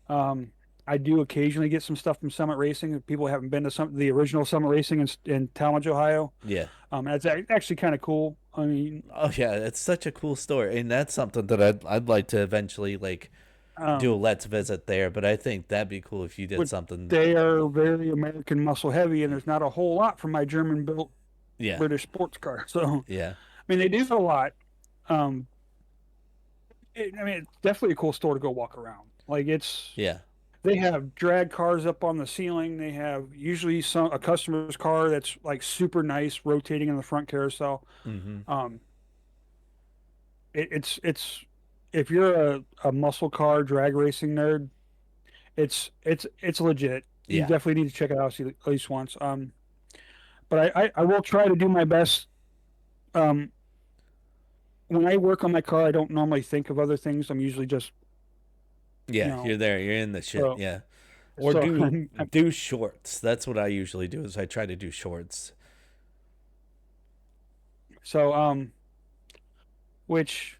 Um, I do occasionally get some stuff from Summit Racing. If people haven't been to the original Summit Racing in Talmadge, Ohio. Yeah. That's actually kind of cool. I mean, Oh yeah, it's such a cool story, and that's something that I'd like to eventually like do a um, let's visit there. But I think that'd be cool if you did but something. they are very American muscle heavy, and there's not a whole lot from my German built Yeah, British sports car. So, yeah, I mean, they do a lot. Um, I mean, it's definitely a cool store to go walk around. Like yeah. they have drag cars up on the ceiling. They have usually a customer's car that's like super nice, rotating in the front carousel. Mm-hmm. Um, it's if you're a muscle car drag racing nerd, it's legit. You Yeah, definitely need to check it out at least once. But I will try to do my best. Um, when I work on my car, I don't normally think of other things. I'm usually just, you yeah. know, You're there. You're in the shit. so Yeah. Or so do shorts. That's what I usually do. Is I try to do shorts. so which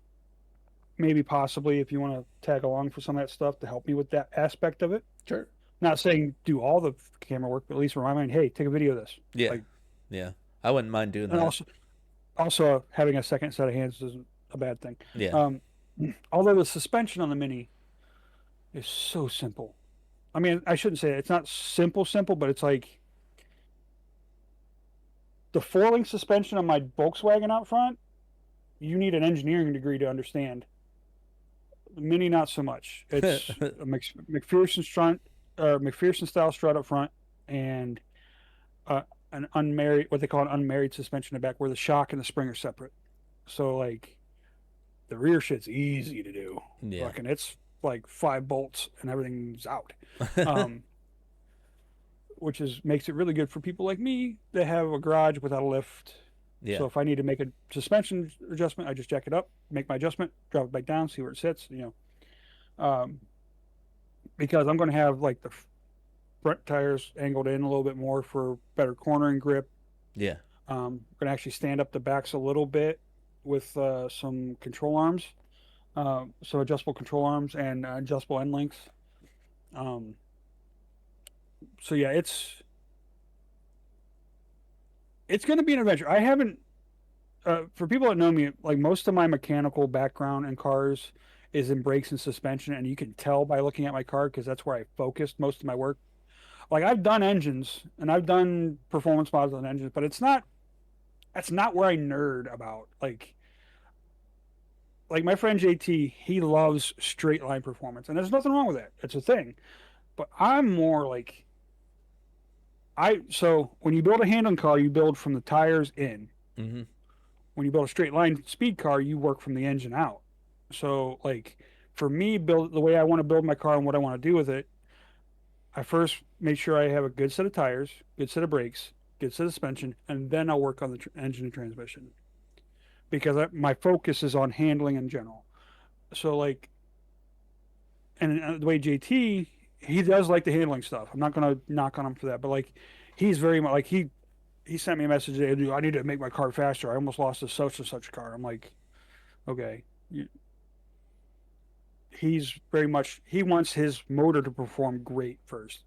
maybe possibly if you want to tag along for some of that stuff to help me with that aspect of it. Sure. Not saying do all the camera work, but at least remind me, hey, take a video of this. Yeah. Like, Yeah. I wouldn't mind doing and that. also having a second set of hands isn't a bad thing. Yeah. Um, although the suspension on the Mini is so simple. I mean, I shouldn't say it. It's not simple, but it's like the four-link suspension on my Volkswagen out front. You need an engineering degree to understand. The Mini, not so much. It's a McPherson strut, McPherson style strut up front, and uh, an unmarried, what they call an unmarried suspension in the back, where the shock and the spring are separate. So like the rear shit's easy to do. Yeah. Fucking, it's like 5 bolts and everything's out. Um, which is makes it really good for people like me that have a garage without a lift. Yeah. So if I need to make a suspension adjustment, I just jack it up, make my adjustment, drop it back down, see where it sits. Um, because I'm going to have like the front tires angled in a little bit more for better cornering grip. Yeah. I'm going to actually stand up the backs a little bit with some control arms, so adjustable control arms and adjustable end lengths. Um, so yeah, it's going to be an adventure. I haven't for people that know me, like most of my mechanical background in cars is in brakes and suspension, and you can tell by looking at my car because that's where I focused most of my work. Like I've done engines and I've done performance mods on engines, but it's not that's not where I nerd about. Like my friend JT, he loves straight line performance, and there's nothing wrong with that. It's a thing. But I'm more like I so when you build a handling car, you build from the tires in. Mm-hmm. When you build a straight line speed car, you work from the engine out. So like for me, build the way I want to build my car and what I want to do with it, I first make sure I have a good set of tires, good set of brakes, good set of suspension, and then I'll work on the engine and transmission because my focus is on handling in general. So like, and the way JT, he does like the handling stuff. I'm not gonna knock on him for that, but like, he's very much like he sent me a message today. I need to make my car faster. I almost lost a such and such car. I'm like, okay. He's very much he wants his motor to perform great first,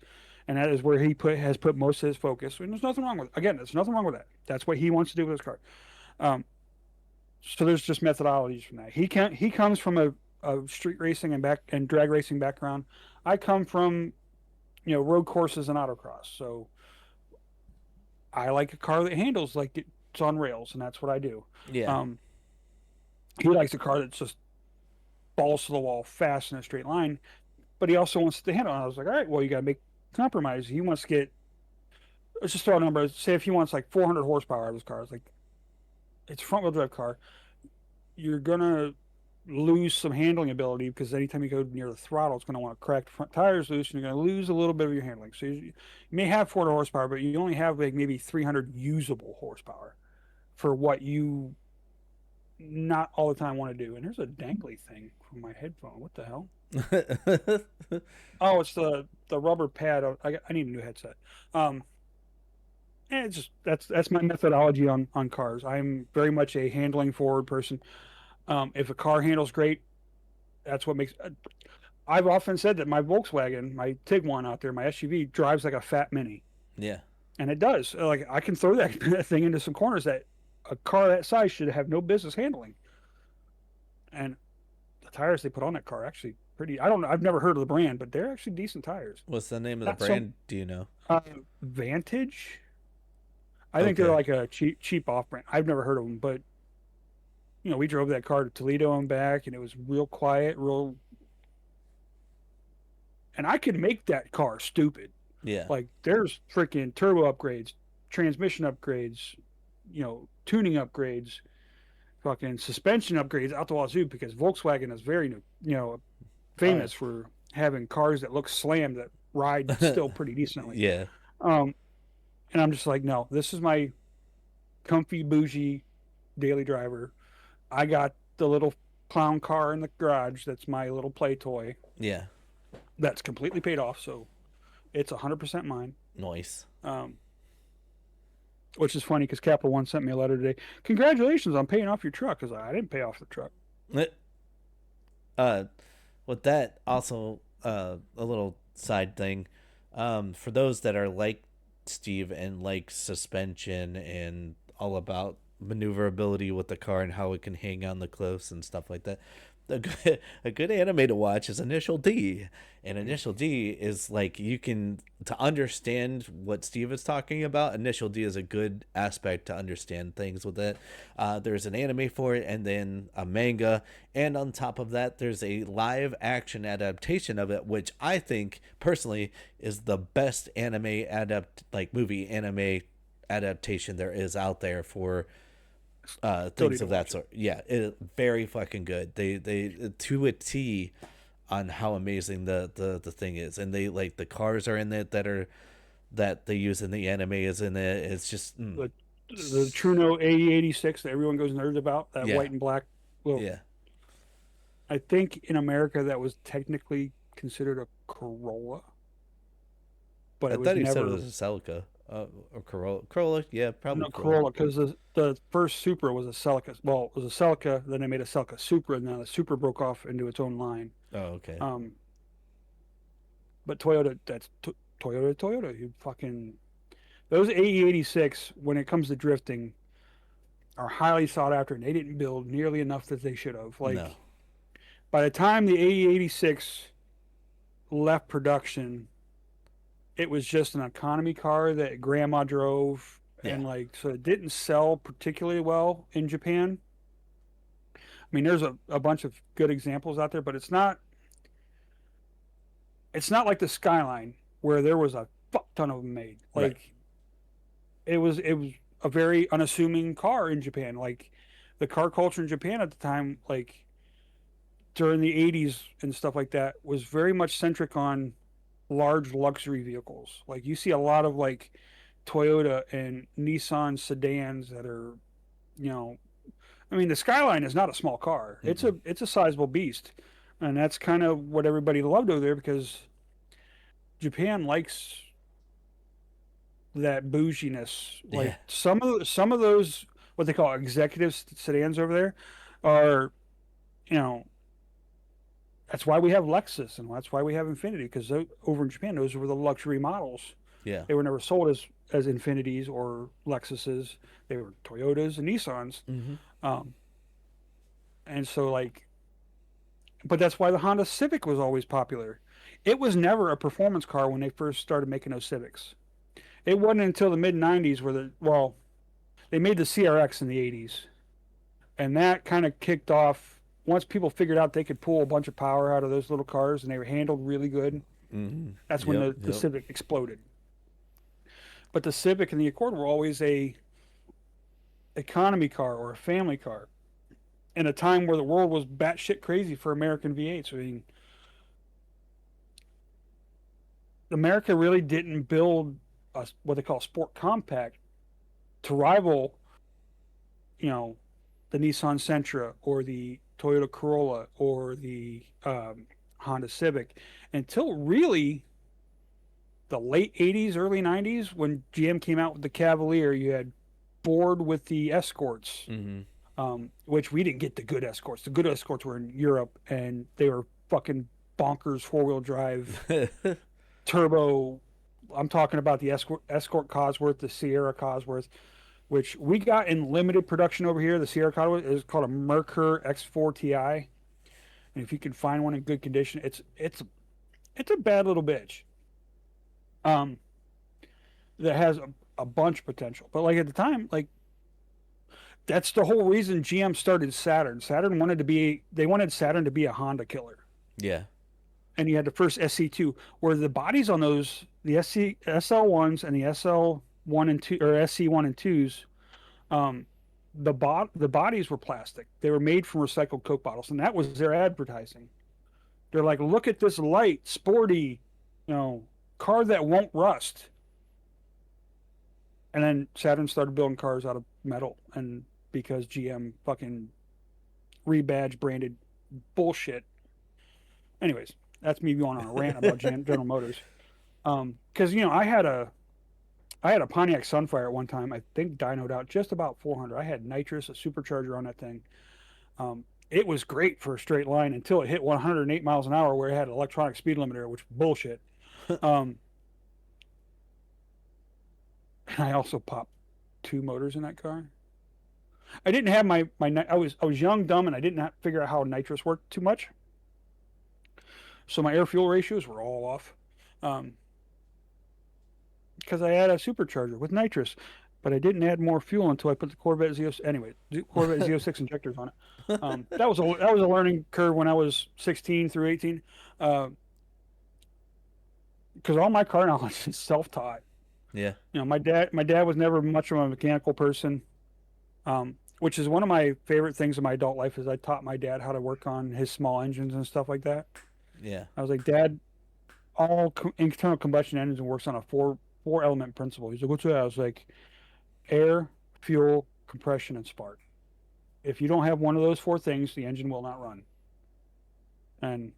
and that is where he has put most of his focus. And there's nothing wrong with it. Again, there's nothing wrong with that. That's what he wants to do with his car. Um, so there's just methodologies from that. He comes from a street racing and drag racing background. I come from road courses and autocross. So I like a car that handles like it's on rails, and that's what I do. Yeah. Um, he likes a car that's just balls to the wall, fast in a straight line, but he also wants to handle. And I was like, all right, well, you got to make compromise. He wants to get, let's just throw a number. Say if he wants like 400 horsepower out of his car, it's like it's a front wheel drive car. You're gonna lose some handling ability because anytime you go near the throttle, it's going to want to crack the front tires loose, and you're going to lose a little bit of your handling. So you may have 400 horsepower, but you only have like maybe 300 usable horsepower for what you not all the time want to do. And there's a dangly thing from my headphone. What the hell? Oh, it's the rubber pad. I need a new headset. And it's just that's my methodology on cars. I'm very much a handling forward person. If a car handles great, that's what makes. I've often said that my Volkswagen, my Tiguan out there, my SUV drives like a fat Mini, Yeah. and it does. Like I can throw that thing into some corners that a car that size should have no business handling. And the tires they put on that car are actually pretty. I don't know. I've never heard of the brand, but they're actually decent tires. What's the name of the Not so brand? Do you know? Vantage. I think they're Okay. like a cheap off brand. I've never heard of them, but we drove that car to Toledo and back, and it was real quiet, real. And I could make that car stupid. Yeah. Like there's freaking turbo upgrades, transmission upgrades, tuning upgrades, fucking suspension upgrades out the wazoo because Volkswagen is very, Oh yeah. famous for having cars that look slammed that ride still pretty decently. Yeah. Um, and I'm just like, no, this is my comfy bougie daily driver. I got the little clown car in the garage. That's my little play toy. Yeah. That's completely paid off, so it's 100% mine. Nice. Um, which is funny because Capital One sent me a letter today. Congratulations on paying off your truck. Because I didn't pay off the truck. Uh, with that, also, a little side thing. For those that are like Steve and like suspension and all about maneuverability with the car and how it can hang on the cliffs and stuff like that, a good anime to watch is Initial D. And Initial D is like, you can, to understand what Steve is talking about, Initial D is a good aspect to understand things with it. There's an anime for it, and then a manga, and on top of that there's a live action adaptation of it, which I think personally is the best anime movie anime adaptation there is out there for Still need things to of that watch it. sort. Yeah, very fucking good. They to a T on how amazing the thing is, and they like the cars are in it that they use in the anime is in it. It's just The Truno AE86 that everyone goes nerds about, that yeah, white and black. Well, yeah. I think in America that was technically considered a Corolla, but I it was thought he said it never was a Celica or Corolla. Corolla, yeah, probably no Corolla. Corolla because the first Supra was a Celica. Well, it was a Celica, then they made a Celica Supra, and now the Supra broke off into its own line. Oh, okay. Um, but Toyota, Toyota. You fucking those AE86 when it comes to drifting are highly sought after, and they didn't build nearly enough that they should have. No. Like by the time the AE86 left production, it was just an economy car that grandma drove, Yeah. and like so it didn't sell particularly well in Japan. I mean, there's a bunch of good examples out there, but it's not like the Skyline where there was a fuck ton of them made. Right. Like it was a very unassuming car in Japan. Like the car culture in Japan at the time, like during the 80s and stuff like that, was very much centric on large luxury vehicles. Like you see a lot of like Toyota and Nissan sedans that are, you know, I mean the Skyline is not a small car. It's Mm-mm. a sizable beast. And that's kind of what everybody loved over there because Japan likes that bouginess. Like Yeah. some of those what they call executive sedans over there are, you know, that's why we have Lexus and that's why we have Infiniti because over in Japan those were the luxury models. Yeah. They were never sold as Infinitis or Lexuses. They were Toyotas and Nissans. Mm-hmm. Um, and so like, but that's why the Honda Civic was always popular. It was never a performance car when they first started making those Civics. It wasn't until the mid '90s where they made the CRX in the '80s, and that kind of kicked off. Once people figured out they could pull a bunch of power out of those little cars and they were handled really good, Mm-hmm. that's when Yep. the Yep. Civic exploded. But the Civic and the Accord were always a economy car or a family car in a time where the world was batshit crazy for American V8s. I mean, America really didn't build what they call sport compact to rival, you know, the Nissan Sentra or the Toyota Corolla or the Honda Civic until really the late 80s, early 90s when GM came out with the Cavalier. You had Ford with the Escorts, Mm-hmm. which we didn't get the good Escorts. The good Escorts were in Europe and they were fucking bonkers four-wheel drive turbo. I'm talking about the Escort Cosworth, the Sierra Cosworth, which we got in limited production over here. The Sierra Cosworth is called a Merkur X4 Ti, and if you can find one in good condition, it's a bad little bitch. Um, that has a bunch of potential. But like at the time, like that's the whole reason GM started Saturn. They wanted Saturn to be a Honda killer. Yeah. And you had the first SC2 where the bodies on those the SL1s and the SL1 and 2 or SC1 and 2s um the bodies were plastic. They were made from recycled Coke bottles and that was their advertising. They're like, "Look at this light, sporty, you know, car that won't rust." And then Saturn started building cars out of metal and because GM fucking rebadge branded bullshit. Anyways, that's me going on a rant about General Motors. Because you know, I had a Pontiac Sunfire at one time. I think dynoed out just about 400. I had nitrous, a supercharger on that thing. It was great for a straight line until it hit 108 miles an hour, where it had an electronic speed limiter, which bullshit. Um, and I also popped two motors in that car. I didn't have I was young, dumb, and I did not figure out how nitrous worked too much. So my air fuel ratios were all off. Um, because I had a supercharger with nitrous, but I didn't add more fuel until I put the Corvette Z. Anyway, the Corvette Z06 injectors on it. That was a learning curve when I was 16 through 18, because all my car knowledge is self-taught. Yeah. My dad was never much of a mechanical person, which is one of my favorite things in my adult life. Is I taught my dad how to work on his small engines and stuff like that. Yeah. I was like, Dad, internal combustion engines works on a four element principle. He's like, what's that? I was like, air, fuel, compression, and spark. If you don't have one of those four things, the engine will not run. And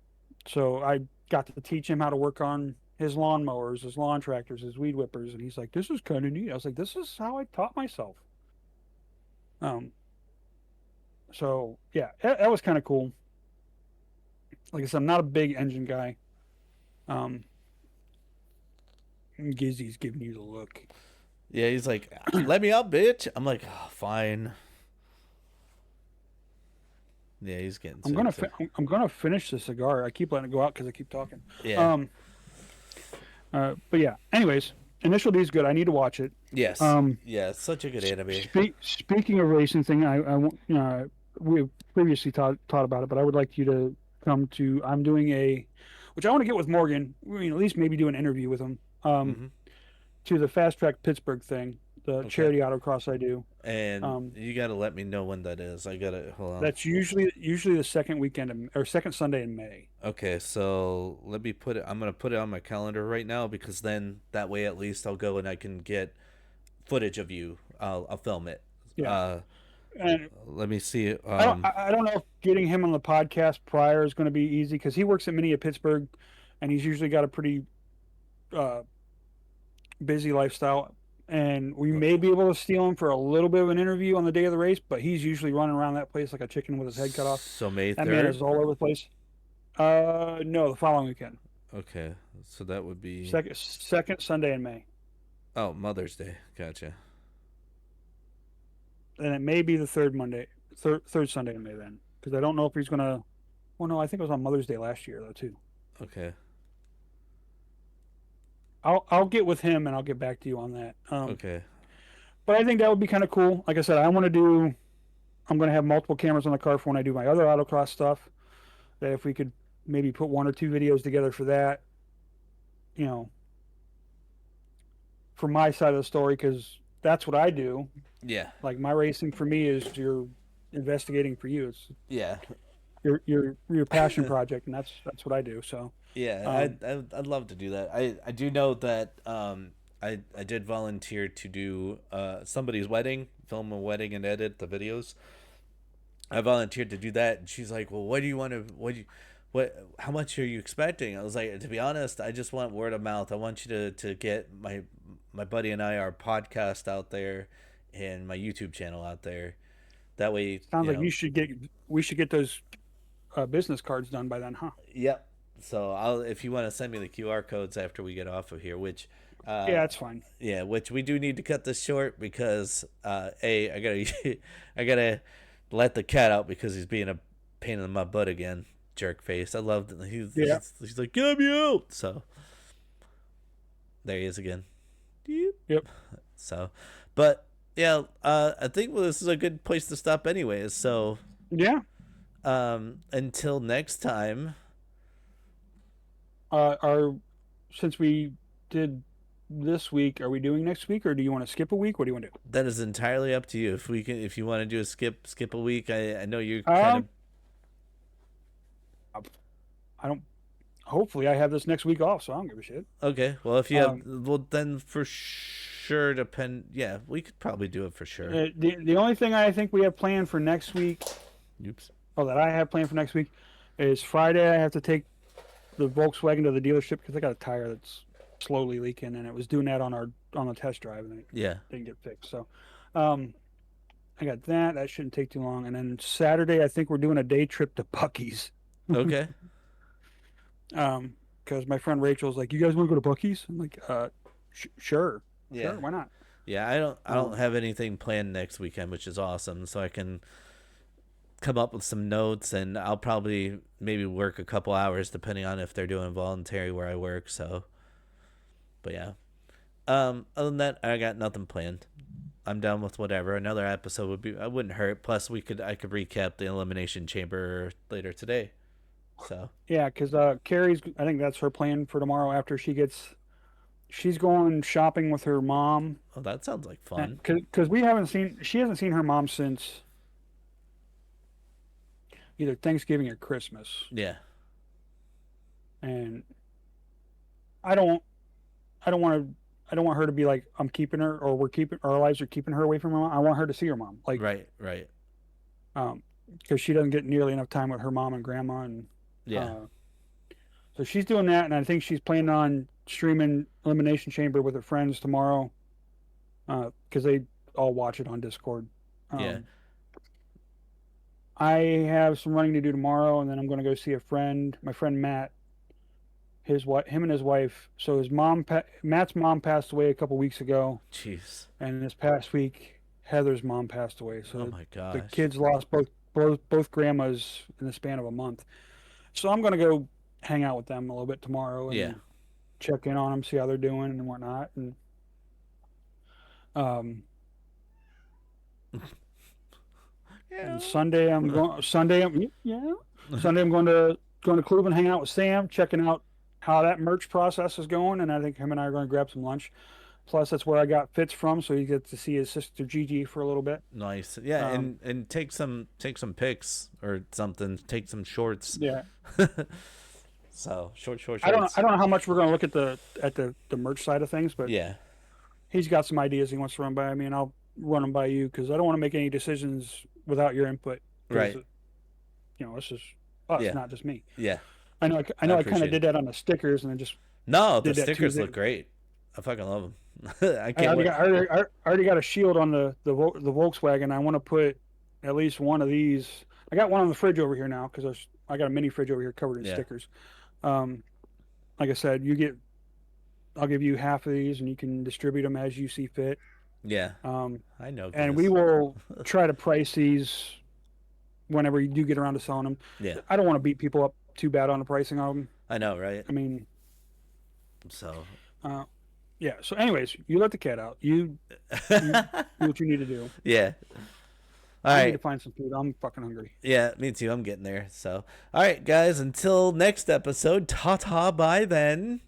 so I got to teach him how to work on his lawnmowers, his lawn tractors, his weed whippers, and he's like, "This is kind of neat." I was like, "This is how I taught myself." Um, so yeah, that was kind of cool. Like I said, I'm not a big engine guy. Um, Gizzy's giving you the look. Yeah, he's like, "Let me out, bitch." I'm like, oh, "Fine." Yeah, he's getting I'm sick gonna too. I'm gonna finish the cigar. I keep letting it go out because I keep talking. Yeah. Um, but yeah. Anyways, Initial D is good. I need to watch it. Yes. Um, Yeah, it's such a good anime. speaking of racing thing, we previously taught about it, but I would like you to come to. I'm doing which I want to get with Morgan. I mean, at least maybe do an interview with him. Hmm. To the Fast Track Pittsburgh thing, the Okay. charity autocross I do. And Um, you got to let me know when that is. I got to hold on. that's usually the second weekend or second Sunday in May. Okay, so let me put it. I'm gonna put it on my calendar right now because then that way at least I'll go and I can get footage of you. I'll film it. Yeah, Uh, and let me see. I don't know if getting him on the podcast prior is going to be easy because he works at Mini at Pittsburgh, and he's usually got a pretty uh, busy lifestyle. And we may be able to steal him for a little bit of an interview on the day of the race, but he's usually running around that place like a chicken with his head cut off. So May That man 3rd. is all over the place. No, the following weekend, Okay, so that would be second Sunday in May, Mother's Day. Gotcha. and it may be the third Sunday in May then, because I don't know if he's gonna. Well, no, I think it was on Mother's Day last year though too. Okay. I'll get with him and I'll get back to you on that. Okay. But I think that would be kind of cool. Like I said, I want to do. I'm going to have multiple cameras on the car for when I do my other autocross stuff. That if we could maybe put one or two videos together for that, you know, for my side of the story, because that's what I do. Yeah. Like my racing for me is you're investigating for you. It's Yeah. your passion project, and that's what I do. So, Yeah. um, I'd love to do that. I do know that I did volunteer to do somebody's wedding, film a wedding and edit the videos. I volunteered to do that, and she's like, "Well, what do you want to? What? How much are you expecting?" I was like, "To be honest, I just want word of mouth. I want you to get my buddy and I our podcast out there, and my YouTube channel out there. That way, sounds like we should get those business cards done by then, huh? Yep. So I'll if you want to send me the QR codes after we get off of here, which Yeah, that's fine. yeah, which we do need to cut this short because I gotta I gotta let the cat out because he's being a pain in my butt again, jerk face. I love that Yeah. he's like get me out. So there he is again. Yep. Yep. So, but yeah, I think this is a good place to stop anyways. So Yeah. until next time. Are since we did this week, are we doing next week, or do you want to skip a week? What do you want to do? That is entirely up to you. If we can, if you want to do a skip a week, I know you're kind of Um, I don't. Hopefully, I have this next week off, so I don't give a shit. okay. Well, if you have, Um, well then for sure depend. Yeah, we could probably do it for sure. the only thing I think we have planned for next week, Oops. or that I have planned for next week, is Friday. I have to take the Volkswagen to the dealership because I got a tire that's slowly leaking, and it was doing that on the test drive, and it Yeah. didn't get fixed. So, um, I got that. That shouldn't take too long. And then Saturday, I think we're doing a day trip to Bucky's. Okay. Because my friend Rachel's like, "You guys want to go to Bucky's?" I'm like, sure, Yeah. why not?" Yeah, I don't Um, have anything planned next weekend, which is awesome. So I can come up with some notes, and I'll probably maybe work a couple hours depending on if they're doing voluntary where I work. So, but yeah. Other than that, I got nothing planned. I'm down with whatever. Another episode would be I wouldn't hurt. Plus, I could recap the Elimination Chamber later today. So, yeah, because Carrie's, I think that's her plan for tomorrow after she's going shopping with her mom. oh, that sounds like fun. Because she hasn't seen her mom since either Thanksgiving or Christmas. Yeah, And I don't, I don't want to, I don't want her to be like, I'm keeping her or our lives are keeping her away from her mom. I want her to see her mom. Like, right, right. um, because she doesn't get nearly enough time with her mom and grandma. And, Yeah, uh, so she's doing that. And I think she's planning on streaming Elimination Chamber with her friends tomorrow. Because they all watch it on Discord. yeah. Um, I have some running to do tomorrow, and then I'm going to go see a friend, my friend Matt, him and his wife. So Matt's mom passed away a couple weeks ago, Jeez. and this past week, Heather's mom passed away. Oh So my the gosh. kids lost both grandmas in the span of a month. So I'm going to go hang out with them a little bit tomorrow Yeah. and check in on them, see how they're doing and whatnot. And um, Yeah. and Sunday I'm going to Cleveland, hang out with Sam, checking out how that merch process is going, and I think him and I are going to grab some lunch. Plus, that's where I got Fitz from, so he gets to see his sister Gigi for a little bit. Nice. Yeah, Um, and take some pics or something. Take some shorts. yeah, So short I shorts. don't know how much we're going to look at the merch side of things, but Yeah. he's got some ideas he wants to run by me, and I'll run them by you because I don't want to make any decisions without your input because Right. this is us, Yeah. not just me. Yeah. I I know I kind of appreciate it. did that on the stickers and then just No, the did that stickers Tuesday. look great. I fucking love them. I can't wait. I already got a shield on the Volkswagen. I want to put at least one of these. I got one on the fridge over here now because I got a mini fridge over here covered in Yeah. stickers. Um, like I said, I'll give you half of these and you can distribute them as you see fit. Yeah. Um, I know, and we guys. will try to price these whenever you do get around to selling them. Yeah. I don't want to beat people up too bad on the pricing of them. I know, right? I mean, So. uh, yeah. So, anyways, you let the cat out. You do what you need to do. Yeah. All I need to right. find some food. I'm fucking hungry. Yeah, me too. I'm getting there. So, all right, guys. Until next episode. Ta ta. Bye then.